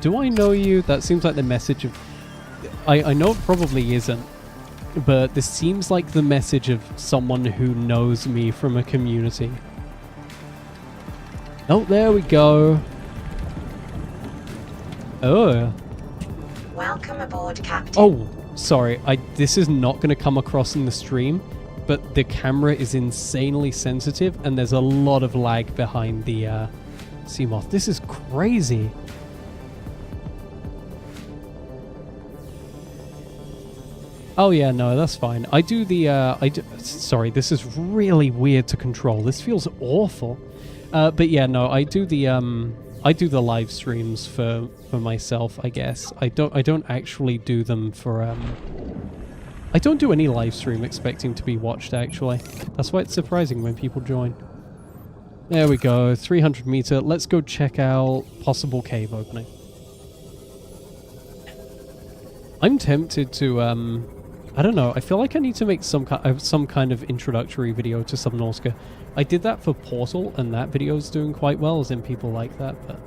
Do I know you? That seems like the message of... I know it probably isn't, but this seems like the message of someone who knows me from a community. Oh, there we go. Oh. Welcome aboard, Captain. Oh, sorry. This is not going to come across in the stream, but the camera is insanely sensitive, and there's a lot of lag behind the Seamoth. This is crazy. Oh yeah, no, that's fine. I do the, sorry, this is really weird to control. This feels awful. But yeah, no, I do the live streams for myself, I guess. I don't actually do them for, I don't do any live stream expecting to be watched, actually. That's why it's surprising when people join. There we go, 300 meter. Let's go check out possible cave opening. I'm tempted to, I don't know. I feel like I need to make some kind of introductory video to Subnautica. I did that for Portal, and that video is doing quite well, as in people like that. But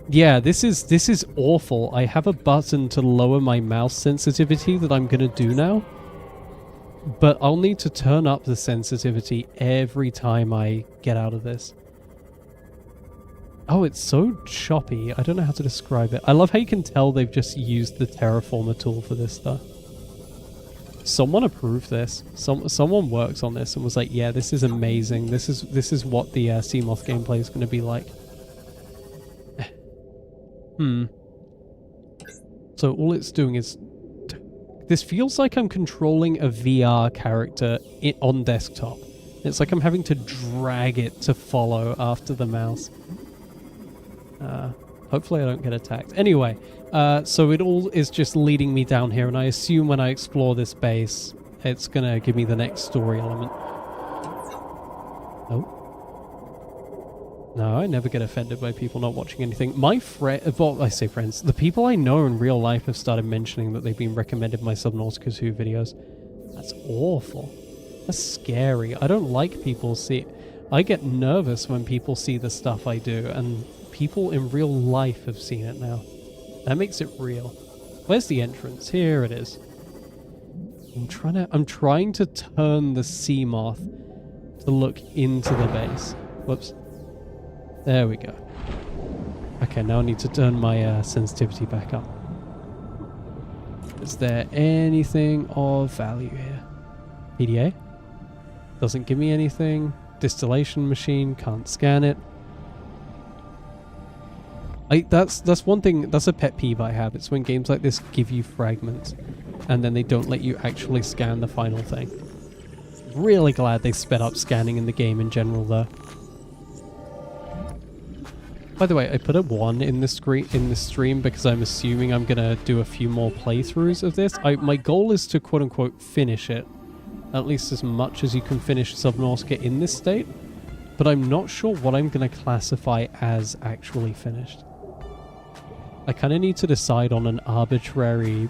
yeah, this is awful. I have a button to lower my mouse sensitivity that I'm gonna do now, but I'll need to turn up the sensitivity every time I get out of this. Oh, it's so choppy. I don't know how to describe it. I love how you can tell they've just used the terraformer tool for this stuff. Someone approved this. Someone works on this and was like, yeah, this is amazing. This is what the Seamoth gameplay is going to be like. So all it's doing is... This feels like I'm controlling a VR character on desktop. It's like I'm having to drag it to follow after the mouse. Hopefully I don't get attacked. Anyway, so it all is just leading me down here, and I assume when I explore this base, it's gonna give me the next story element. Oh. No, I never get offended by people not watching anything. My well, I say friends, the people I know in real life have started mentioning that they've been recommended my Subnautica 2 videos. That's awful. That's scary. I don't like people see... I get nervous when people see the stuff I do, and people in real life have seen it now. That makes it real. Where's the entrance? Here it is. I'm trying to turn the sea moth to look into the base. Whoops. There we go. Okay, now I need to turn my sensitivity back up. Is there anything of value here? PDA? Doesn't give me anything. Distillation machine, can't scan it. That's one thing, that's a pet peeve I have. It's when games like this give you fragments and then they don't let you actually scan the final thing. Really glad they sped up scanning in the game in general though. By the way, I put a 1 in the stream because I'm assuming I'm gonna do a few more playthroughs of this. My goal is to quote unquote finish it. At least as much as you can finish Subnautica in this state. But I'm not sure what I'm gonna classify as actually finished. I kind of need to decide on an arbitrary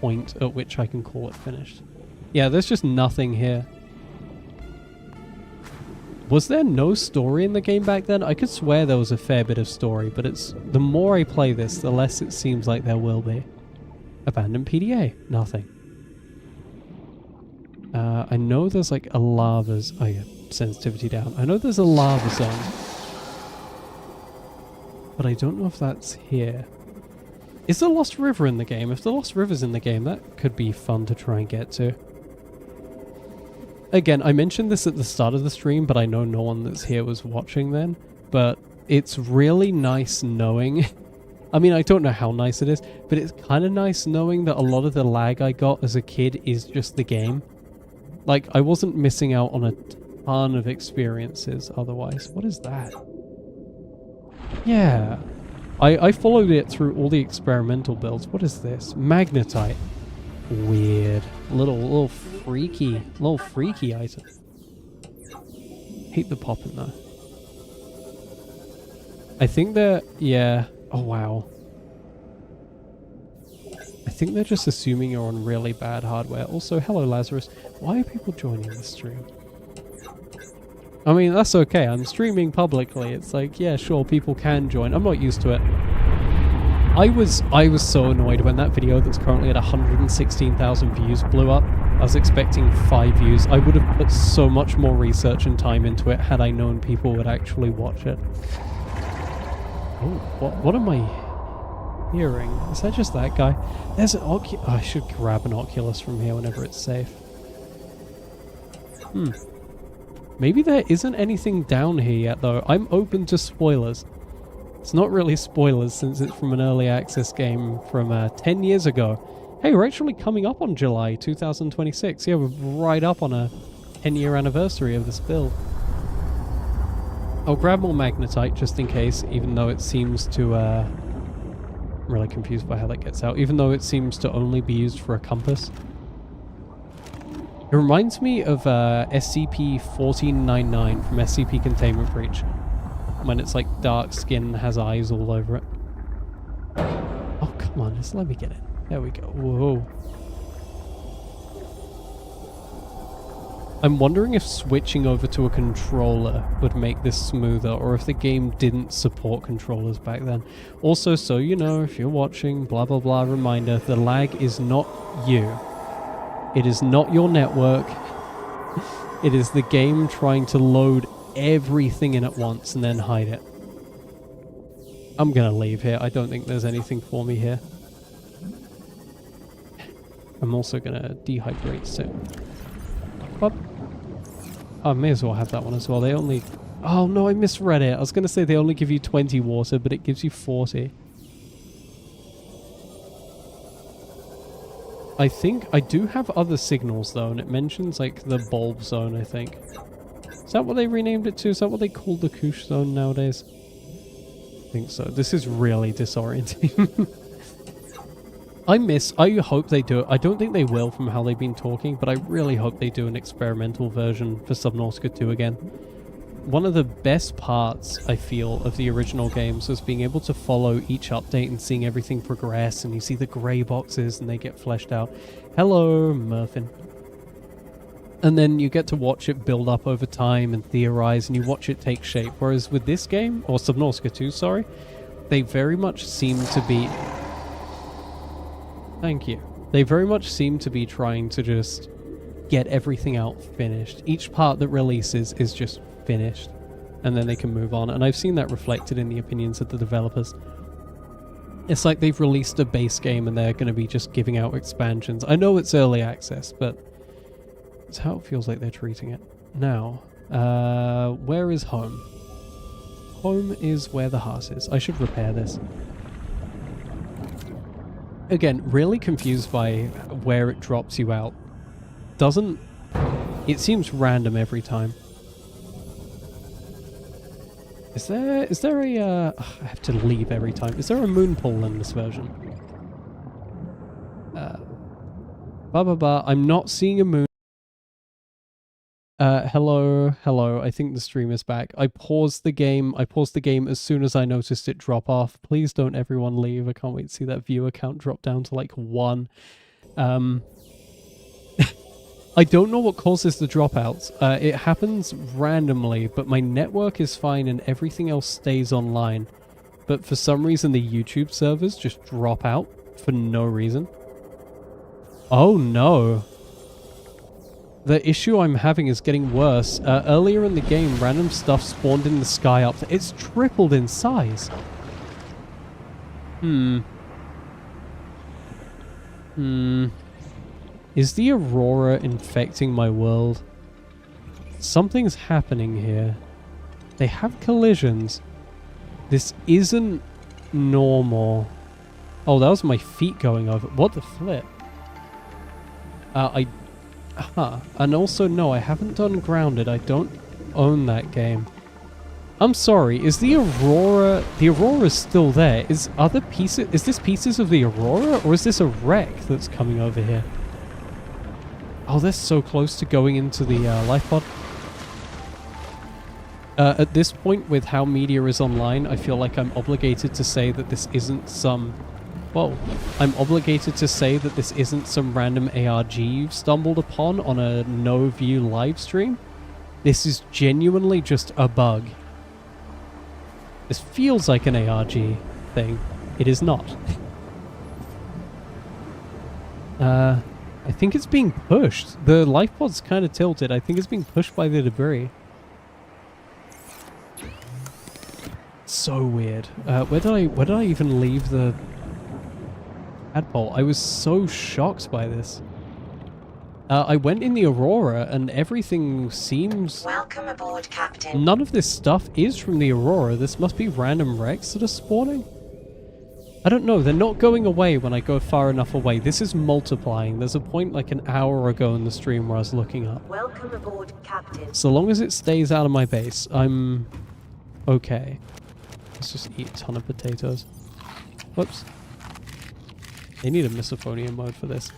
point at which I can call it finished. Yeah, there's just nothing here. Was there no story in the game back then? I could swear there was a fair bit of story, but the more I play this, the less it seems like there will be. Abandoned PDA. Nothing. I know there's like a lava... Oh yeah, sensitivity down. I know there's a lava zone. But I don't know if that's here. Is the Lost River in the game? If the Lost River's in the game, that could be fun to try and get to. Again, I mentioned this at the start of the stream, but I know no one that's here was watching then. But it's really nice knowing... I mean, I don't know how nice it is, but it's kind of nice knowing that a lot of the lag I got as a kid is just the game. Like, I wasn't missing out on a ton of experiences otherwise. What is that? Yeah. I followed it through all the experimental builds. What is this? Magnetite. Weird. Little freaky item. Hate the popping though. I think they're... Yeah. Oh, wow. I think they're just assuming you're on really bad hardware. Also, hello Lazarus. Why are people joining the stream? I mean, that's okay. I'm streaming publicly. It's like, yeah, sure, people can join. I'm not used to it. I was so annoyed when that video that's currently at 116,000 views blew up. I was expecting 5 views. I would have put so much more research and time into it had I known people would actually watch it. Oh, what am I hearing? Is that just that guy? There's an Oculus. Oh, I should grab an Oculus from here whenever it's safe. Maybe there isn't anything down here yet, though. I'm open to spoilers. It's not really spoilers since it's from an early access game from 10 years ago. Hey, we're actually coming up on July 2026. Yeah, we're right up on a 10-year anniversary of this build. I'll grab more magnetite just in case, even though it seems to... I'm really confused by how that gets out. Even though it seems to only be used for a compass. It reminds me of SCP-1499 from SCP Containment Breach. When it's like dark skin and has eyes all over it. Oh, come on, just let me get it. There we go. Whoa. I'm wondering if switching over to a controller would make this smoother, or if the game didn't support controllers back then. Also, so you know, if you're watching, blah blah blah, reminder, the lag is not you. It is not your network. It is the game trying to load everything in at once and then hide it. I'm gonna leave here. I don't think there's anything for me here. I'm also gonna dehydrate soon. Up. I may as well have that one as well. They only... Oh no, I misread it. I was gonna say they only give you 20 water, but it gives you 40. I think I do have other signals though, and it mentions like the bulb zone, I think. Is that what they renamed it to? Is that what they called the Koosh zone nowadays? I think so. This is really disorienting. I hope they do it. I don't think they will from how they've been talking, but I really hope they do an experimental version for Subnautica 2 again. One of the best parts, I feel, of the original games was being able to follow each update and seeing everything progress, and you see the grey boxes and they get fleshed out. Hello, Murphin. And then you get to watch it build up over time and theorize, and you watch it take shape. Whereas with this game, or Subnautica 2, sorry, they very much seem to be... Thank you. They very much seem to be trying to just get everything out finished. Each part that releases is just finished, and then they can move on. And I've seen that reflected in the opinions of the developers. It's like they've released a base game and they're going to be just giving out expansions. I know it's early access, but it's how it feels like they're treating it. Now, where is home? Home is where the heart is. I should repair this. Again, really confused by where it drops you out. It seems random every time. Is there a, I have to leave every time. Is there a moon pool in this version? I'm not seeing a moon. Hello. I think the stream is back. I paused the game as soon as I noticed it drop off. Please don't everyone leave. I can't wait to see that viewer count drop down to like 1. I don't know what causes the dropouts. It happens randomly, but my network is fine and everything else stays online. But for some reason, the YouTube servers just drop out for no reason. Oh no. The issue I'm having is getting worse. Earlier in the game, random stuff spawned in the sky up. It's tripled in size. Is the aurora infecting my world? Something's happening here. They have collisions. This isn't normal. Oh, that was my feet going over. What the flip? And also, no, I haven't done Grounded. I don't own that game. I'm sorry, is the Aurora... The Aurora's still there. Is this pieces of the Aurora, or is this a wreck that's coming over here? Oh, they're so close to going into the life pod. At this point, with how media is online, I feel like I'm obligated to say that this isn't some... Whoa. I'm obligated to say that this isn't some random ARG you've stumbled upon on a no-view live stream. This is genuinely just a bug. This feels like an ARG thing. It is not. I think it's being pushed. The life pod's kind of tilted. I think it's being pushed by the debris. So weird. Where did I even leave the tadpole? I was so shocked by this. I went in the Aurora and everything seems... Welcome aboard, Captain. None of this stuff is from the Aurora. This must be random wrecks that are spawning. I don't know. They're not going away when I go far enough away. This is multiplying. There's a point like an hour ago in the stream where I was looking up. Welcome aboard, Captain. So long as it stays out of my base, I'm okay. Let's just eat a ton of potatoes. Whoops. They need a misophonia mode for this.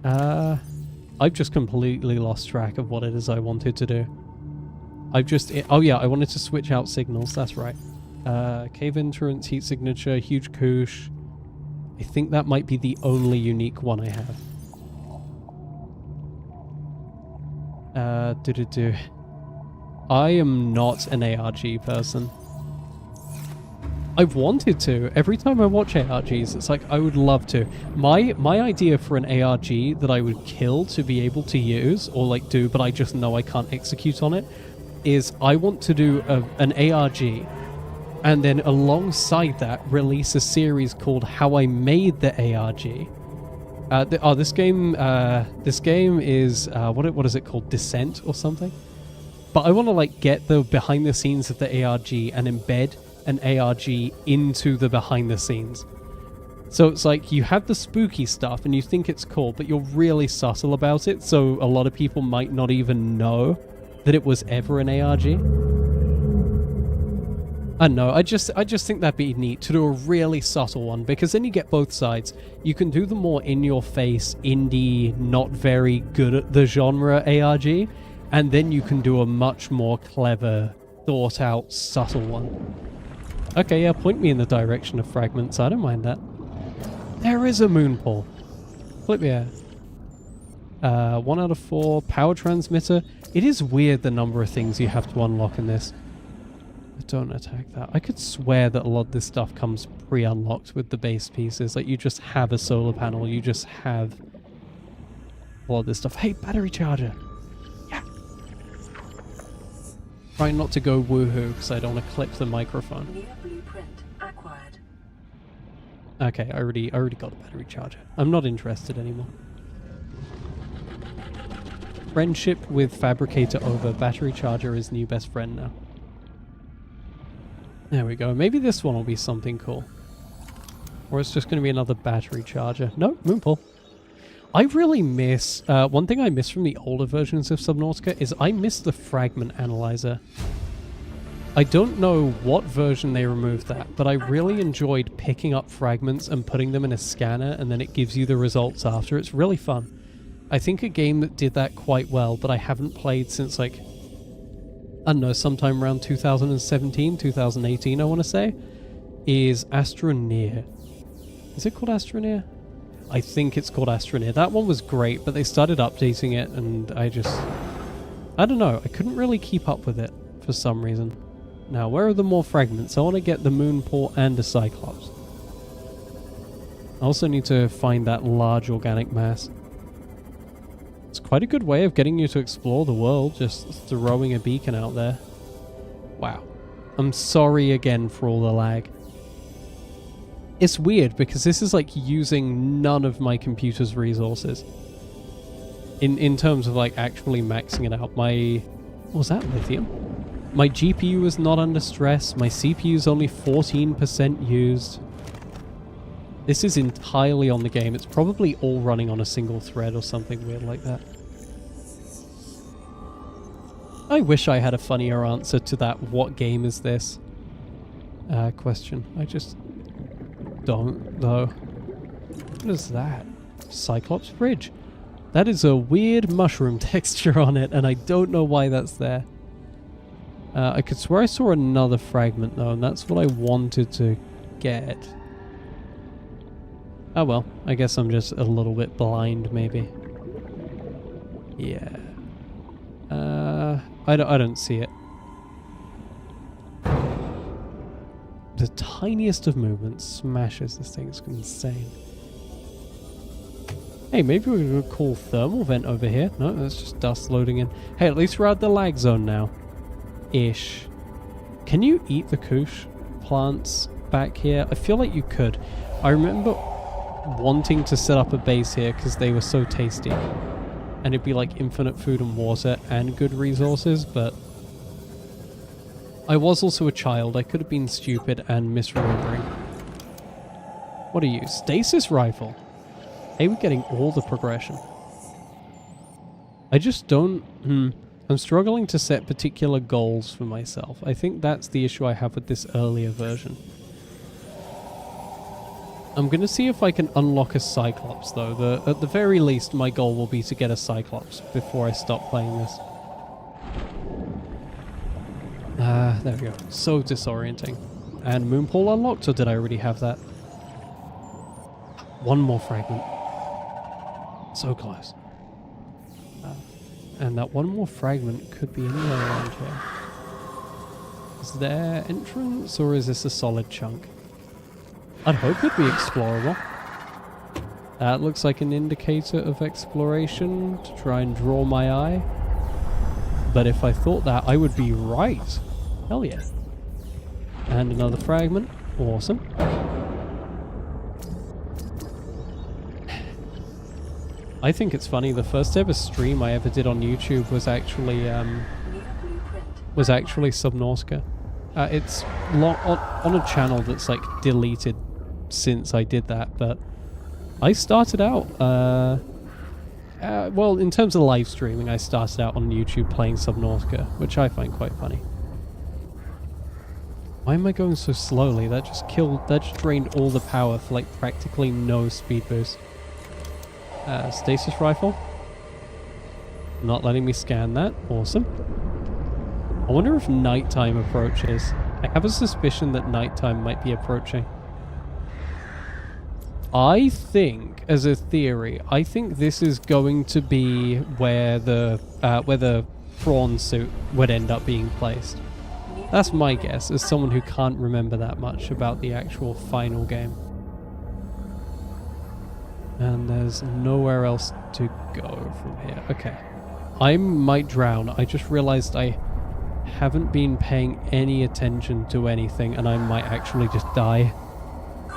I've just completely lost track of what it is I wanted to do. Oh yeah, I wanted to switch out signals, that's right. Cave entrance, heat signature, huge koosh. I think that might be the only unique one I have. I am not an ARG person. I've wanted to. Every time I watch ARGs, it's like, I would love to. My idea for an ARG that I would kill to be able to use, or like do, but I just know I can't execute on it, is I want to do an ARG, and then alongside that, release a series called How I Made the ARG. This game is, what is it called? Descent or something? But I want to like get the behind the scenes of the ARG and embed an ARG into the behind the scenes. So it's like you have the spooky stuff and you think it's cool, but you're really subtle about it, so a lot of people might not even know that it was ever an ARG. I don't know, I just think that'd be neat to do a really subtle one, because then you get both sides. You can do the more in-your-face, indie, not very good at the genre ARG, and then you can do a much more clever, thought-out, subtle one. Okay, yeah, point me in the direction of fragments. I don't mind that. There is a moon pool. Flip yeah. 1 out of 4. Power transmitter. It is weird the number of things you have to unlock in this. Don't attack that. I could swear that a lot of this stuff comes pre-unlocked with the base pieces. Like, you just have a solar panel. You just have a lot of this stuff. Hey, battery charger! Yeah! Trying not to go woohoo because I don't want to clip the microphone. New blueprint acquired. Okay, I already got a battery charger. I'm not interested anymore. Friendship with Fabricator over. Battery charger is new best friend now. There we go. Maybe this one will be something cool. Or it's just going to be another battery charger. No, Moonpool. I really miss... one thing I miss from the older versions of Subnautica is I miss the fragment analyzer. I don't know what version they removed that, but I really enjoyed picking up fragments and putting them in a scanner, and then it gives you the results after. It's really fun. I think a game that did that quite well, but I haven't played since, like, I don't know, sometime around 2017, 2018, I want to say, is Astroneer. Is it called Astroneer? I think it's called Astroneer. That one was great, but they started updating it, and I don't know, I couldn't really keep up with it for some reason. Now, where are the more fragments? I want to get the Moonpool and the Cyclops. I also need to find that large organic mass. It's quite a good way of getting you to explore the world, just throwing a beacon out there. Wow. I'm sorry again for all the lag. It's weird because this is like using none of my computer's resources. In terms of like actually maxing it out. What was that, lithium? My GPU is not under stress. My CPU is only 14% used. This is entirely on the game. It's probably all running on a single thread or something weird like that. I wish I had a funnier answer to that "what game is this?" question. I just don't, though. What is that? Cyclops Bridge. That is a weird mushroom texture on it, and I don't know why that's there. I could swear I saw another fragment, though, and that's what I wanted to get. Oh well, I guess I'm just a little bit blind, maybe. Yeah. I don't see it. The tiniest of movements smashes this thing. It's insane. Hey, maybe we could call thermal vent over here. No, that's just dust loading in. Hey, at least we're out the lag zone now. Ish. Can you eat the kush plants back here? I feel like you could. I remember wanting to set up a base here because they were so tasty. And it'd be like infinite food and water and good resources, but I was also a child. I could have been stupid and misremembering. What are you? Stasis rifle? Hey, we're getting all the progression. I just don't... I'm struggling to set particular goals for myself. I think that's the issue I have with this earlier version. I'm going to see if I can unlock a Cyclops, though. At the very least, my goal will be to get a Cyclops before I stop playing this. There we go. So disorienting. And Moonpool unlocked, or did I already have that? One more fragment. So close. And that one more fragment could be anywhere around here. Is there entrance, or is this a solid chunk? I'd hope it'd be explorable. That looks like an indicator of exploration to try and draw my eye. But if I thought that, I would be right. Hell yeah. And another fragment. Awesome. I think it's funny, the first ever stream I ever did on YouTube was actually Subnautica. It's on a channel that's like deleted since I did that, but I started out, well, in terms of live streaming, I started out on YouTube playing Subnautica, which I find quite funny. Why am I going so slowly? That just drained all the power for like practically no speed boost. Stasis rifle. Not letting me scan that. Awesome. I wonder if nighttime approaches. I have a suspicion that nighttime might be approaching. I think, as a theory, I think this is going to be where the prawn suit would end up being placed. New That's my guess, as someone who can't remember that much about the actual final game. And there's nowhere else to go from here. Okay. I might drown. I just realized I haven't been paying any attention to anything, and I might actually just die.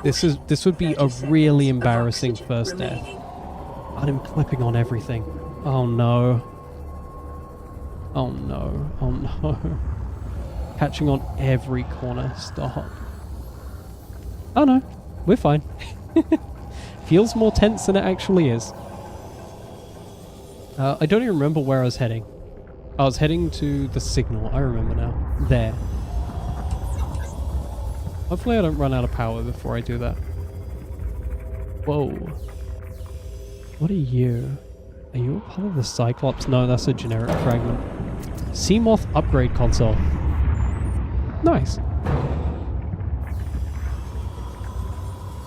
This would be a really embarrassing first death. And I'm clipping on everything. Oh no. Oh no. Oh no. Catching on every corner. Stop. Oh no. We're fine. Feels more tense than it actually is. I don't even remember where I was heading. I was heading to the signal. I remember now. There. Hopefully I don't run out of power before I do that. Whoa. What are you? Are you a part of the Cyclops? No, that's a generic fragment. Seamoth upgrade console. Nice.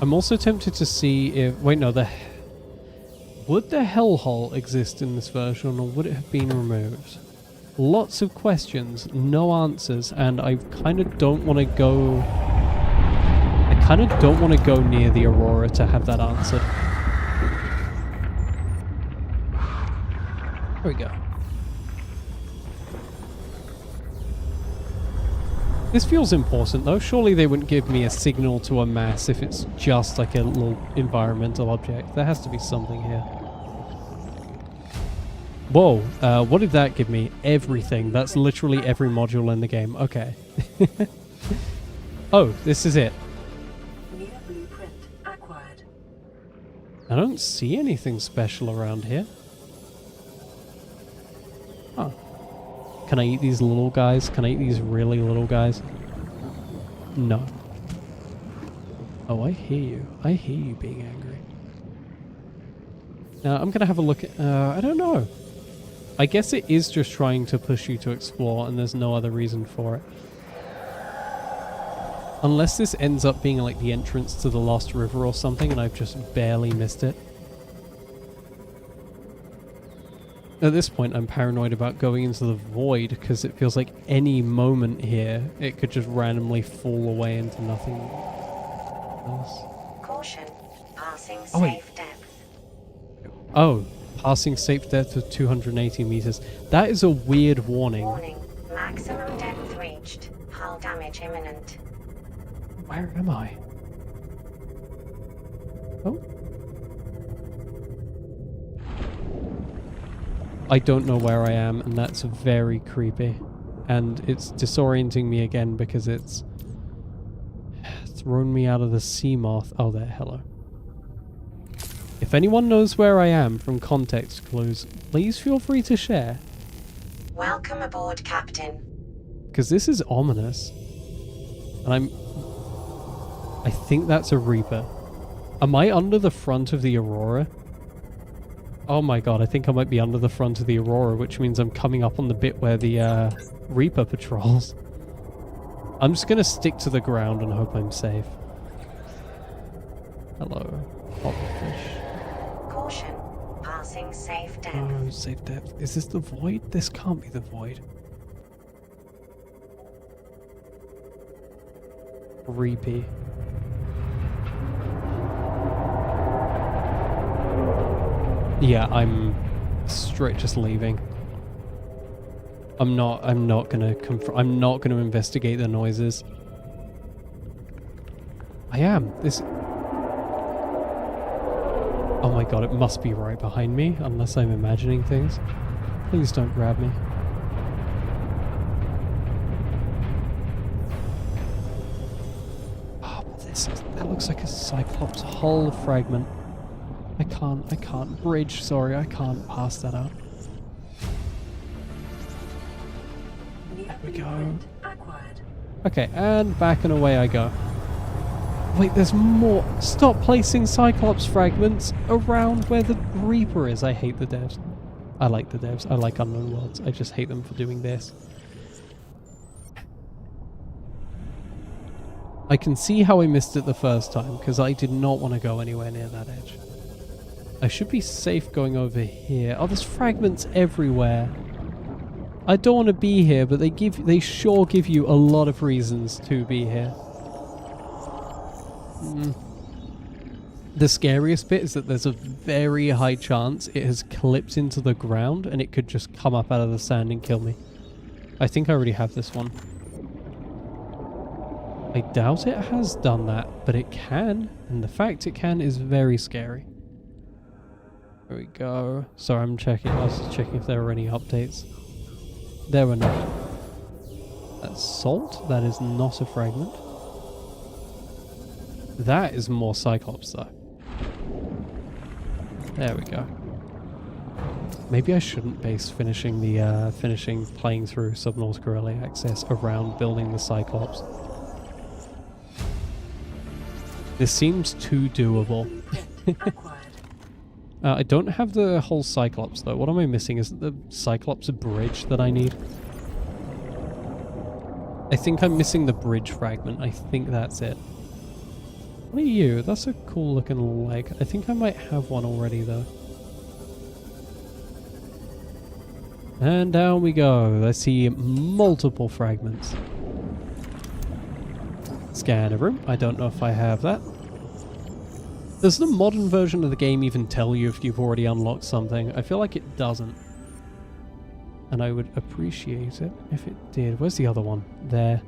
I'm also tempted to see if... Wait, no, would the hellhole exist in this version, or would it have been removed? Lots of questions, no answers, and I kind of don't want to go... I kind of don't want to go near the Aurora to have that answered. There we go. This feels important though. Surely they wouldn't give me a signal to a mass if it's just like a little environmental object. There has to be something here. Whoa, what did that give me? Everything. That's literally every module in the game. Okay. Oh, this is it. New blueprint acquired. I don't see anything special around here. Huh. Can I eat these little guys? Can I eat these really little guys? No. Oh, I hear you. I hear you being angry. Now, I'm going to have a look at... I don't know. I guess it is just trying to push you to explore, and there's no other reason for it. Unless this ends up being like the entrance to the Lost River or something, and I've just barely missed it. At this point, I'm paranoid about going into the void, because it feels like any moment here, it could just randomly fall away into nothing else. Caution. Passing Oh, wait. safe depth. Oh, passing safe depth of 280 meters. That is a weird warning. Warning. Maximum depth reached. Hull damage imminent. Where am I? Oh. I don't know where I am, and that's very creepy. And it's disorienting me again because it's thrown me out of the Seamoth. Oh, there, hello. If anyone knows where I am from context clues, please feel free to share. Welcome aboard, Captain. Because this is ominous. And I think that's a Reaper. Am I under the front of the Aurora? Oh my god, I think I might be under the front of the Aurora, which means I'm coming up on the bit where the Reaper patrols. I'm just going to stick to the ground and hope I'm safe. Hello, hopfish. Caution. Passing safe depth. Oh, safe depth. Is this the void? This can't be the void. Creepy. Yeah, I'm straight just leaving. I'm not gonna I'm not gonna investigate the noises. I am. Oh my god, it must be right behind me, unless I'm imagining things. Please don't grab me. Oh, but that looks like a Cyclops hull fragment. I can't bridge, sorry, I can't pass that up. There we go. Okay, and back and away I go. Wait, there's more. Stop placing Cyclops fragments around where the Reaper is. I hate the devs. I like the devs. I like Unknown Worlds. I just hate them for doing this. I can see how I missed it the first time, because I did not want to go anywhere near that edge. I should be safe going over here. Oh, there's fragments everywhere. I don't want to be here, but they sure give you a lot of reasons to be here. The scariest bit is that there's a very high chance it has clipped into the ground and it could just come up out of the sand and kill me. I think I already have this one. I doubt it has done that, but it can, and the fact it can is very scary. There we go. Sorry, I was just checking if there were any updates. There were not. That's salt. That is not a fragment. That is more Cyclops, though. There we go. Maybe I shouldn't base finishing playing through Subnautica Early Access around building the Cyclops. This seems too doable. I don't have the whole Cyclops though. What am I missing? Is it the Cyclops bridge that I need? I think I'm missing the bridge fragment. I think that's it. What are you? That's a cool looking leg. I think I might have one already though. And down we go. I see multiple fragments. Scanner room. I don't know if I have that. Does the modern version of the game even tell you if you've already unlocked something? I feel like it doesn't. And I would appreciate it if it did. Where's the other one? There.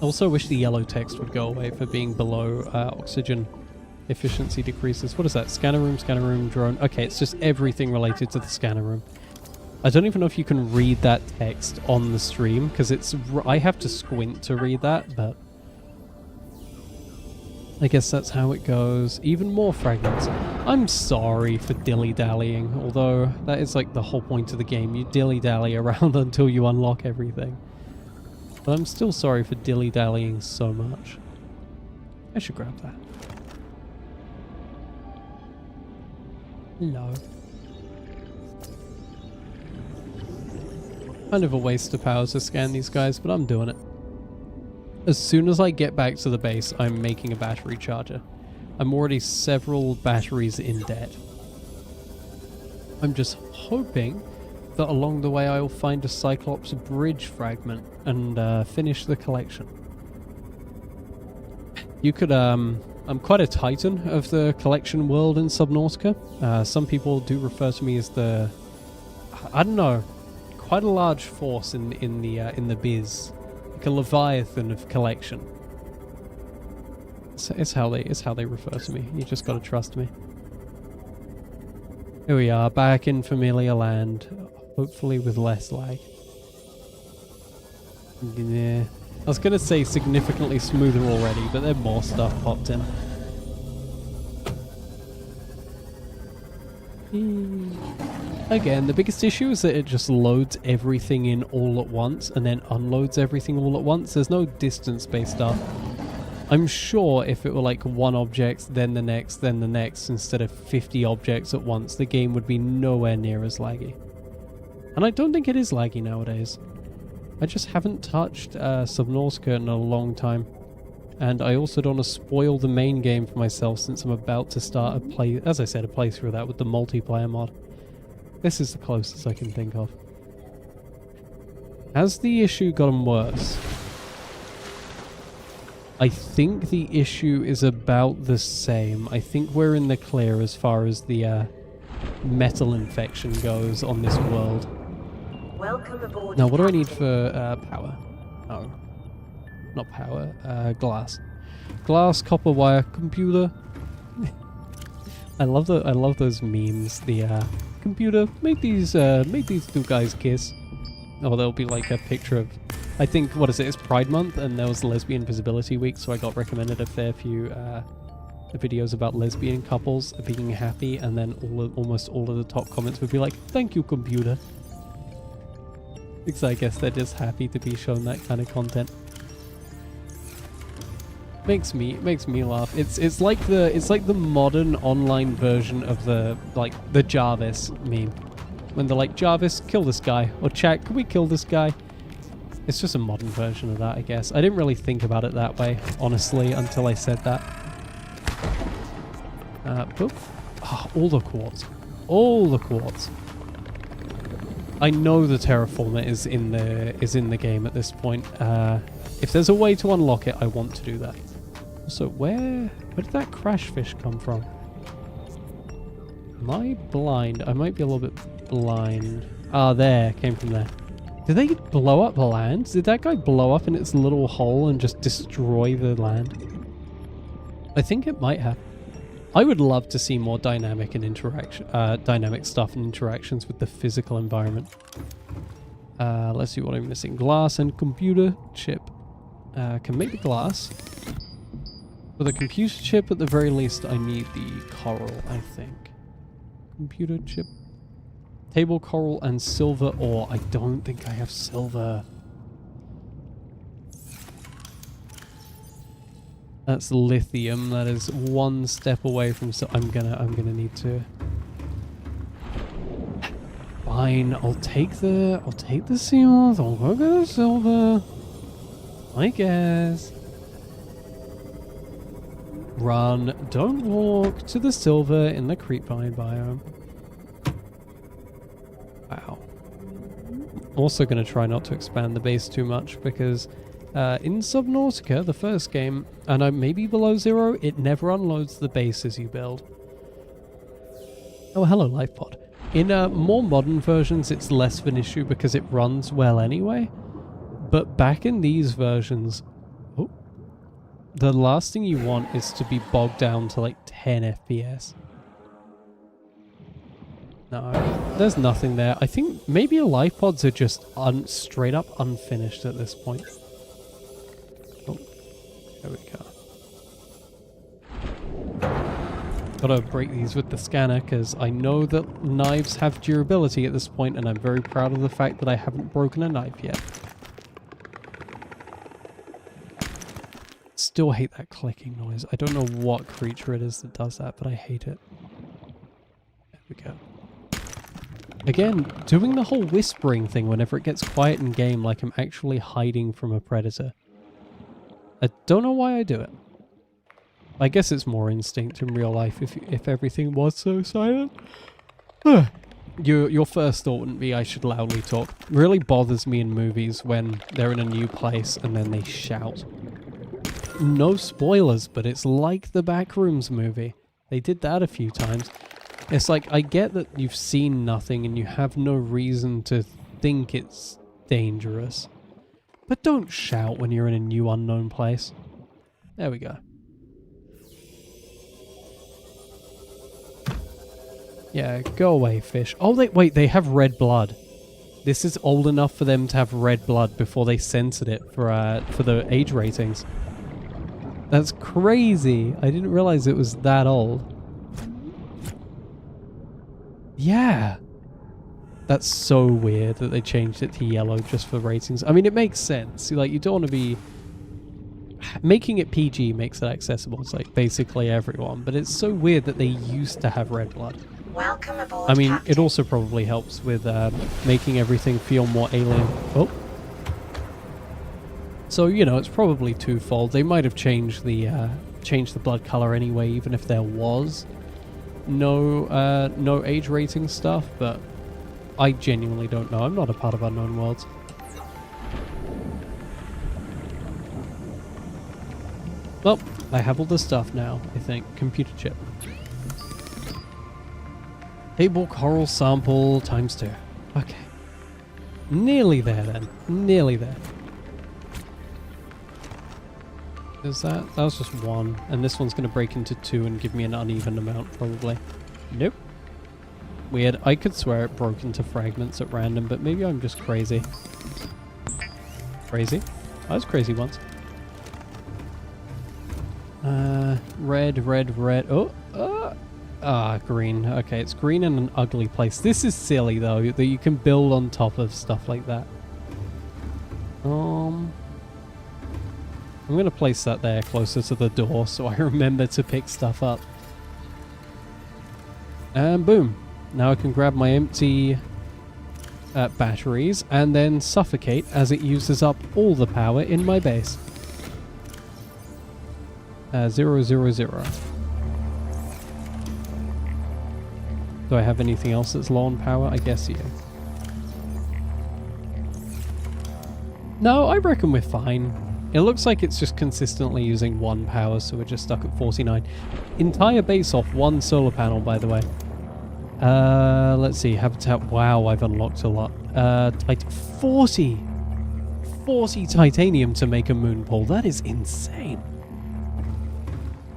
I also wish the yellow text would go away for being below oxygen efficiency decreases. What is that? Scanner room, drone. Okay, it's just everything related to the scanner room. I don't even know if you can read that text on the stream, because I have to squint to read that, but I guess that's how it goes. Even more fragments. I'm sorry for dilly-dallying, although that is like the whole point of the game. You dilly-dally around until you unlock everything. But I'm still sorry for dilly-dallying so much. I should grab that. No. Kind of a waste of power to scan these guys, but I'm doing it. As soon as I get back to the base, I'm making a battery charger. I'm already several batteries in debt. I'm just hoping that along the way I'll find a Cyclops bridge fragment and finish the collection. You could, I'm quite a titan of the collection world in Subnautica. Some people do refer to me as the, I don't know, quite a large force in the biz, like a leviathan of collection. It's how they refer to me. You just gotta trust me. Here we are, back in familiar land, hopefully with less lag. Yeah, I was gonna say significantly smoother already, but then more stuff popped in. Again, the biggest issue is that it just loads everything in all at once and then unloads everything all at once. There's no distance-based stuff. I'm sure if it were like one object, then the next, instead of 50 objects at once, the game would be nowhere near as laggy. And I don't think it is laggy nowadays. I just haven't touched Subnautica in a long time. And I also don't want to spoil the main game for myself since I'm about to start a playthrough of that with the multiplayer mod. This is the closest I can think of. Has the issue gotten worse? I think the issue is about the same. I think we're in the clear as far as the metal infection goes on this world. Welcome aboard. Now, what do I need for power? Oh, not power. Glass. Glass, copper wire, computer. I love those memes. The computer, make these two guys kiss. Or there'll be like a picture of, I think, what is it? It's Pride Month, and there was Lesbian Visibility Week, so I got recommended a fair few videos about lesbian couples being happy, and then almost all of the top comments would be like, "Thank you, computer." Because I guess they're just happy to be shown that kind of content. Makes me laugh. It's like the modern online version of the Jarvis meme. When they're like, "Jarvis, kill this guy," or "Chat, can we kill this guy?" It's just a modern version of that, I guess. I didn't really think about it that way, honestly, until I said that. Boop. Oh, all the quartz. all the quartz. I know the terraformer is in the game at this point. If there's a way to unlock it, I want to do that. So where did that crash fish come from? Am I blind? I might be a little bit blind. Ah, there. Came from there. Did they blow up the land? Did that guy blow up in its little hole and just destroy the land? I think it might have. I would love to see more dynamic and dynamic stuff and interactions with the physical environment. Let's see what I'm missing. Glass and computer chip. Can make the glass. For the computer chip, at the very least, I need the coral, I think. Computer chip. Table coral and silver ore. I don't think I have silver. That's lithium. That is one step away from. So I'm gonna need to. Fine. I'll take the seamoth. I'll go get the silver. I guess. Run. Don't walk to the silver in the creepvine biome. Wow. Also going to try not to expand the base too much because in Subnautica, the first game, and maybe below zero, it never unloads the bases you build. Oh, hello, LifePod. In more modern versions, it's less of an issue because it runs well anyway. But back in these versions, the last thing you want is to be bogged down to like 10 FPS. No, there's nothing there. I think maybe life pods are just straight up unfinished at this point. Oh, there we go. Gotta break these with the scanner because I know that knives have durability at this point, and I'm very proud of the fact that I haven't broken a knife yet. Still hate that clicking noise. I don't know what creature it is that does that, but I hate it. There we go. Again, doing the whole whispering thing whenever it gets quiet in game like I'm actually hiding from a predator. I don't know why I do it. I guess it's more instinct in real life if everything was so silent. Your first thought wouldn't be I should loudly talk. It really bothers me in movies when they're in a new place and then they shout. No spoilers, but it's like the Backrooms movie. They did that a few times. It's like, I get that you've seen nothing and you have no reason to think it's dangerous. But don't shout when you're in a new unknown place. There we go. Yeah, go away, fish. Oh, wait, they have red blood. This is old enough for them to have red blood before they censored it for the age ratings. That's crazy. I didn't realize it was that old. Yeah. That's so weird that they changed it to yellow just for ratings. I mean, it makes sense. Like, you don't want to be... Making it PG makes it accessible to, like, basically everyone. But it's so weird that they used to have red blood. Welcome aboard, I mean, Captain. it also probably helps with making everything feel more alien. Oh. So, you know, it's probably twofold. They might have changed the blood color anyway, even if there was no age rating stuff, but I genuinely don't know. I'm not a part of Unknown Worlds. Well, I have all the stuff now, I think. Computer chip. Table coral sample ×2. Okay. Nearly there then. Nearly there. Is that was just one, and this one's going to break into 2 and give me an uneven amount, probably. Nope. Weird. I could swear it broke into fragments at random, but maybe I'm just crazy. Crazy? I was crazy once. Red. Oh, green. Okay, it's green in an ugly place. This is silly, though, that you can build on top of stuff like that. I'm going to place that there closer to the door so I remember to pick stuff up. And boom. Now I can grab my empty batteries and then suffocate as it uses up all the power in my base. 0, 0, 0. Do I have anything else that's low on power? I guess yeah. No, I reckon we're fine. It looks like it's just consistently using 1 power, so we're just stuck at 49. Entire base off 1 solar panel, by the way. Let's see, habitat. Wow, I've unlocked a lot. 40 titanium to make a moon pool. That is insane.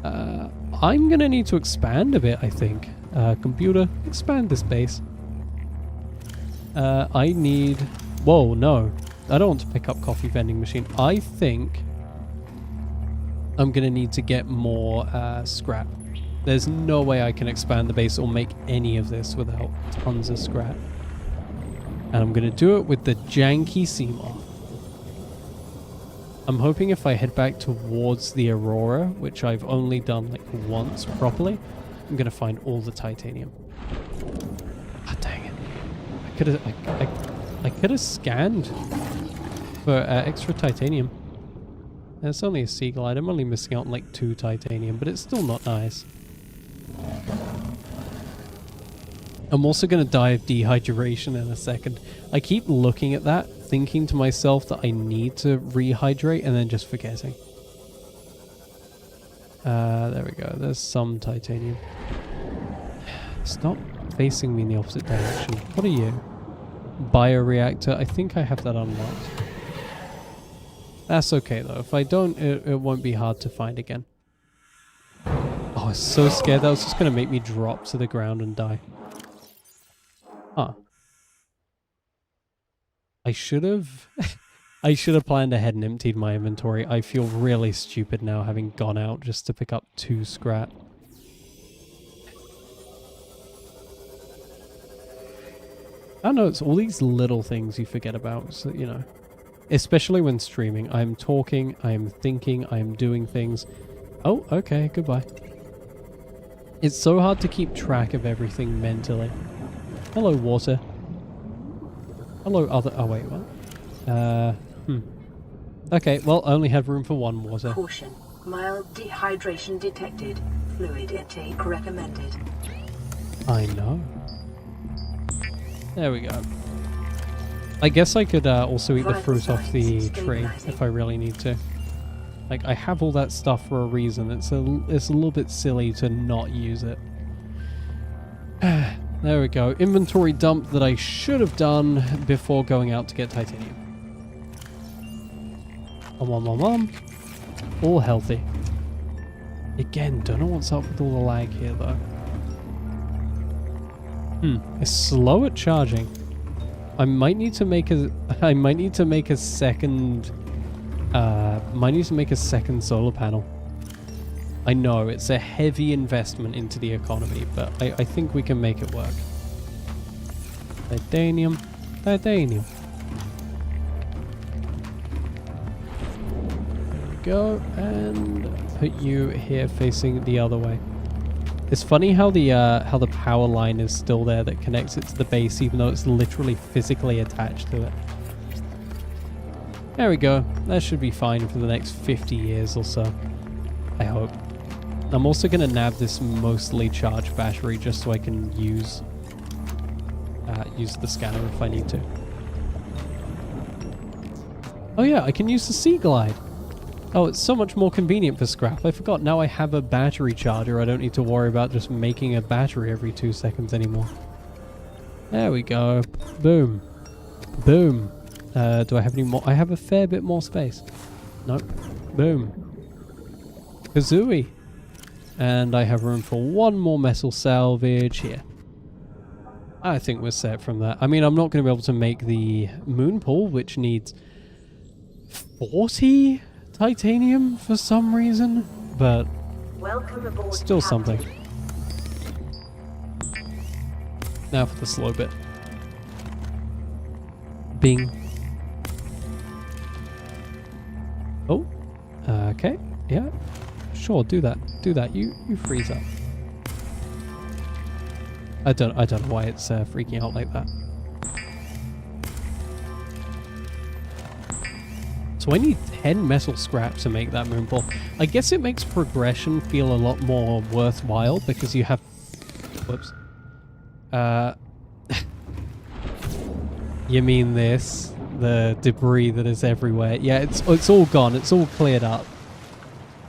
I'm gonna need to expand a bit, I think. Computer, expand this base. I need... Whoa, no. I don't want to pick up coffee vending machine. I think I'm gonna need to get more scrap. There's no way I can expand the base or make any of this without tons of scrap. And I'm gonna do it with the janky Seamoth. I'm hoping if I head back towards the Aurora, which I've only done like once properly, I'm gonna find all the titanium. Ah, dang it. I could have scanned for extra titanium. It's only a sea glide. I'm only missing out on like 2 titanium, but it's still not nice. I'm also going to die of dehydration in a second. I keep looking at that, thinking to myself that I need to rehydrate, and then just forgetting. There we go. There's some titanium. Stop facing me in the opposite direction. What are you? Bioreactor. I think I have that unlocked. That's okay though. If I don't, it won't be hard to find again. Oh, I was so scared that was just going to make me drop to the ground and die. Huh. I should have... I should have planned ahead and emptied my inventory. I feel really stupid now having gone out just to pick up 2 scrap. I don't know, it's all these little things you forget about, so, you know. Especially when streaming. I'm talking, I'm thinking, I'm doing things. Oh, okay, goodbye. It's so hard to keep track of everything mentally. Hello, water. Hello, other... Oh, wait, what? Okay, well, I only had room for 1 water. Caution. Mild dehydration detected. Fluid intake recommended. I know. There we go. I guess I could also eat the fruit off the tree if I really need to. Like, I have all that stuff for a reason. It's a little bit silly to not use it. There we go. Inventory dump that I should have done before going out to get titanium. All healthy. Again, don't know what's up with all the lag here though. It's slow at charging. I might need to make a second solar panel. I know it's a heavy investment into the economy, but I think we can make it work. Titanium. Titanium. There we go, and put you here facing the other way. It's funny how the power line is still there that connects it to the base, even though it's literally physically attached to it. There we go. That should be fine for the next 50 years or so. I hope. I'm also going to nab this mostly charged battery just so I can use the scanner if I need to. Oh yeah, I can use the Sea Glide. Oh, it's so much more convenient for scrap. I forgot, now I have a battery charger. I don't need to worry about just making a battery every 2 seconds anymore. There we go. Boom. Boom. Do I have any more? I have a fair bit more space. Nope. Boom. Kazooie. And I have room for 1 more metal salvage here. I think we're set from that. I mean, I'm not going to be able to make the moon pool, which needs 40 titanium for some reason, but Welcome aboard, still Captain. something. Now for the slow bit. Bing. Oh, okay, yeah, sure, do that. Do that. You freeze up. I don't know why it's freaking out like that. So I need 10 metal scrap to make that moon pool. I guess it makes progression feel a lot more worthwhile because you have... Whoops. You mean this? The debris that is everywhere. Yeah, it's all gone. It's all cleared up.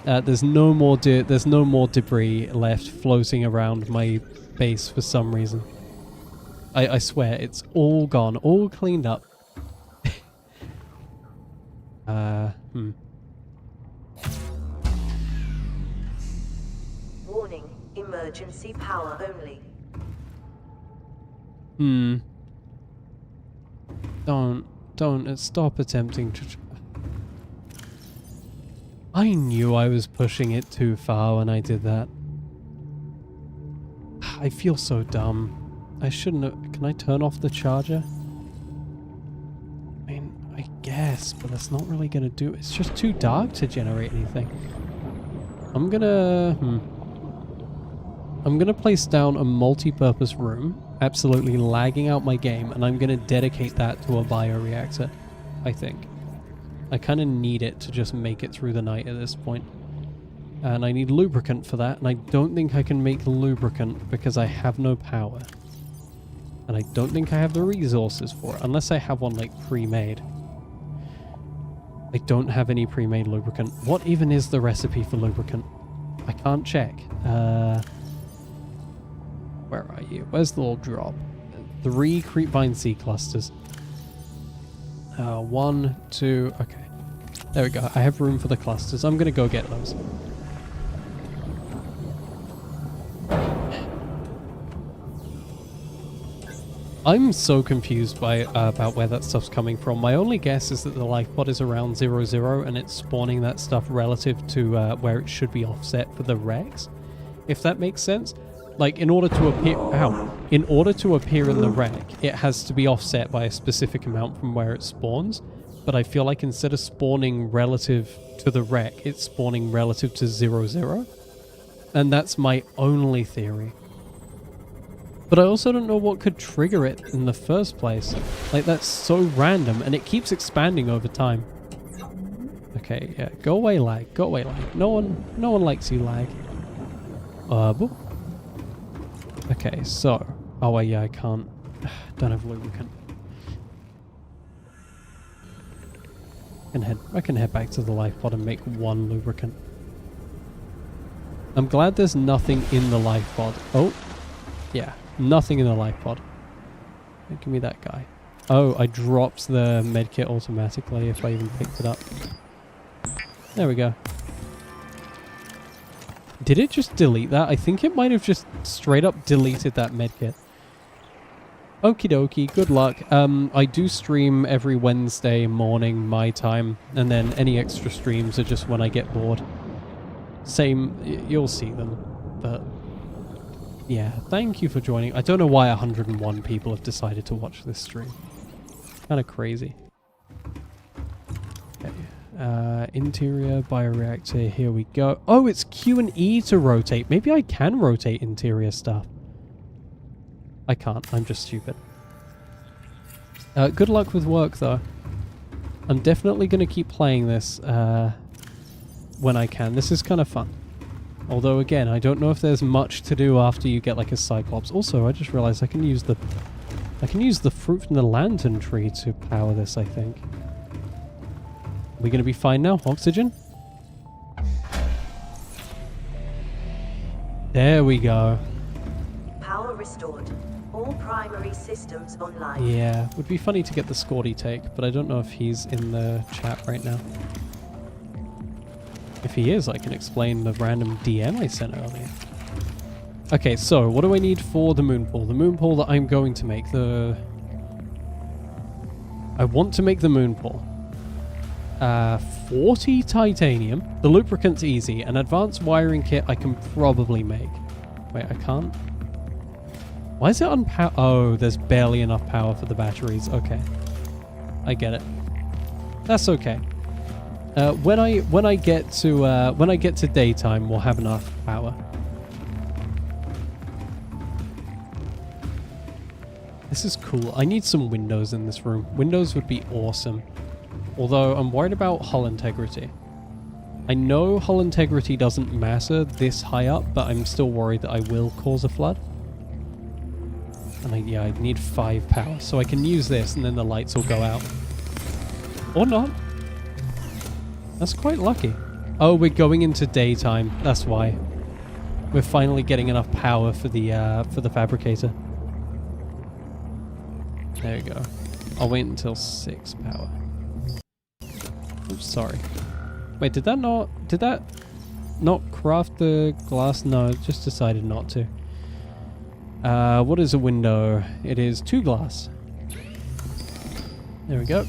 There's no more debris left floating around my base for some reason. I swear, it's all gone, all cleaned up. Warning, emergency power only. Don't stop attempting to... I knew I was pushing it too far when I did that. I feel so dumb. I shouldn't have... Can I turn off the charger? I mean, I guess, but that's not really gonna do... It's just too dark to generate anything. I'm gonna place down a multi-purpose room, absolutely lagging out my game, and I'm gonna dedicate that to a bioreactor, I think. I kind of need it to just make it through the night at this point. And I need lubricant for that, and I don't think I can make lubricant because I have no power. And I don't think I have the resources for it, unless I have one, like, pre-made. I don't have any pre-made lubricant. What even is the recipe for lubricant? I can't check. Where are you? Where's the little drop? 3 creepvine seed clusters. 1, 2, okay. There we go. I have room for the clusters. I'm gonna go get those. I'm so confused by about where that stuff's coming from. My only guess is that the life pod is around 0, and it's spawning that stuff relative to where it should be offset for the Rex. If that makes sense. Like, in order to appear... Ow. In order to appear in the wreck, it has to be offset by a specific amount from where it spawns. But I feel like instead of spawning relative to the wreck, it's spawning relative to 0. And that's my only theory. But I also don't know what could trigger it in the first place. Like, that's so random, and it keeps expanding over time. Okay, yeah. Go away, lag. Go away, lag. No one likes you, lag. Boop. Okay, so... Oh, wait, yeah, I can't... Don't have lubricant. I can head back to the life pod and make 1 lubricant. I'm glad there's nothing in the life pod. Oh, yeah, nothing in the life pod. Give me that guy. Oh, I dropped the medkit automatically if I even picked it up. There we go. Did it just delete that? I think it might have just straight up deleted that medkit. Okie dokie, good luck. I do stream every Wednesday morning my time, and then any extra streams are just when I get bored. Same, you'll see them, but yeah, thank you for joining. I don't know why 101 people have decided to watch this stream. Kind of crazy. Okay, interior bioreactor, here we go. Oh, it's Q and E to rotate. Maybe I can rotate interior stuff. I can't, I'm just stupid. Good luck with work, though. I'm definitely going to keep playing this when I can. This is kind of fun. Although, again, I don't know if there's much to do after you get, like, a Cyclops. Also, I just realized I can use the fruit from the lantern tree to power this, I think. Are we going to be fine now? Oxygen? There we go. Power restored. All primary systems online. Yeah, would be funny to get the Scordy take, but I don't know if he's in the chat right now. If he is, I can explain the random DM I sent earlier. Okay, so what do I need for the moon pool? The moon pool that I'm going to make, I want to make the moon pool. 40 titanium. The lubricant's easy. An advanced wiring kit I can probably make. Wait, I can't? Why is it on power? Oh, there's barely enough power for the batteries. Okay. I get it. That's okay. When I get to daytime, we'll have enough power. This is cool. I need some windows in this room. Windows would be awesome. Although I'm worried about hull integrity. I know hull integrity doesn't matter this high up, but I'm still worried that I will cause a flood. And yeah, I need 5 power. So I can use this and then the lights will go out. Or not. That's quite lucky. Oh, we're going into daytime. That's why. We're finally getting enough power for the fabricator. There we go. I'll wait until 6 power. Oops, sorry. Wait, did that not craft the glass? No, it just decided not to. What is a window? It is 2 glass. There we go.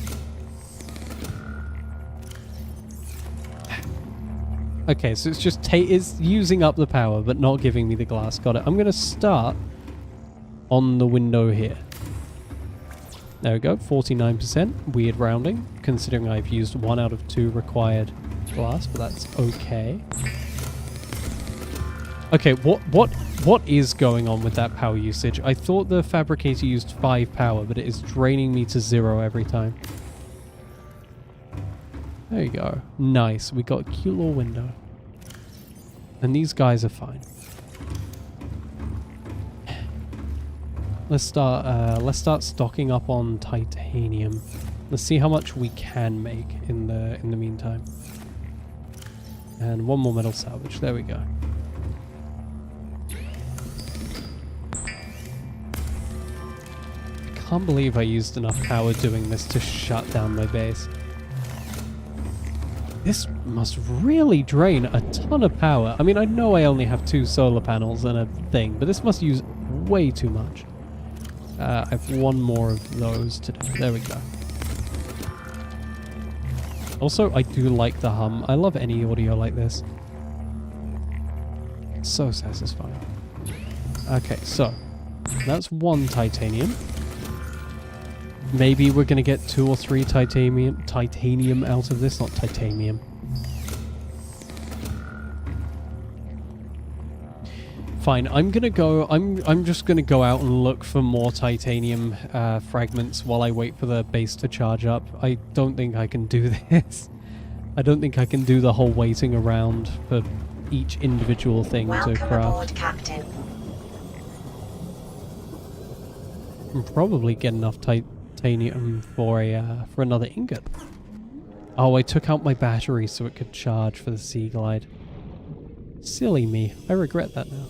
Okay, so it's just it's using up the power, but not giving me the glass. Got it. I'm going to start on the window here. There we go, 49%. Weird rounding, considering I've used 1 out of 2 required glass, but that's okay. Okay, what is going on with that power usage? I thought the fabricator used 5 power, but it is draining me to 0 every time. There you go. Nice. We got a cute little window. And these guys are fine. Let's start stocking up on titanium. Let's see how much we can make in the meantime. And 1 more metal salvage. There we go. I can't believe I used enough power doing this to shut down my base. This must really drain a ton of power. I mean, I know I only have 2 solar panels and a thing, but this must use way too much. I have 1 more of those to do. There we go. Also, I do like the hum. I love any audio like this. So satisfying. Okay, so that's 1 titanium. Maybe we're gonna get 2 or 3 titanium out of this, not titanium. Fine, I'm just gonna go out and look for more titanium fragments while I wait for the base to charge up. I don't think I can do this. I don't think I can do the whole waiting around for each individual thing to craft. Welcome aboard, Captain. And probably get enough titanium for another ingot. Oh, I took out my battery so it could charge for the Sea Glide. Silly me. I regret that now.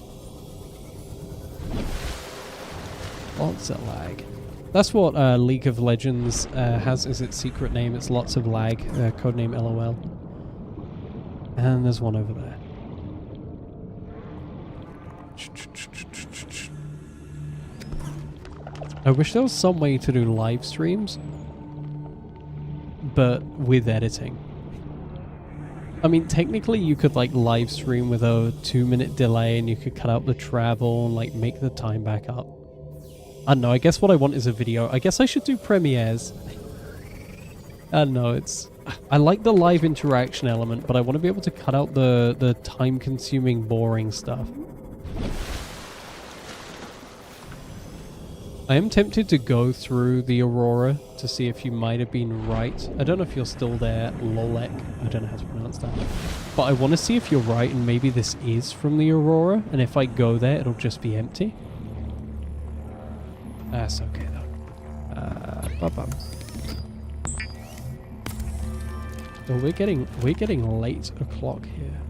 Lots of lag. That's what League of Legends has as its secret name. It's lots of lag. Codename LOL. And there's one over there. I wish there was some way to do live streams, but with editing. I mean, technically you could like live stream with a 2-minute delay and you could cut out the travel and like make the time back up. I don't know, I guess what I want is a video. I guess I should do premieres. I don't know, I like the live interaction element, but I want to be able to cut out the time-consuming, boring stuff. I am tempted to go through the Aurora to see if you might have been right. I don't know if you're still there, Lolek. I don't know how to pronounce that. But I want to see if you're right and maybe this is from the Aurora. And if I go there, it'll just be empty. That's okay though. So we're getting late o'clock here.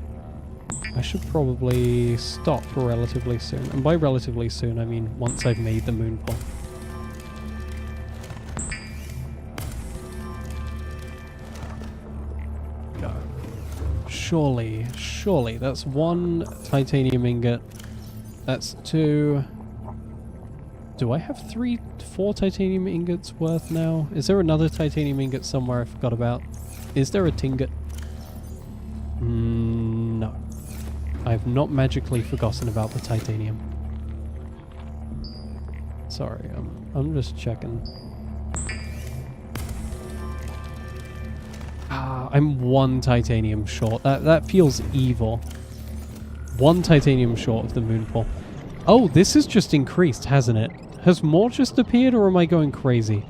I should probably stop relatively soon. And by relatively soon, I mean once I've made the moon pole. Go. Surely. That's 1 titanium ingot. That's 2. Do I have 4 titanium ingots worth now? Is there another titanium ingot somewhere I forgot about? Is there a tingot? No. I've not magically forgotten about the titanium. Sorry, I'm just checking. I'm 1 titanium short. That feels evil. 1 titanium short of the moon pole. Oh, this has just increased, hasn't it? Has more just appeared, or am I going crazy?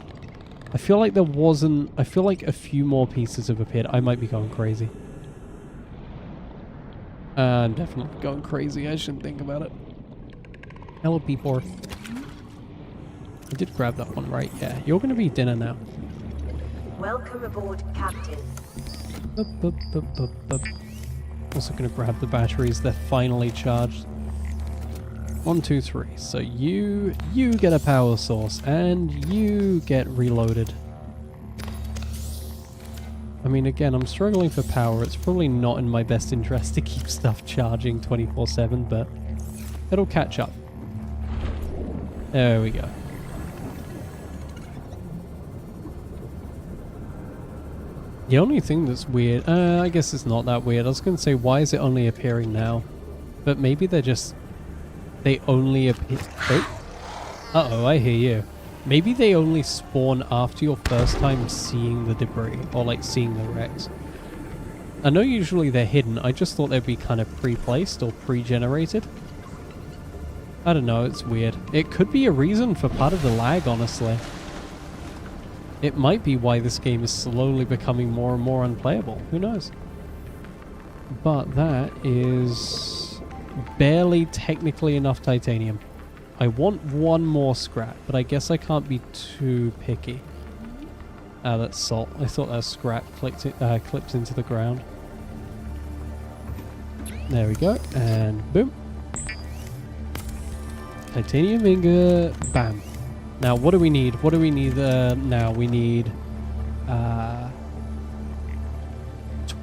I feel like there wasn't... I feel like a few more pieces have appeared. I might be going crazy. I'm definitely going crazy. I shouldn't think about it. Hello, people. I did grab that one, right? Yeah, you're going to be dinner now. Welcome aboard, Captain. Bup, bup, bup, bup, bup. Also going to grab the batteries. They're finally charged. 1, 2, 3. So you get a power source and you get reloaded. I mean, again, I'm struggling for power. It's probably not in my best interest to keep stuff charging 24/7, but it'll catch up. There we go. The only thing that's weird, I guess it's not that weird. I was going to say, why is it only appearing now? But maybe they're just, they only appear. Oh. Uh-oh, I hear you. Maybe they only spawn after your first time seeing the debris, or like seeing the wrecks. I know usually they're hidden. I just thought they'd be kind of pre-placed or pre-generated. I don't know, it's weird. It could be a reason for part of the lag, honestly. It might be why this game is slowly becoming more and more unplayable. Who knows? But that is barely technically enough titanium. I want one more scrap, but I guess I can't be too picky. Ah, that's salt. I thought that scrap clipped into the ground. There we go, and boom. Titanium ingot, bam. Now, what do we need? What do we need now? We need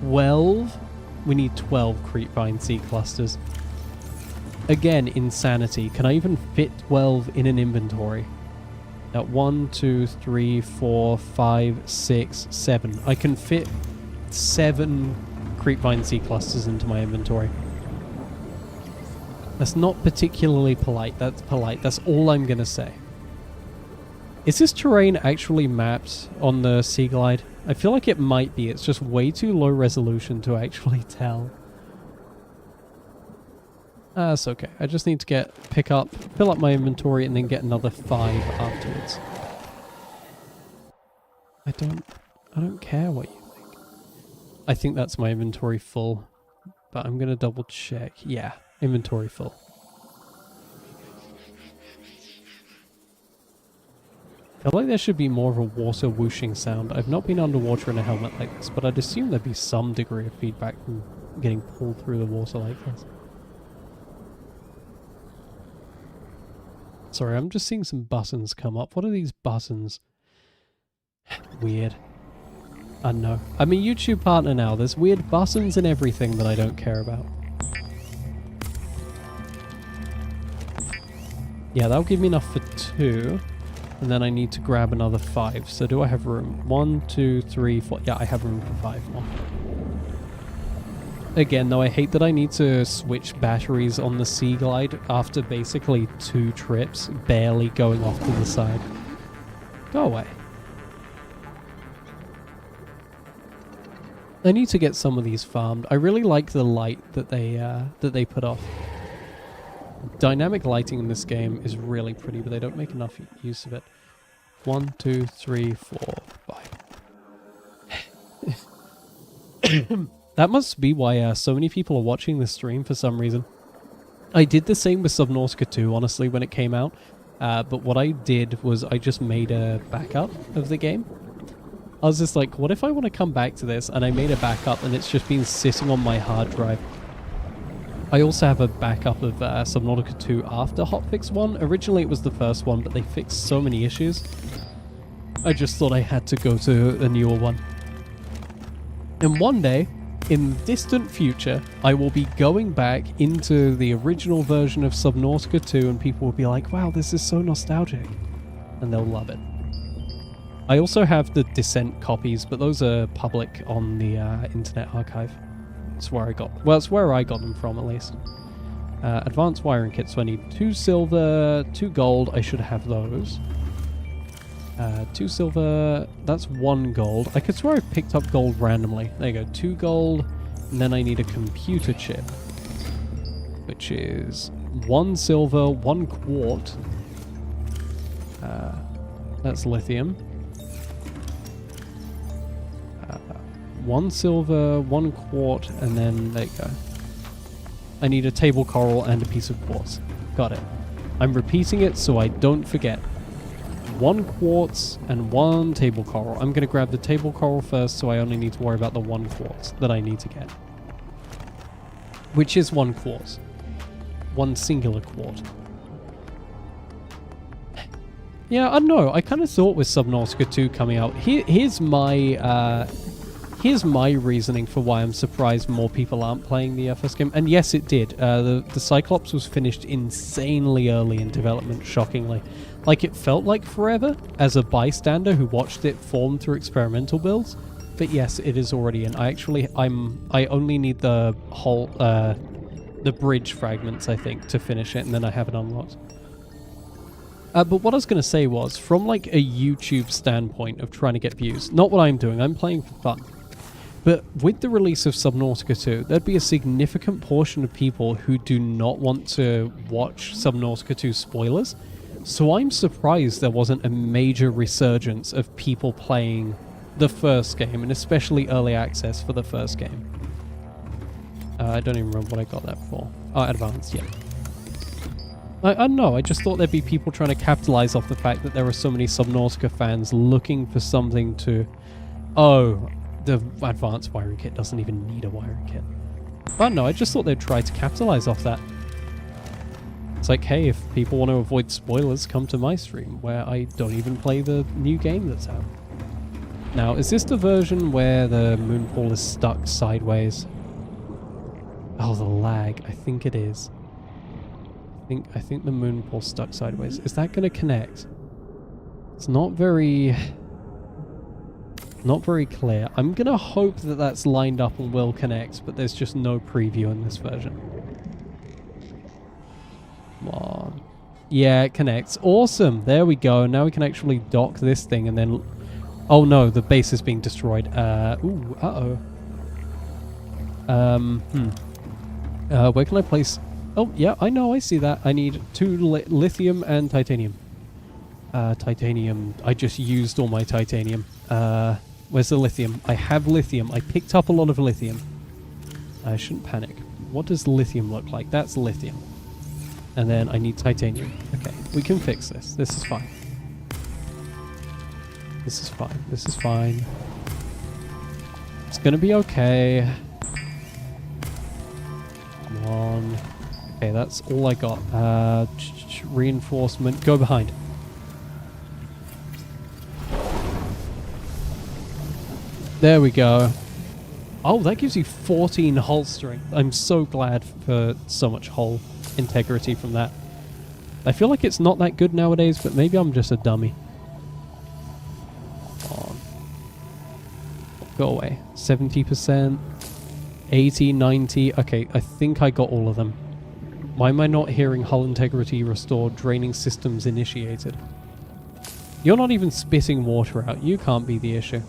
12. We need 12 creepvine seed clusters. Again, insanity. Can I even fit 12 in an inventory? Now, 1, 2, 3, 4, 5, 6, 7. I can fit 7 creepvine seed clusters into my inventory. That's not particularly polite. That's polite. That's all I'm going to say. Is this terrain actually mapped on the Sea Glide? I feel like it might be. It's just way too low resolution to actually tell. That's okay. I just need to fill up my inventory and then get another 5 afterwards. I don't care what you think. I think that's my inventory full, but I'm going to double check. Yeah, inventory full. I feel like there should be more of a water whooshing sound. I've not been underwater in a helmet like this, but I'd assume there'd be some degree of feedback from getting pulled through the water like this. Sorry, I'm just seeing some buttons come up. What are these buttons? Weird. I don't know. I'm a YouTube partner now. There's weird buttons and everything that I don't care about. Yeah, that'll give me enough for 2. And then I need to grab another 5. So do I have room? 1, 2, 3, 4. Yeah, I have room for 5 more. Again, though, I hate that I need to switch batteries on the Sea Glide after basically 2 trips, barely going off to the side. Go away. I need to get some of these farmed. I really like the light that they put off. Dynamic lighting in this game is really pretty, but they don't make enough use of it. 1, 2, 3, 4, 5. That must be why so many people are watching this stream for some reason. I did the same with Subnautica 2, honestly, when it came out. But what I did was I just made a backup of the game. I was just like, what if I want to come back to this? And I made a backup and it's just been sitting on my hard drive. I also have a backup of Subnautica 2 after Hotfix 1. Originally it was the first one, but they fixed so many issues. I just thought I had to go to a newer one. And one day, in the distant future, I will be going back into the original version of Subnautica 2 and people will be like, wow, this is so nostalgic. And they'll love it. I also have the Descent copies, but those are public on the Internet Archive. It's where I got, well, it's where I got them from at least. Advanced wiring kit, so I need 2 silver, 2 gold. I should have those. 2 silver, that's 1 gold. I could swear I picked up gold randomly. There you go, 2 gold, and then I need a computer chip, which is 1 silver, 1 quart. That's lithium. 1 silver, 1 quart, and then there you go. I need a table coral and a piece of quartz. Got it. I'm repeating it so I don't forget. 1 quartz and 1 table coral. I'm going to grab the table coral first, so I only need to worry about the 1 quartz that I need to get. Which is 1 quartz. 1 singular quartz. Yeah, I don't know. I kind of thought with Subnautica 2 coming out, here's my reasoning for why I'm surprised more people aren't playing the first game. And yes, it did. The Cyclops was finished insanely early in development, shockingly. Like, it felt like forever as a bystander who watched it form through experimental builds. But yes, it is already in. I only need the whole, the bridge fragments, I think, to finish it, and then I have it unlocked. But what I was going to say was, from like a YouTube standpoint of trying to get views, not what I'm doing, I'm playing for fun. But with the release of Subnautica 2, there'd be a significant portion of people who do not want to watch Subnautica 2 spoilers. So I'm surprised there wasn't a major resurgence of people playing the first game, and especially early access for the first game. I don't even remember what I got that for. Oh, advanced, yeah. I don't know, I just thought there'd be people trying to capitalize off the fact that there are so many Subnautica fans looking for something to... Oh, the advanced wiring kit doesn't even need a wiring kit. But no, I just thought they'd try to capitalize off that. It's like, hey, if people want to avoid spoilers, come to my stream, where I don't even play the new game that's out. Now, is this the version where the moon pool is stuck sideways? Oh, the lag. I think it is. I think the moon pool's stuck sideways. Is that going to connect? It's not very clear. I'm going to hope that that's lined up and will connect, but there's just no preview in this version. Come on. Yeah, it connects. Awesome. There we go. Now we can actually dock this thing and then... Oh no, the base is being destroyed. Ooh, uh-oh. Where can I place... Oh, yeah, I know, I see that. I need 2 lithium and titanium. Titanium. I just used all my titanium. Where's the lithium? I have lithium. I picked up a lot of lithium. I shouldn't panic. What does lithium look like? That's lithium. And then I need titanium. Okay, we can fix this. This is fine. This is fine. This is fine. It's gonna be okay. Come on. Okay, that's all I got. Reinforcement. Go behind. There we go. Oh, that gives you 14 hull strength. I'm so glad for so much hull integrity from that. I feel like it's not that good nowadays, but maybe I'm just a dummy. Come on. Go away. 70%. 80, 90. Okay, I think I got all of them. Why am I not hearing hull integrity restored, draining systems initiated? You're not even spitting water out. You can't be the issue.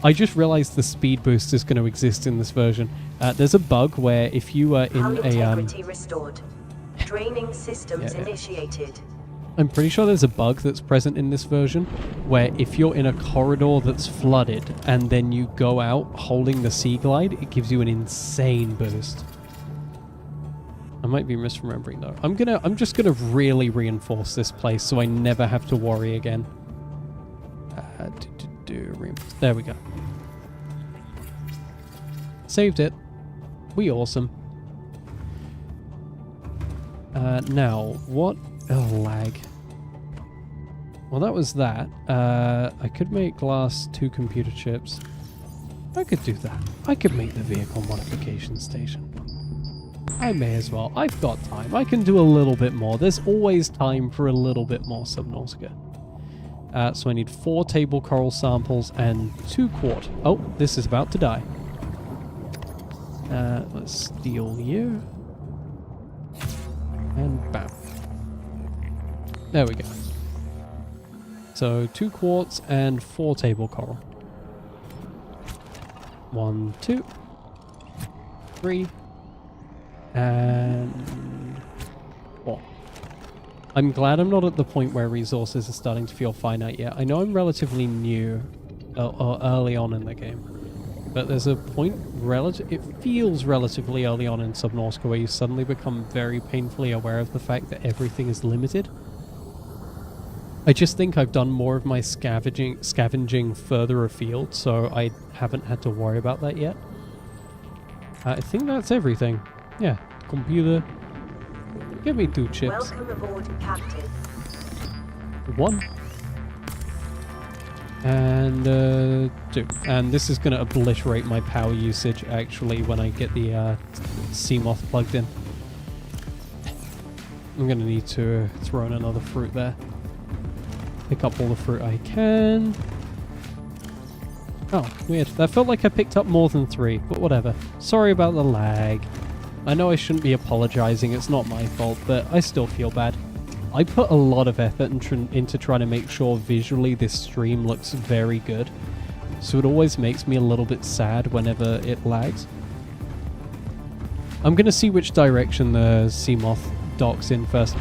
I just realized the speed boost is going to exist in this version. There's a bug where if you are in Hull a... integrity restored. Draining systems initiated. I'm pretty sure there's a bug that's present in this version where if you're in a corridor that's flooded and then you go out holding the Sea Glide, it gives you an insane boost. I might be misremembering though. I'm just gonna really reinforce this place so I never have to worry again. There we go. Saved it. We awesome. Now, what? Oh, lag. Well, that was that. I could make glass 2 computer chips. I could do that. I could make the vehicle modification station. I may as well. I've got time. I can do a little bit more. There's always time for a little bit more Subnautica. So I need 4 table coral samples and 2 quartz. Oh, this is about to die. Let's steal you. And bam. There we go. So 2 quartz and 4 table coral. 1, 2, 3, and 4. I'm glad I'm not at the point where resources are starting to feel finite yet. I know I'm relatively new, or early on in the game, but there's a point, it feels relatively early on in Subnautica where you suddenly become very painfully aware of the fact that everything is limited. I just think I've done more of my scavenging further afield, so I haven't had to worry about that yet. I think that's everything. Yeah, computer. Give me 2 chips. Welcome aboard, Captain. 1. And 2. And this is going to obliterate my power usage, actually, when I get the Seamoth plugged in. I'm going to need to throw in another fruit there. Pick up all the fruit I can. Oh, weird. That felt like I picked up more than 3, but whatever. Sorry about the lag. I know I shouldn't be apologizing, it's not my fault, but I still feel bad. I put a lot of effort into trying to make sure visually this stream looks very good, so it always makes me a little bit sad whenever it lags. I'm going to see which direction the Seamoth docks in first.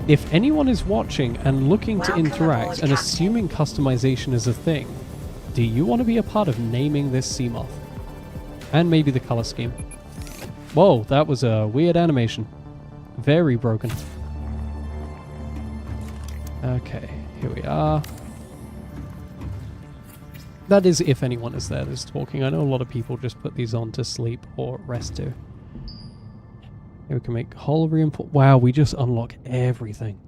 If anyone is watching and looking to interact and assuming customization is a thing, do you want to be a part of naming this Seamoth? And maybe the color scheme. Whoa, that was a weird animation. Very broken. Okay, here we are. That is if anyone is there that's talking. I know a lot of people just put these on to sleep or rest to. Here we can make hull reinforcement. Wow, we just unlock everything.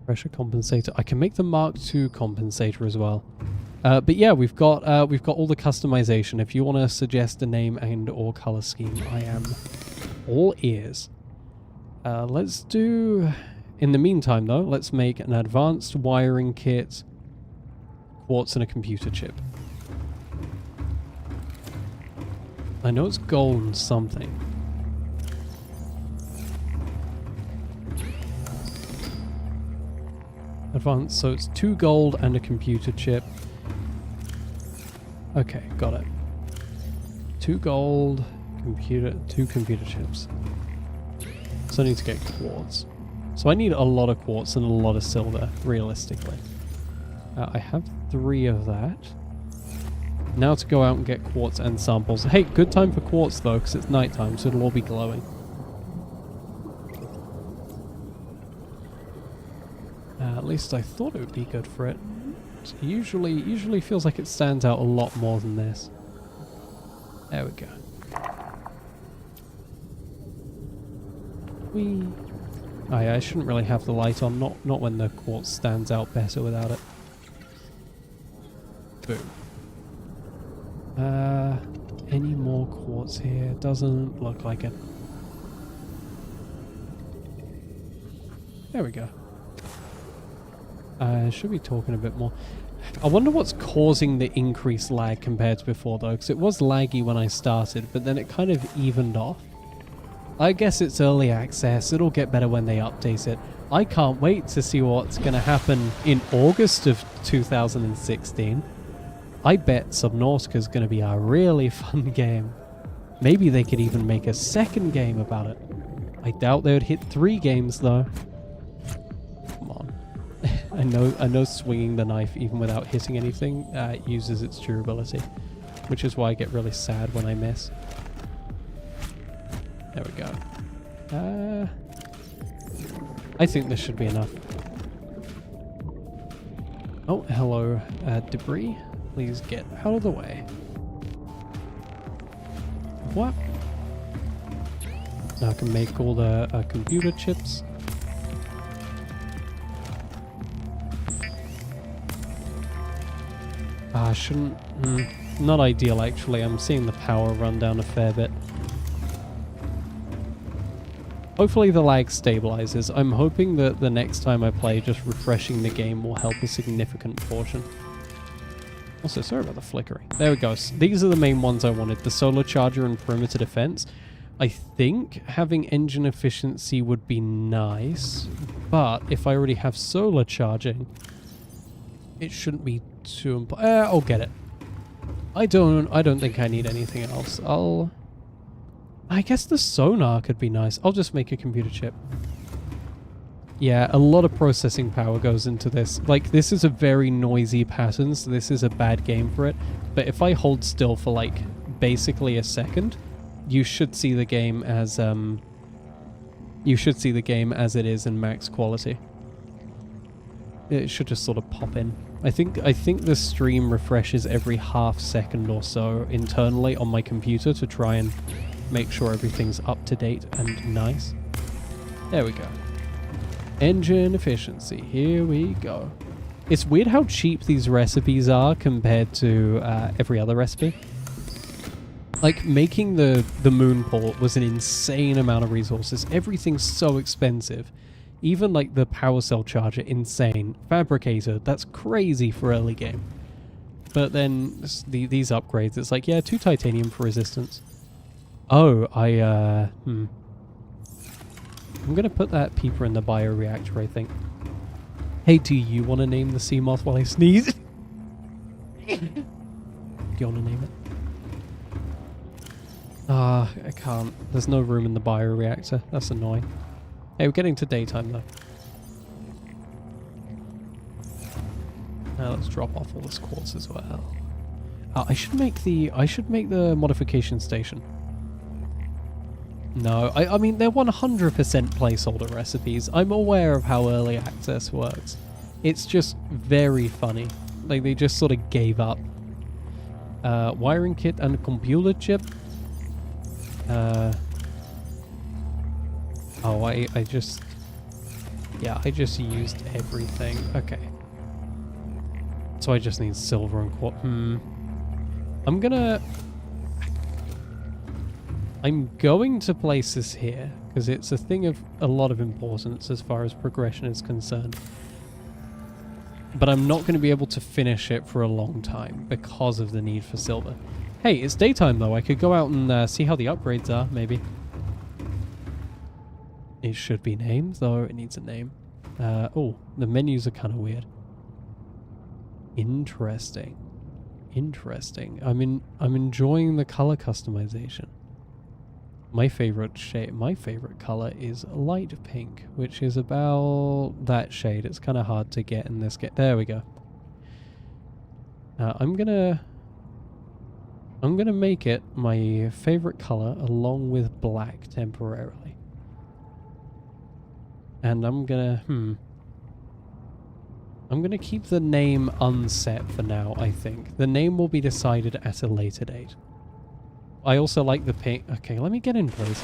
Pressure compensator. I can make the Mark II compensator as well. But yeah, we've got all the customization. If you want to suggest a name and or color scheme, I am all ears. Let's do. In the meantime, though, let's make an advanced wiring kit, quartz, and a computer chip. I know it's gold and something. Advanced, so it's 2 gold and a computer chip. Okay, got it. 2 gold, 2 computer chips. So I need to get quartz. So I need a lot of quartz and a lot of silver, realistically. I have 3 of that. Now to go out and get quartz and samples. Hey, good time for quartz though, because it's nighttime, so it'll all be glowing. At least I thought it would be good for it. It usually feels like it stands out a lot more than this. There we go. Oh yeah, I shouldn't really have the light on, not when the quartz stands out better without it. Boom. Any more quartz here? Doesn't look like it. There we go. Should be talking a bit more. I wonder what's causing the increased lag compared to before though, because it was laggy when I started, but then it kind of evened off. I guess it's early access, it'll get better when they update it. I can't wait to see what's going to happen in August of 2016. I bet Subnautica is going to be a really fun game. Maybe they could even make a second game about it. I doubt they would hit 3 games though. Come on. I know swinging the knife even without hitting anything uses its durability, which is why I get really sad when I miss. There we go. I think this should be enough. Oh, hello, debris. Please get out of the way. What? Now I can make all the computer chips. Shouldn't... not ideal, actually. I'm seeing the power run down a fair bit. Hopefully the lag stabilizes. I'm hoping that the next time I play, just refreshing the game will help a significant portion. Also, sorry about the flickering. There we go. These are the main ones I wanted. The solar charger and perimeter defense. I think having engine efficiency would be nice, but if I already have solar charging, it shouldn't be too important. I'll get it. I don't think I need anything else. I guess the sonar could be nice. I'll just make a computer chip. Yeah, a lot of processing power goes into this. Like, this is a very noisy pattern, so this is a bad game for it. But if I hold still for, like, basically a second, you should see the game as, you should see the game as it is in max quality. It should just sort of pop in. I think the stream refreshes every half second or so internally on my computer to try and make sure everything's up to date and nice. There we go. Engine efficiency. Here we go. It's weird how cheap these recipes are compared to every other recipe. Like, making the moon port was an insane amount of resources. Everything's so expensive. Even, like, the power cell charger, insane. Fabricator, that's crazy for early game. But then, these upgrades, it's like, yeah, 2 titanium for resistance. Oh, I'm gonna put that peeper in the bioreactor, I think. Hey, do you want to name the sea moth while I sneeze? Do you want to name it? Ah, I can't. There's no room in the bioreactor. That's annoying. Hey, we're getting to daytime though. Now let's drop off all this quartz as well. I should make the modification station. No, I mean they're 100% placeholder recipes. I'm aware of how early access works. It's just very funny. Like they just sort of gave up. Wiring kit and computer chip. Oh, I just used everything. Okay. So I just need silver and quartz. I'm going to place this here, because it's a thing of a lot of importance as far as progression is concerned. But I'm not going to be able to finish it for a long time because of the need for silver. Hey, it's daytime though. I could go out and see how the upgrades are, maybe. It should be named, though it needs a name. Oh, the menus are kind of weird. Interesting. Interesting. I'm enjoying the color customization. My favorite color is light pink, which is about that shade. It's kind of hard to get in this game. There we go. I'm gonna make it my favorite color along with black temporarily. And I'm gonna keep the name unset for now, I think. The name will be decided at a later date. I also like the pink. Okay, let me get in place.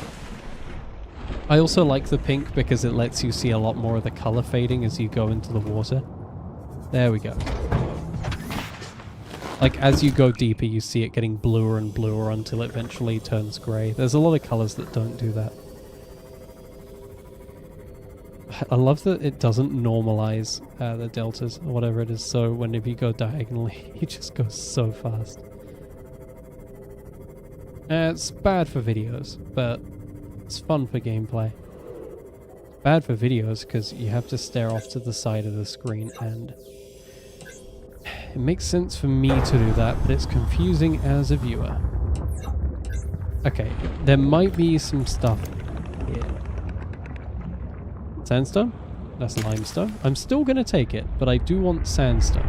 I also like the pink because it lets you see a lot more of the color fading as you go into the water. There we go. Like, as you go deeper, you see it getting bluer and bluer until it eventually turns grey. There's a lot of colors that don't do that. I love that it doesn't normalize the deltas or whatever it is, so whenever you go diagonally, it just goes so fast. It's bad for videos, but it's fun for gameplay. It's bad for videos because you have to stare off to the side of the screen, and it makes sense for me to do that, but it's confusing as a viewer. Okay, there might be some stuff here. Sandstone? That's limestone. I'm still going to take it, but I do want sandstone.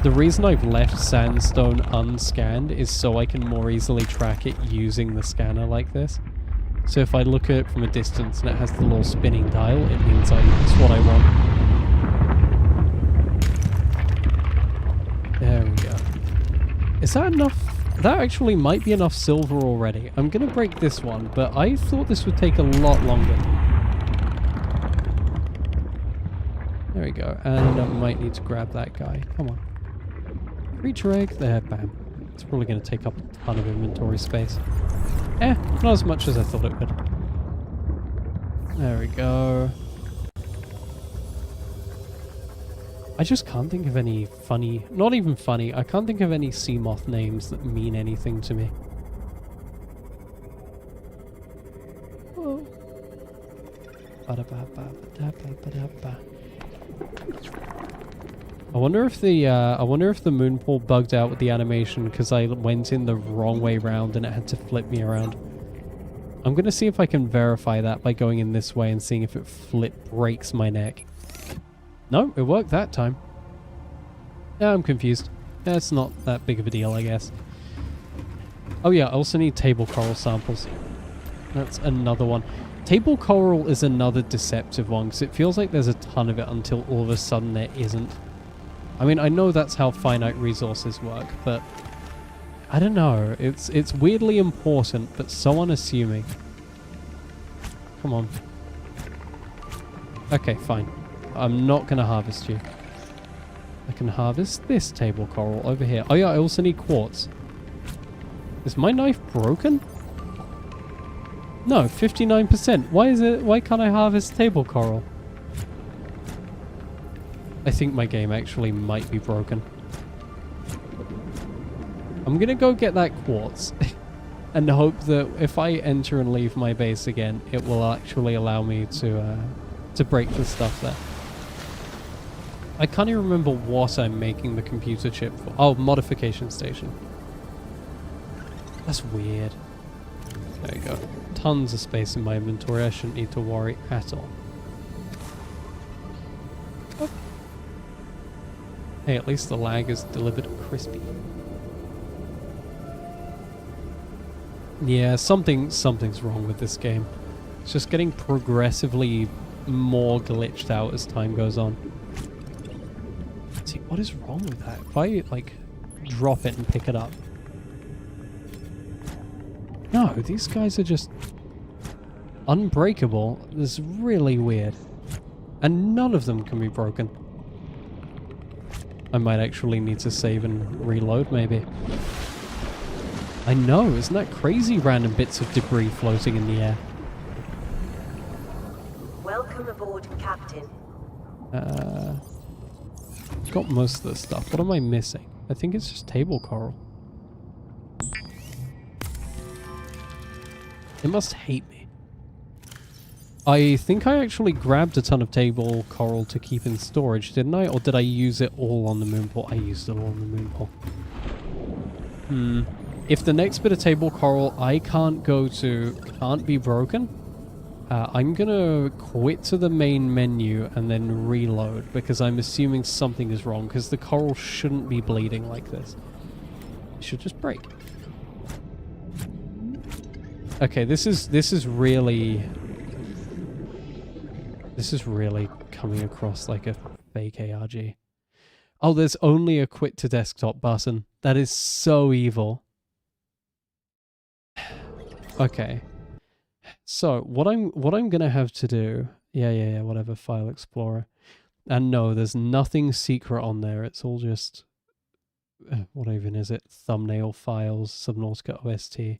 The reason I've left sandstone unscanned is so I can more easily track it using the scanner like this. So if I look at it from a distance and it has the little spinning dial, it means it's what I want. There we go. Is that enough? That actually might be enough silver already. I'm going to break this one, but I thought this would take a lot longer. There we go, and I might need to grab that guy. Come on. Creature egg, there, bam. It's probably going to take up a ton of inventory space. Not as much as I thought it would. There we go. I just can't think of any funny, not even funny, I can't think of any sea moth names that mean anything to me. Oh. I wonder if the moon pool bugged out with the animation because I went in the wrong way round and it had to flip me around. I'm gonna see if I can verify that by going in this way and seeing if it breaks my neck. No, it worked that time. Yeah, I'm confused. It's not that big of a deal, I guess. Oh yeah, I also need table coral samples. That's another one. Table coral is another deceptive one because it feels like there's a ton of it until all of a sudden there isn't. I mean, I know that's how finite resources work, but I don't know. It's weirdly important, but so unassuming. Come on. Okay, fine. I'm not going to harvest you. I can harvest this table coral over here. Oh yeah, I also need quartz. Is my knife broken? No, 59%. Why can't I harvest table coral? I think my game actually might be broken. I'm gonna go get that quartz and hope that if I enter and leave my base again, it will actually allow me to break the stuff there. I can't even remember what I'm making the computer chip for. Oh, modification station. That's weird. There you go. Tons of space in my inventory. I shouldn't need to worry at all. Oh. Hey, at least the lag is delivered crispy. Yeah, something's wrong with this game. It's just getting progressively more glitched out as time goes on. See, what is wrong with that? If I, like, drop it and pick it up. No, these guys are just unbreakable. This is really weird. And none of them can be broken. I might actually need to save and reload, maybe. I know, isn't that crazy? Random bits of debris floating in the air. Welcome aboard, Captain. Got most of the stuff. What am I missing? I think it's just table coral. It must hate me. I think I actually grabbed a ton of table coral to keep in storage, didn't I? Or did I use it all on the moonpool? I used it all on the moonpool. If the next bit of table coral I can't go to can't be broken, I'm gonna quit to the main menu and then reload because I'm assuming something is wrong because the coral shouldn't be bleeding like this. It should just break. Okay, this is really coming across like a fake ARG. Oh, there's only a quit to desktop button. That is so evil. Okay. So, what I'm gonna have to do... Yeah, whatever, File Explorer. And no, there's nothing secret on there. It's all just... what even is it? Thumbnail files, Subnautica OST.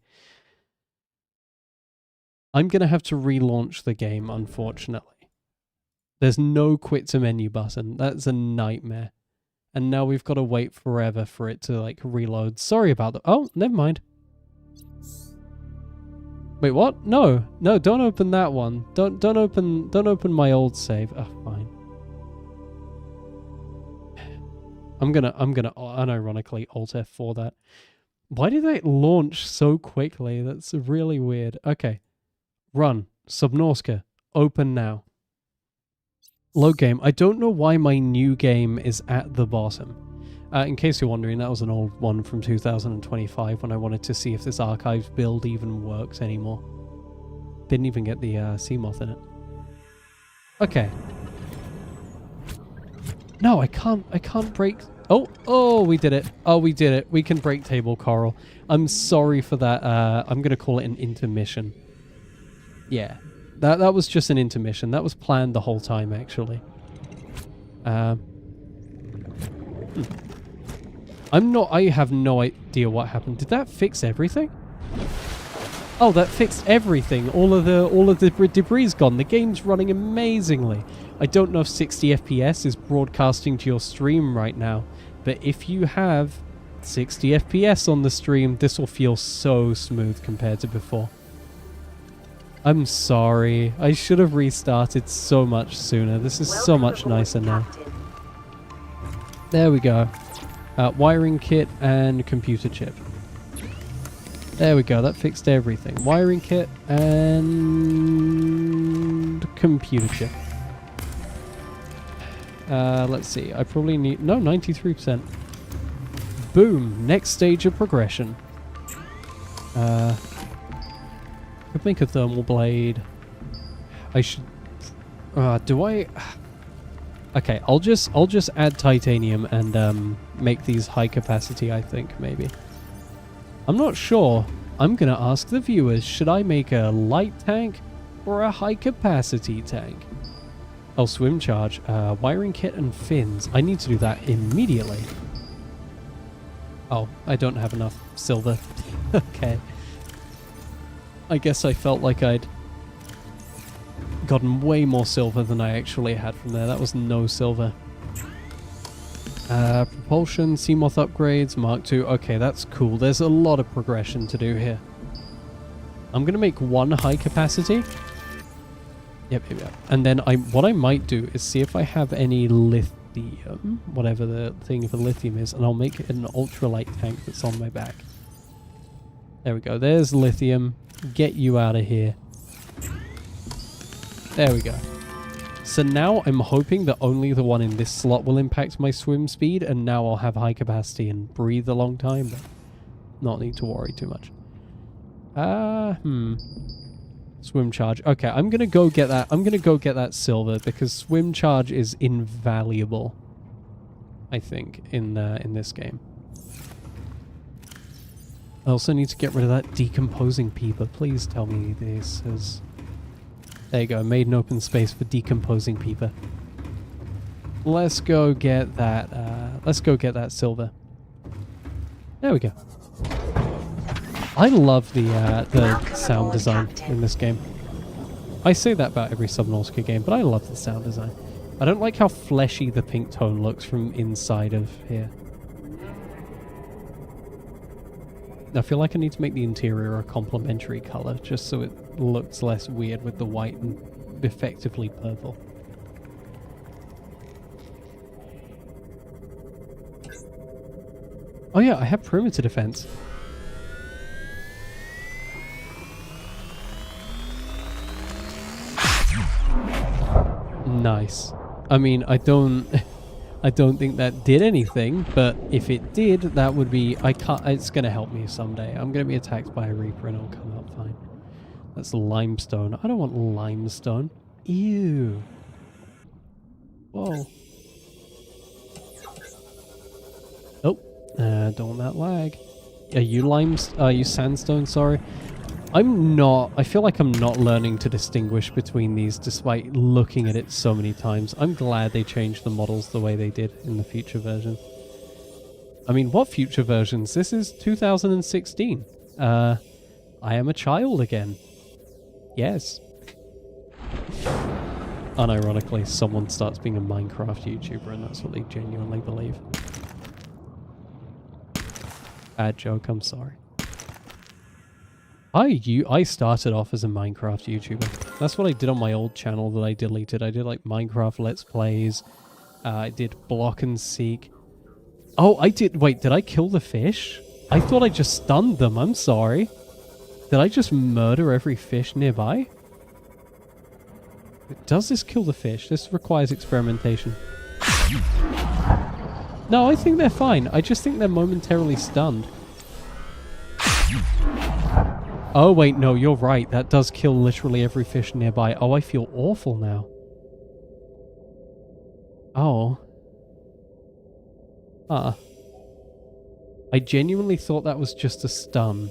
I'm gonna have to relaunch the game, unfortunately. There's no quit to menu button. That's a nightmare. And now we've got to wait forever for it to, like, reload. Sorry about that. Oh, never mind. Wait, what? No, don't open that one. Don't open my old save. Oh, fine. I'm gonna unironically Alt F4 that. Why did they launch so quickly? That's really weird. Okay. Run. Subnautica. Open now. Load game. I don't know why my new game is at the bottom. In case you're wondering, that was an old one from 2025 when I wanted to see if this archives build even works anymore. Didn't even get the Seamoth in it. Okay. No, I can't break... Oh, we did it. Oh, we did it. We can break table coral. I'm sorry for that. I'm going to call it an intermission. Yeah. That was just an intermission. That was planned the whole time, actually. I have no idea what happened. Did that fix everything? Oh, that fixed everything. All of the debris gone. The game's running amazingly. I don't know if 60 FPS is broadcasting to your stream right now, but if you have 60 FPS on the stream, this will feel so smooth compared to before. I'm sorry. I should have restarted so much sooner. This is so much nicer now. There we go. Wiring kit and computer chip. There we go. That fixed everything. Wiring kit and computer chip. Let's see. I probably need... No, 93%. Boom. Next stage of progression. Could make a thermal blade. I should... do I... Okay, I'll just add titanium and make these high capacity, I think, maybe. I'm not sure. I'm going to ask the viewers, should I make a light tank or a high capacity tank? Oh, swim charge, wiring kit and fins. I need to do that immediately. Oh, I don't have enough silver. Okay. I guess I felt like I'd gotten way more silver than I actually had from there. That was no silver. Propulsion, Seamoth upgrades, Mark II. Okay, that's cool. There's a lot of progression to do here. I'm going to make one high capacity. Yep. And then what I might do is see if I have any lithium, whatever the thing for lithium is, and I'll make it an ultralight tank that's on my back. There we go. There's lithium. Get you out of here. There we go. So now I'm hoping that only the one in this slot will impact my swim speed, and now I'll have high capacity and breathe a long time, but not need to worry too much. Swim charge. Okay, I'm gonna go get that. I'm gonna go get that silver because swim charge is invaluable, I think, in this game. I also need to get rid of that decomposing peeper. Please tell me this is... There you go. Made an open space for decomposing peeper. Let's go get that. Let's go get that silver. There we go. I love the sound design in this game. I say that about every Subnautica game, but I love the sound design. I don't like how fleshy the pink tone looks from inside of here. I feel like I need to make the interior a complementary color, just so it looks less weird with the white and effectively purple. Oh yeah, I have perimeter defense. Nice. I mean, I don't think that did anything, but if it did, that would be... it's gonna help me someday. I'm gonna be attacked by a Reaper and it'll come out fine. That's limestone. I don't want limestone. Ew. Whoa. Oh, don't want that lag. Are you sandstone, sorry? I feel like I'm not learning to distinguish between these despite looking at it so many times. I'm glad they changed the models the way they did in the future version. I mean, what future versions? This is 2016. I am a child again. Yes. Unironically, someone starts being a Minecraft YouTuber and that's what they genuinely believe. Bad joke, I'm sorry. I started off as a Minecraft YouTuber. That's what I did on my old channel that I deleted. I did like Minecraft Let's Plays. I did Block and Seek. Oh, I did... Wait, did I kill the fish? I thought I just stunned them. I'm sorry. Did I just murder every fish nearby? Does this kill the fish? This requires experimentation. No, I think they're fine. I just think they're momentarily stunned. Oh, wait, no, you're right. That does kill literally every fish nearby. Oh, I feel awful now. Oh. I genuinely thought that was just a stun.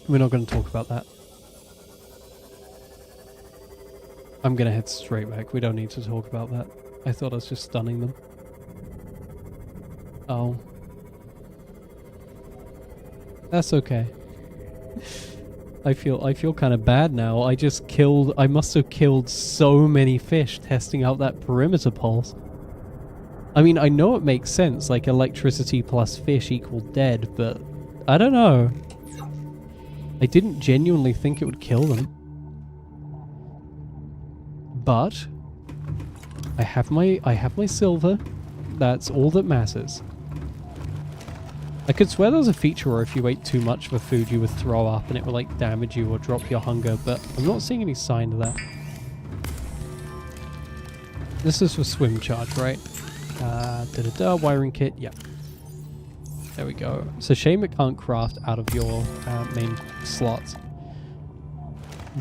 We're not going to talk about that. I'm going to head straight back. We don't need to talk about that. I thought I was just stunning them. Oh. That's okay. I feel kind of bad now. I must have killed so many fish testing out that perimeter pulse. I mean, I know it makes sense, like electricity plus fish equal dead, but I don't know. I didn't genuinely think it would kill them. But I have my silver. That's all that matters. I could swear there was a feature where if you ate too much of a food, you would throw up and it would like damage you or drop your hunger, but I'm not seeing any sign of that. This is for swim charge, right? Wiring kit, yeah. There we go. It's a shame it can't craft out of your main slots.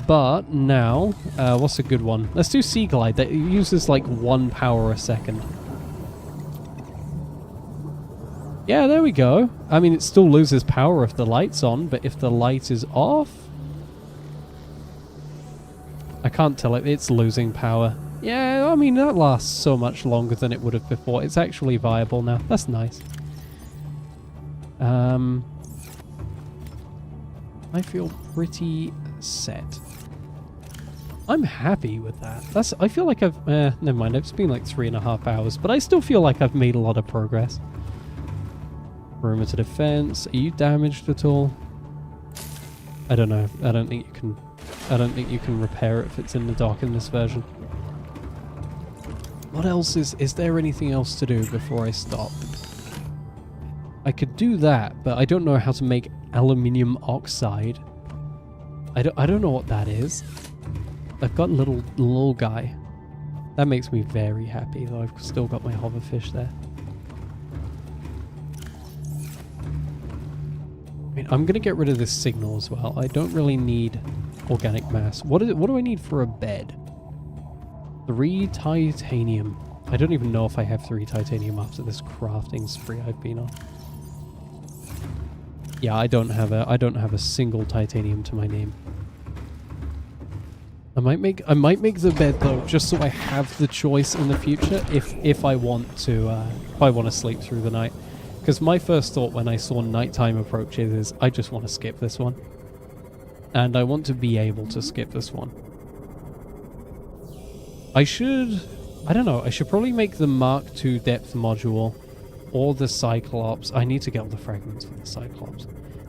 But now, what's a good one? Let's do Sea Glide. That uses like 1 power a second. Yeah, there we go. I mean, it still loses power if the light's on, but if the light is off... I can't tell it. It's losing power. Yeah, I mean, that lasts so much longer than it would have before. It's actually viable now. That's nice. I feel pretty set. I'm happy with that. I feel like I've... never mind. It's been like 3.5 hours, but I still feel like I've made a lot of progress. Perimeter defense. Are you damaged at all? I don't know. I don't think you can repair it if it's in the dock in this version. What else is there anything else to do before I stop? I could do that, but I don't know how to make aluminium oxide. I don't know what that is. I've got a little guy. That makes me very happy, though I've still got my hoverfish there. I mean, I'm gonna get rid of this signal as well. I don't really need organic mass. What do I need for a bed? 3 titanium. I don't even know if I have 3 titanium after this crafting spree I've been on. Yeah, I don't have a single titanium to my name. I might make the bed though, just so I have the choice in the future if I want to sleep through the night. Because my first thought when I saw nighttime approaches is I just want to skip this one. And I want to be able to skip this one. I don't know, I should probably make the Mark II depth module or the Cyclops. I need to get all the fragments for the Cyclops.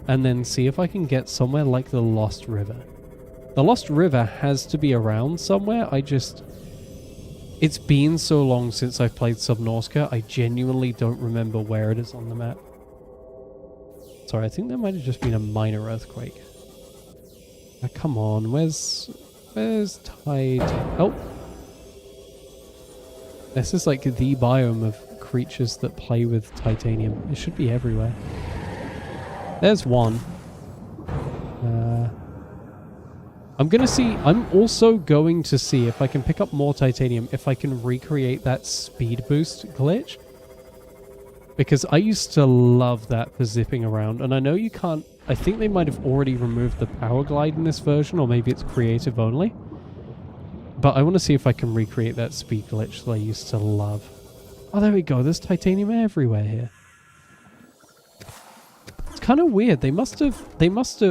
And then see if I can get somewhere like the Lost River. The Lost River has to be around somewhere. It's been so long since I've played Subnautica, I genuinely don't remember where it is on the map. Sorry, I think there might have just been a minor earthquake. Come on, where's tide? Oh! This is like the biome of creatures that play with titanium. It should be everywhere. There's one. I'm also going to see if I can pick up more titanium, if I can recreate that speed boost glitch. Because I used to love that for zipping around, and I know you can't... I think they might have already removed the power glide in this version, or maybe it's creative only. But I want to see if I can recreate that speed glitch that I used to love. Oh, there we go. There's titanium everywhere here. It's kind of weird. They must have...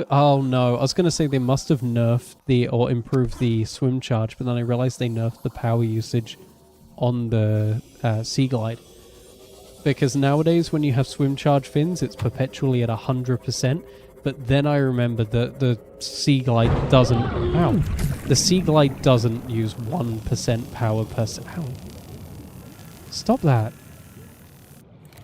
Oh, no. I was going to say they must have nerfed or improved the swim charge, but then I realized they nerfed the power usage on the Sea Glide. Because nowadays, when you have swim charge fins, it's perpetually at 100%. But then I remember that the Sea Glide doesn't... Ow. The Sea Glide doesn't use 1% power per second. Ow. Stop that.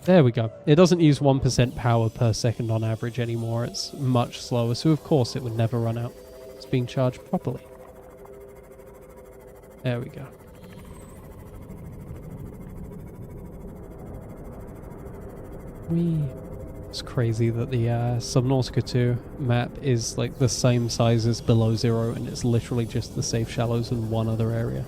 There we go. It doesn't use 1% power per second on average anymore. It's much slower, so of course it would never run out. It's being charged properly. There we go. It's crazy that the Subnautica 2 map is like the same size as Below Zero, and it's literally just the safe shallows in one other area.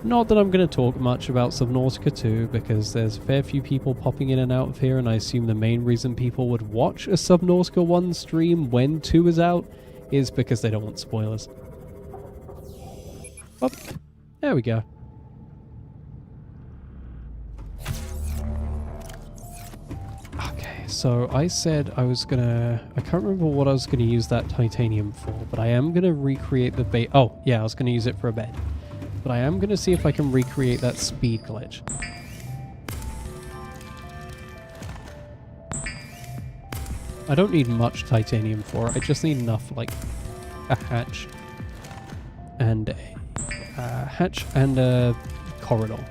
Not that I'm going to talk much about Subnautica 2, because there's a fair few people popping in and out of here, and I assume the main reason people would watch a Subnautica 1 stream when 2 is out is because they don't want spoilers. Oh, there we go. So I said I was gonna... I can't remember what I was gonna use that titanium for, but I am gonna recreate the bait. Oh, yeah, I was gonna use it for a bed. But I am gonna see if I can recreate that speed glitch. I don't need much titanium for it. I just need enough, like, a hatch and a corridor.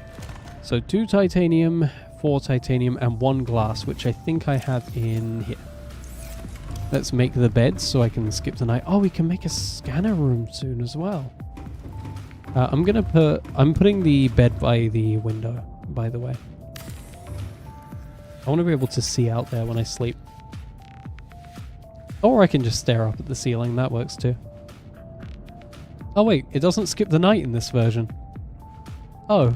So 2 titanium, 4 titanium, and 1 glass, which I think I have in here. Let's make the bed so I can skip the night. Oh, we can make a scanner room soon as well. I'm putting the bed by the window, by the way. I want to be able to see out there when I sleep. Or I can just stare up at the ceiling, that works too. Oh wait, it doesn't skip the night in this version. Oh.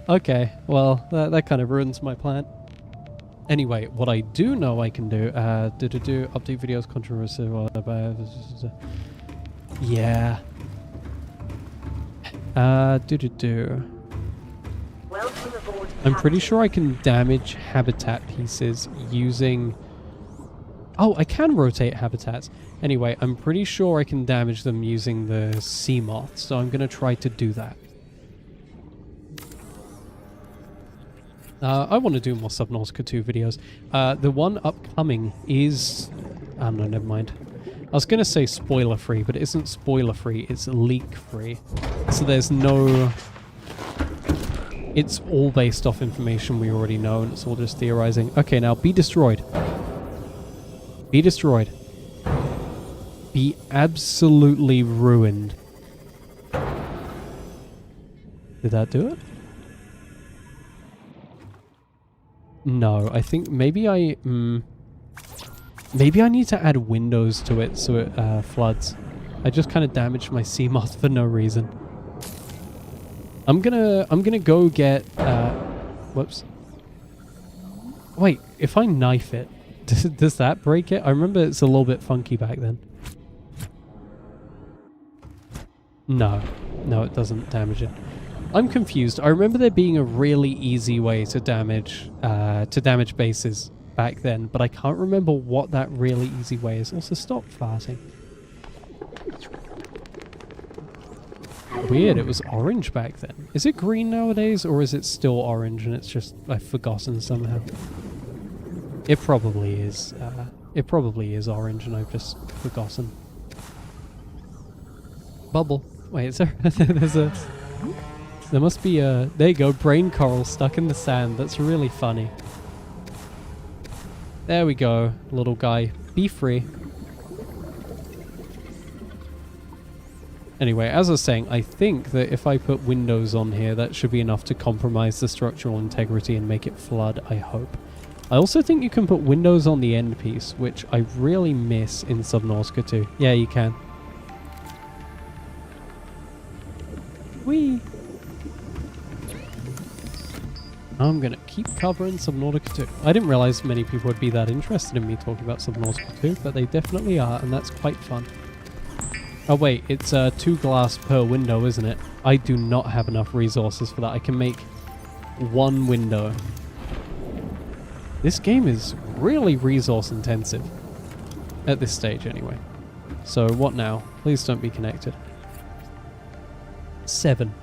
Okay, well, that kind of ruins my plan. Anyway, what I do know I can do, update videos, controversial, yeah. Welcome aboard, I'm pretty Captain. sure I can damage habitat pieces using... Oh, I can rotate habitats. Anyway, I'm pretty sure I can damage them using the sea moth, so I'm going to try to do that. I want to do more Subnautica 2 videos. The one upcoming is... Oh no, never mind. I was going to say spoiler-free, but it isn't spoiler-free, it's leak-free. So there's no... It's all based off information we already know, and it's all just theorizing. Okay, now be destroyed. Be destroyed. Be absolutely ruined. Did that do it? No, I think maybe I... maybe I need to add windows to it so it floods. I just kind of damaged my sea moth for no reason. I'm gonna go get... whoops. Wait, if I knife it, does that break it? I remember it's a little bit funky back then. No. No, it doesn't damage it. I'm confused. I remember there being a really easy way to damage bases back then, but I can't remember what that really easy way is. Also, stop farting. Weird, it was orange back then. Is it green nowadays, or is it still orange and it's just I've forgotten somehow? It probably is. It probably is orange and I've just forgotten. Bubble. Wait, is there? There must be a... There you go, brain coral stuck in the sand. That's really funny. There we go, little guy. Be free. Anyway, as I was saying, I think that if I put windows on here, that should be enough to compromise the structural integrity and make it flood, I hope. I also think you can put windows on the end piece, which I really miss in Subnautica 2. Yeah, you can. Whee! I'm gonna keep covering Subnautica 2. I didn't realize many people would be that interested in me talking about Subnautica 2, but they definitely are, and that's quite fun. Oh wait, it's 2 glass per window, isn't it? I do not have enough resources for that. I can make 1 window. This game is really resource intensive. At this stage, anyway. So, what now? Please don't be connected. 7.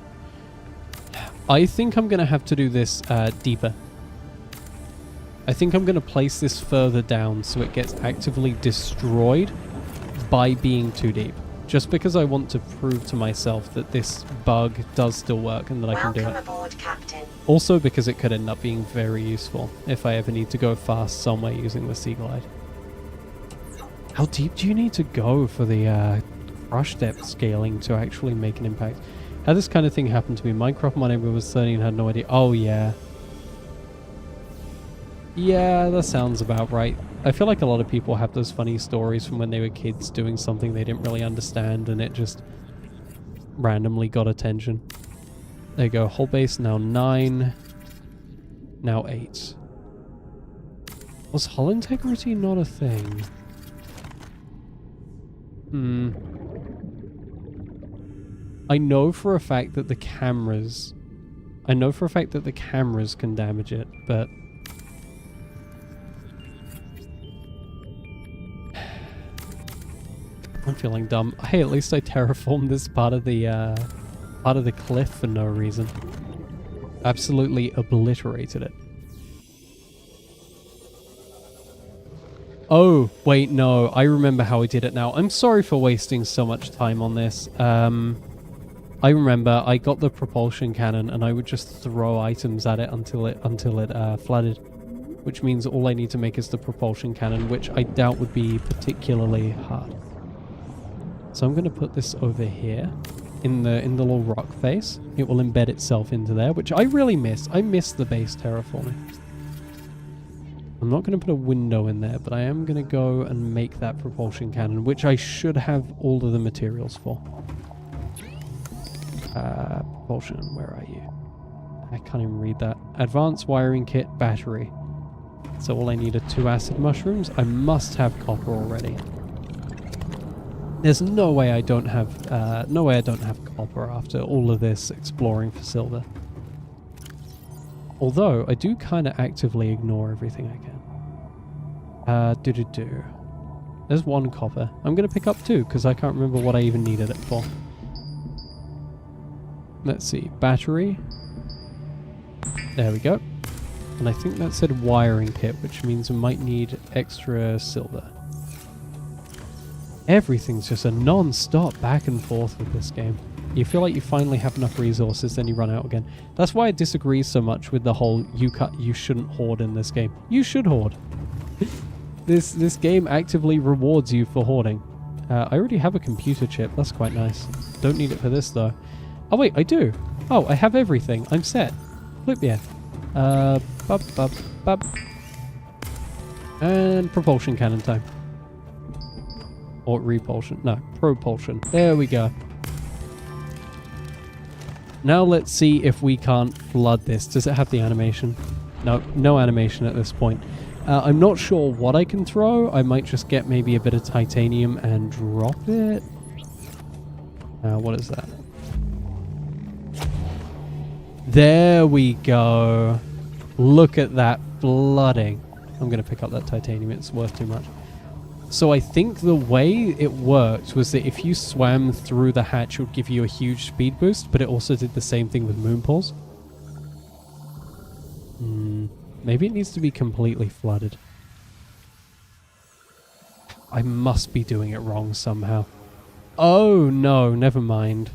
I think I'm going to have to do this deeper. I think I'm going to place this further down so it gets actively destroyed by being too deep. Just because I want to prove to myself that this bug does still work and that I can do it. Welcome aboard, Captain. Also because it could end up being very useful if I ever need to go fast somewhere using the Sea Glide. How deep do you need to go for the crush depth scaling to actually make an impact? Had this kind of thing happen to me. Minecraft my neighbor was 13 and had no idea. Oh yeah. Yeah, that sounds about right. I feel like a lot of people have those funny stories from when they were kids doing something they didn't really understand and it just randomly got attention. There you go. Whole base now 9. Now 8. Was hull integrity not a thing? I know for a fact that the cameras... can damage it, but... I'm feeling dumb. Hey, at least I terraformed this part of the cliff for no reason. Absolutely obliterated it. Oh, wait, no. I remember how I did it now. I'm sorry for wasting so much time on this. I remember I got the propulsion cannon and I would just throw items at it until it flooded. Which means all I need to make is the propulsion cannon, which I doubt would be particularly hard. So I'm going to put this over here in the little rock face. It will embed itself into there, which I really miss. I miss the base terraforming. I'm not going to put a window in there, but I am going to go and make that propulsion cannon, which I should have all of the materials for. Propulsion, where are you? I can't even read that. Advanced wiring kit, battery. So all I need are 2 acid mushrooms. I must have copper already. There's no way I don't have copper after all of this exploring for silver. Although I do kind of actively ignore everything I can. There's 1 copper. I'm gonna pick up 2 because I can't remember what I even needed it for. Let's see, battery. There we go. And I think that said wiring kit, which means we might need extra silver. Everything's just a non-stop back and forth with this game. You feel like you finally have enough resources, then you run out again. That's why I disagree so much with the whole you shouldn't hoard in this game. You should hoard. This game actively rewards you for hoarding. I already have a computer chip. That's quite nice. Don't need it for this though. Oh wait, I do. Oh, I have everything. I'm set. Flip yeah. And propulsion cannon time. Or repulsion. No, propulsion. There we go. Now let's see if we can't flood this. Does it have the animation? No, no animation at this point. I'm not sure what I can throw. I might just get maybe a bit of titanium and drop it. What is that? There we go. Look at that flooding. I'm going to pick up that titanium. It's worth too much. So I think the way it worked was that if you swam through the hatch, it would give you a huge speed boost, but it also did the same thing with moon pools. Maybe it needs to be completely flooded. I must be doing it wrong somehow. Oh no, never mind.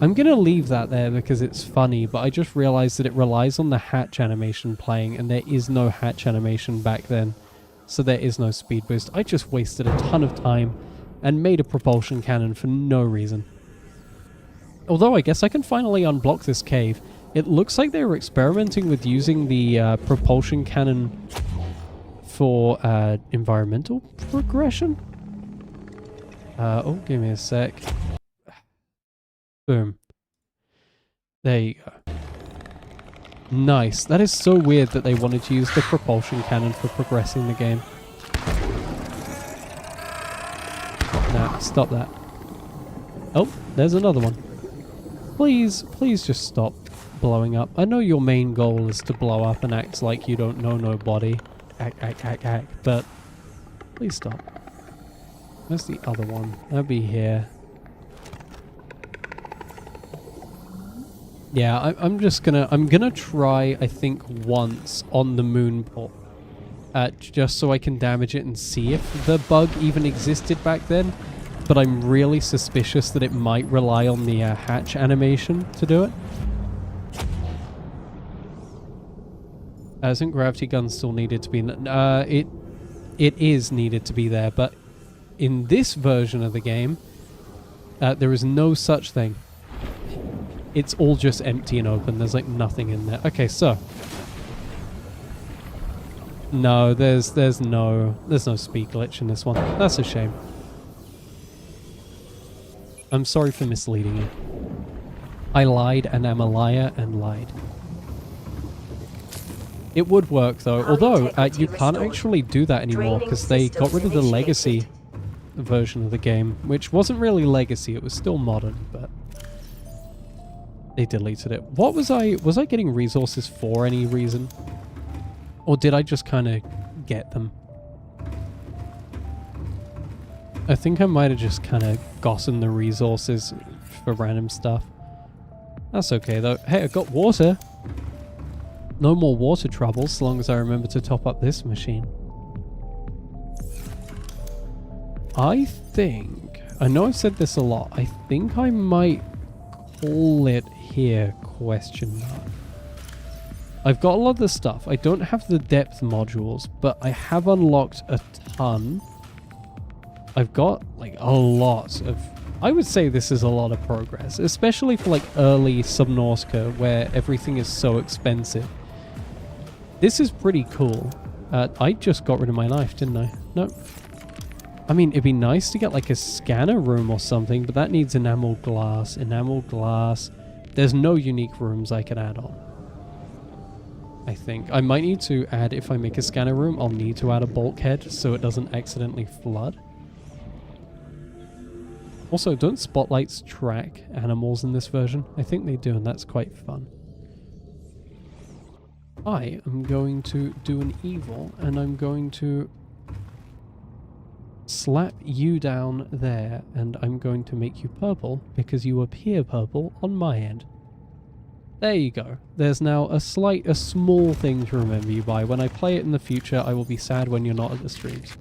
I'm going to leave that there because it's funny, but I just realized that it relies on the hatch animation playing, and there is no hatch animation back then. So there is no speed boost. I just wasted a ton of time and made a propulsion cannon for no reason. Although I guess I can finally unblock this cave. It looks like they were experimenting with using the propulsion cannon for environmental progression. Oh, give me a sec. Boom. There you go. Nice. That is so weird that they wanted to use the propulsion cannon for progressing the game. Nah, stop that. Oh, there's another one. Please, please just stop blowing up. I know your main goal is to blow up and act like you don't know nobody. Act. But please stop. Where's the other one? That'll be here. Yeah, I'm gonna try, I think, once on the moon pool. Just so I can damage it and see if the bug even existed back then. But I'm really suspicious that it might rely on the hatch animation to do it. Isn't gravity gun still needed to be... It is needed to be there, but in this version of the game, there is no such thing. It's all just empty and open. There's like nothing in there. Okay, so no, there's no speed glitch in this one. That's a shame. I'm sorry for misleading you. I lied and am a liar and lied. It would work though, although you can't actually do that anymore because they got rid of the legacy version of the game, which wasn't really legacy. It was still modern, but they deleted it. What was I getting resources for any reason? Or did I just kind of get them? I think I might have just kind of gotten the resources for random stuff. That's okay though. Hey, I got water. No more water trouble so long as I remember to top up this machine. I think... I know I've said this a lot. I think I might call it here, question mark. I've got a lot of the stuff. I don't have the depth modules, but I have unlocked a ton. I've got like a lot of... I would say this is a lot of progress, especially for like early Subnautica where everything is so expensive. This is pretty cool. I just got rid of my knife, didn't I? No. I mean, it'd be nice to get like a scanner room or something, but that needs enamel glass. Enamel glass. There's no unique rooms I can add on. I think. I might need to add, if I make a scanner room, I'll need to add a bulkhead so it doesn't accidentally flood. Also, don't spotlights track animals in this version? I think they do, and that's quite fun. I am going to do an evil, and I'm going to slap you down there, and I'm going to make you purple, because you appear purple on my end. There you go. There's now a small thing to remember you by. When I play it in the future, I will be sad when you're not at the streams.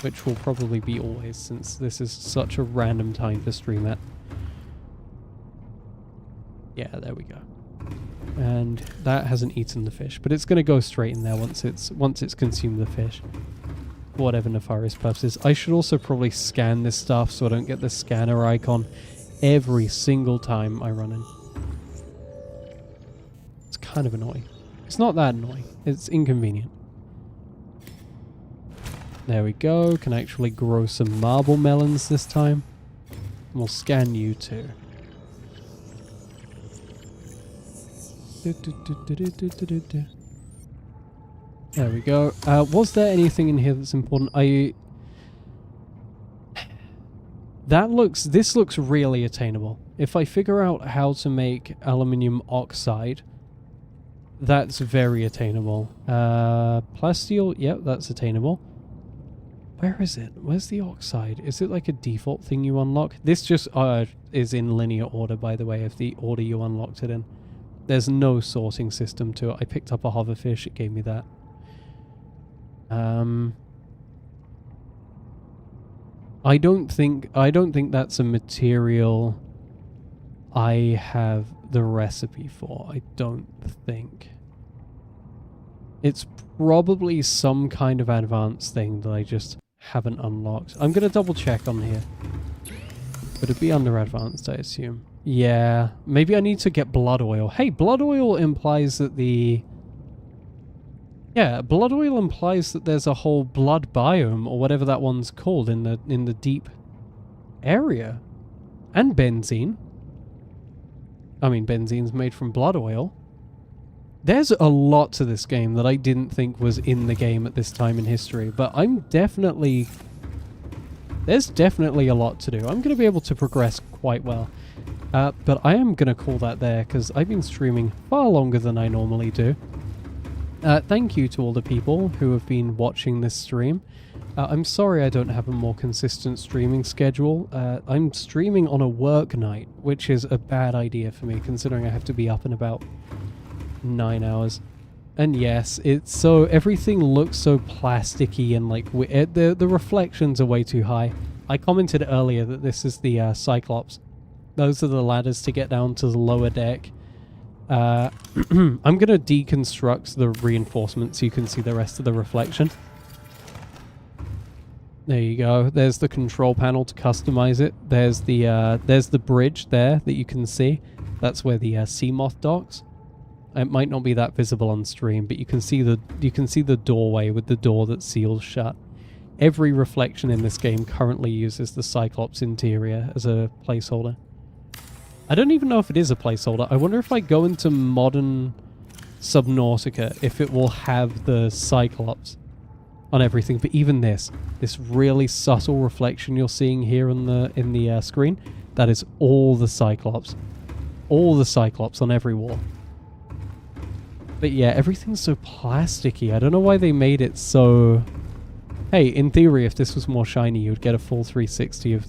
Which will probably be always, since this is such a random time to stream at. Yeah, there we go. And that hasn't eaten the fish, but it's going to go straight in there once it's consumed the fish. For whatever nefarious purposes. I should also probably scan this stuff so I don't get the scanner icon every single time I run in. It's kind of annoying. It's not that annoying. It's inconvenient. There we go. Can actually grow some marble melons this time. We'll scan you too. There we go. Was there anything in here that's important? This looks really attainable. If I figure out how to make aluminium oxide, that's very attainable. Plasteel, yep, that's attainable. Where is it? Where's the oxide? Is it like a default thing you unlock? This just is in linear order, by the way, of the order you unlocked it in. There's no sorting system to it. I picked up a hoverfish, it gave me that. I don't think that's a material I have the recipe for. I don't think. It's probably some kind of advanced thing that I just haven't unlocked. I'm going to double check on here. But it'd be under advanced, I assume. Yeah, maybe I need to get blood oil. Hey, blood oil implies that the... Yeah, blood oil implies that there's a whole blood biome, or whatever that one's called, in the deep area. And benzene. I mean, benzene's made from blood oil. There's a lot to this game that I didn't think was in the game at this time in history, but there's definitely a lot to do. I'm going to be able to progress quite well. But I am going to call that there, because I've been streaming far longer than I normally do. Thank you to all the people who have been watching this stream. I'm sorry I don't have a more consistent streaming schedule. I'm streaming on a work night, which is a bad idea for me, considering I have to be up in about 9 hours. And yes, it's so... everything looks so plasticky and like... the reflections are way too high. I commented earlier that this is the Cyclops. Those are the ladders to get down to the lower deck. I'm going to deconstruct the reinforcements so you can see the rest of the reflection. There you go. There's the control panel to customize it. There's the bridge there that you can see. That's where the Seamoth docks. It might not be that visible on stream, but you can see the doorway with the door that's sealed shut. Every reflection in this game currently uses the Cyclops interior as a placeholder. I don't even know if it is a placeholder. I wonder if I go into modern Subnautica, if it will have the Cyclops on everything. But even this really subtle reflection you're seeing here in the screen, that is all the Cyclops. All the Cyclops on every wall. But yeah, everything's so plasticky. I don't know why they made it so... Hey, in theory, if this was more shiny, you would get a full 360 of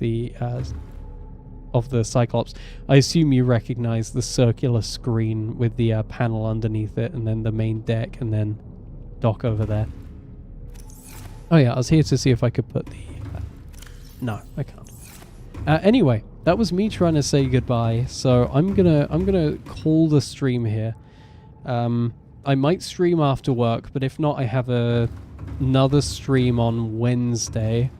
the Cyclops. I assume you recognize the circular screen with the panel underneath it, and then the main deck, and then dock over there. Oh yeah, I was here to see if I could put the... no, I can't. Anyway, that was me trying to say goodbye, so I'm gonna call the stream here. I might stream after work, but if not, I have another stream on Wednesday.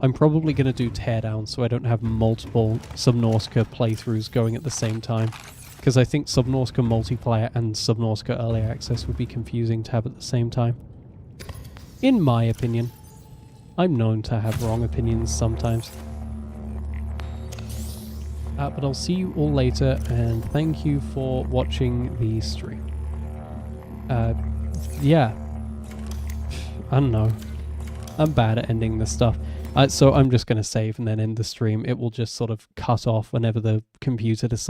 I'm probably going to do Teardown so I don't have multiple Subnautica playthroughs going at the same time. Because I think Subnautica multiplayer and Subnautica early access would be confusing to have at the same time. In my opinion. I'm known to have wrong opinions sometimes. But I'll see you all later, and thank you for watching the stream. Yeah. I don't know. I'm bad at ending this stuff. So I'm just going to save and then end the stream. It will just sort of cut off whenever the computer decides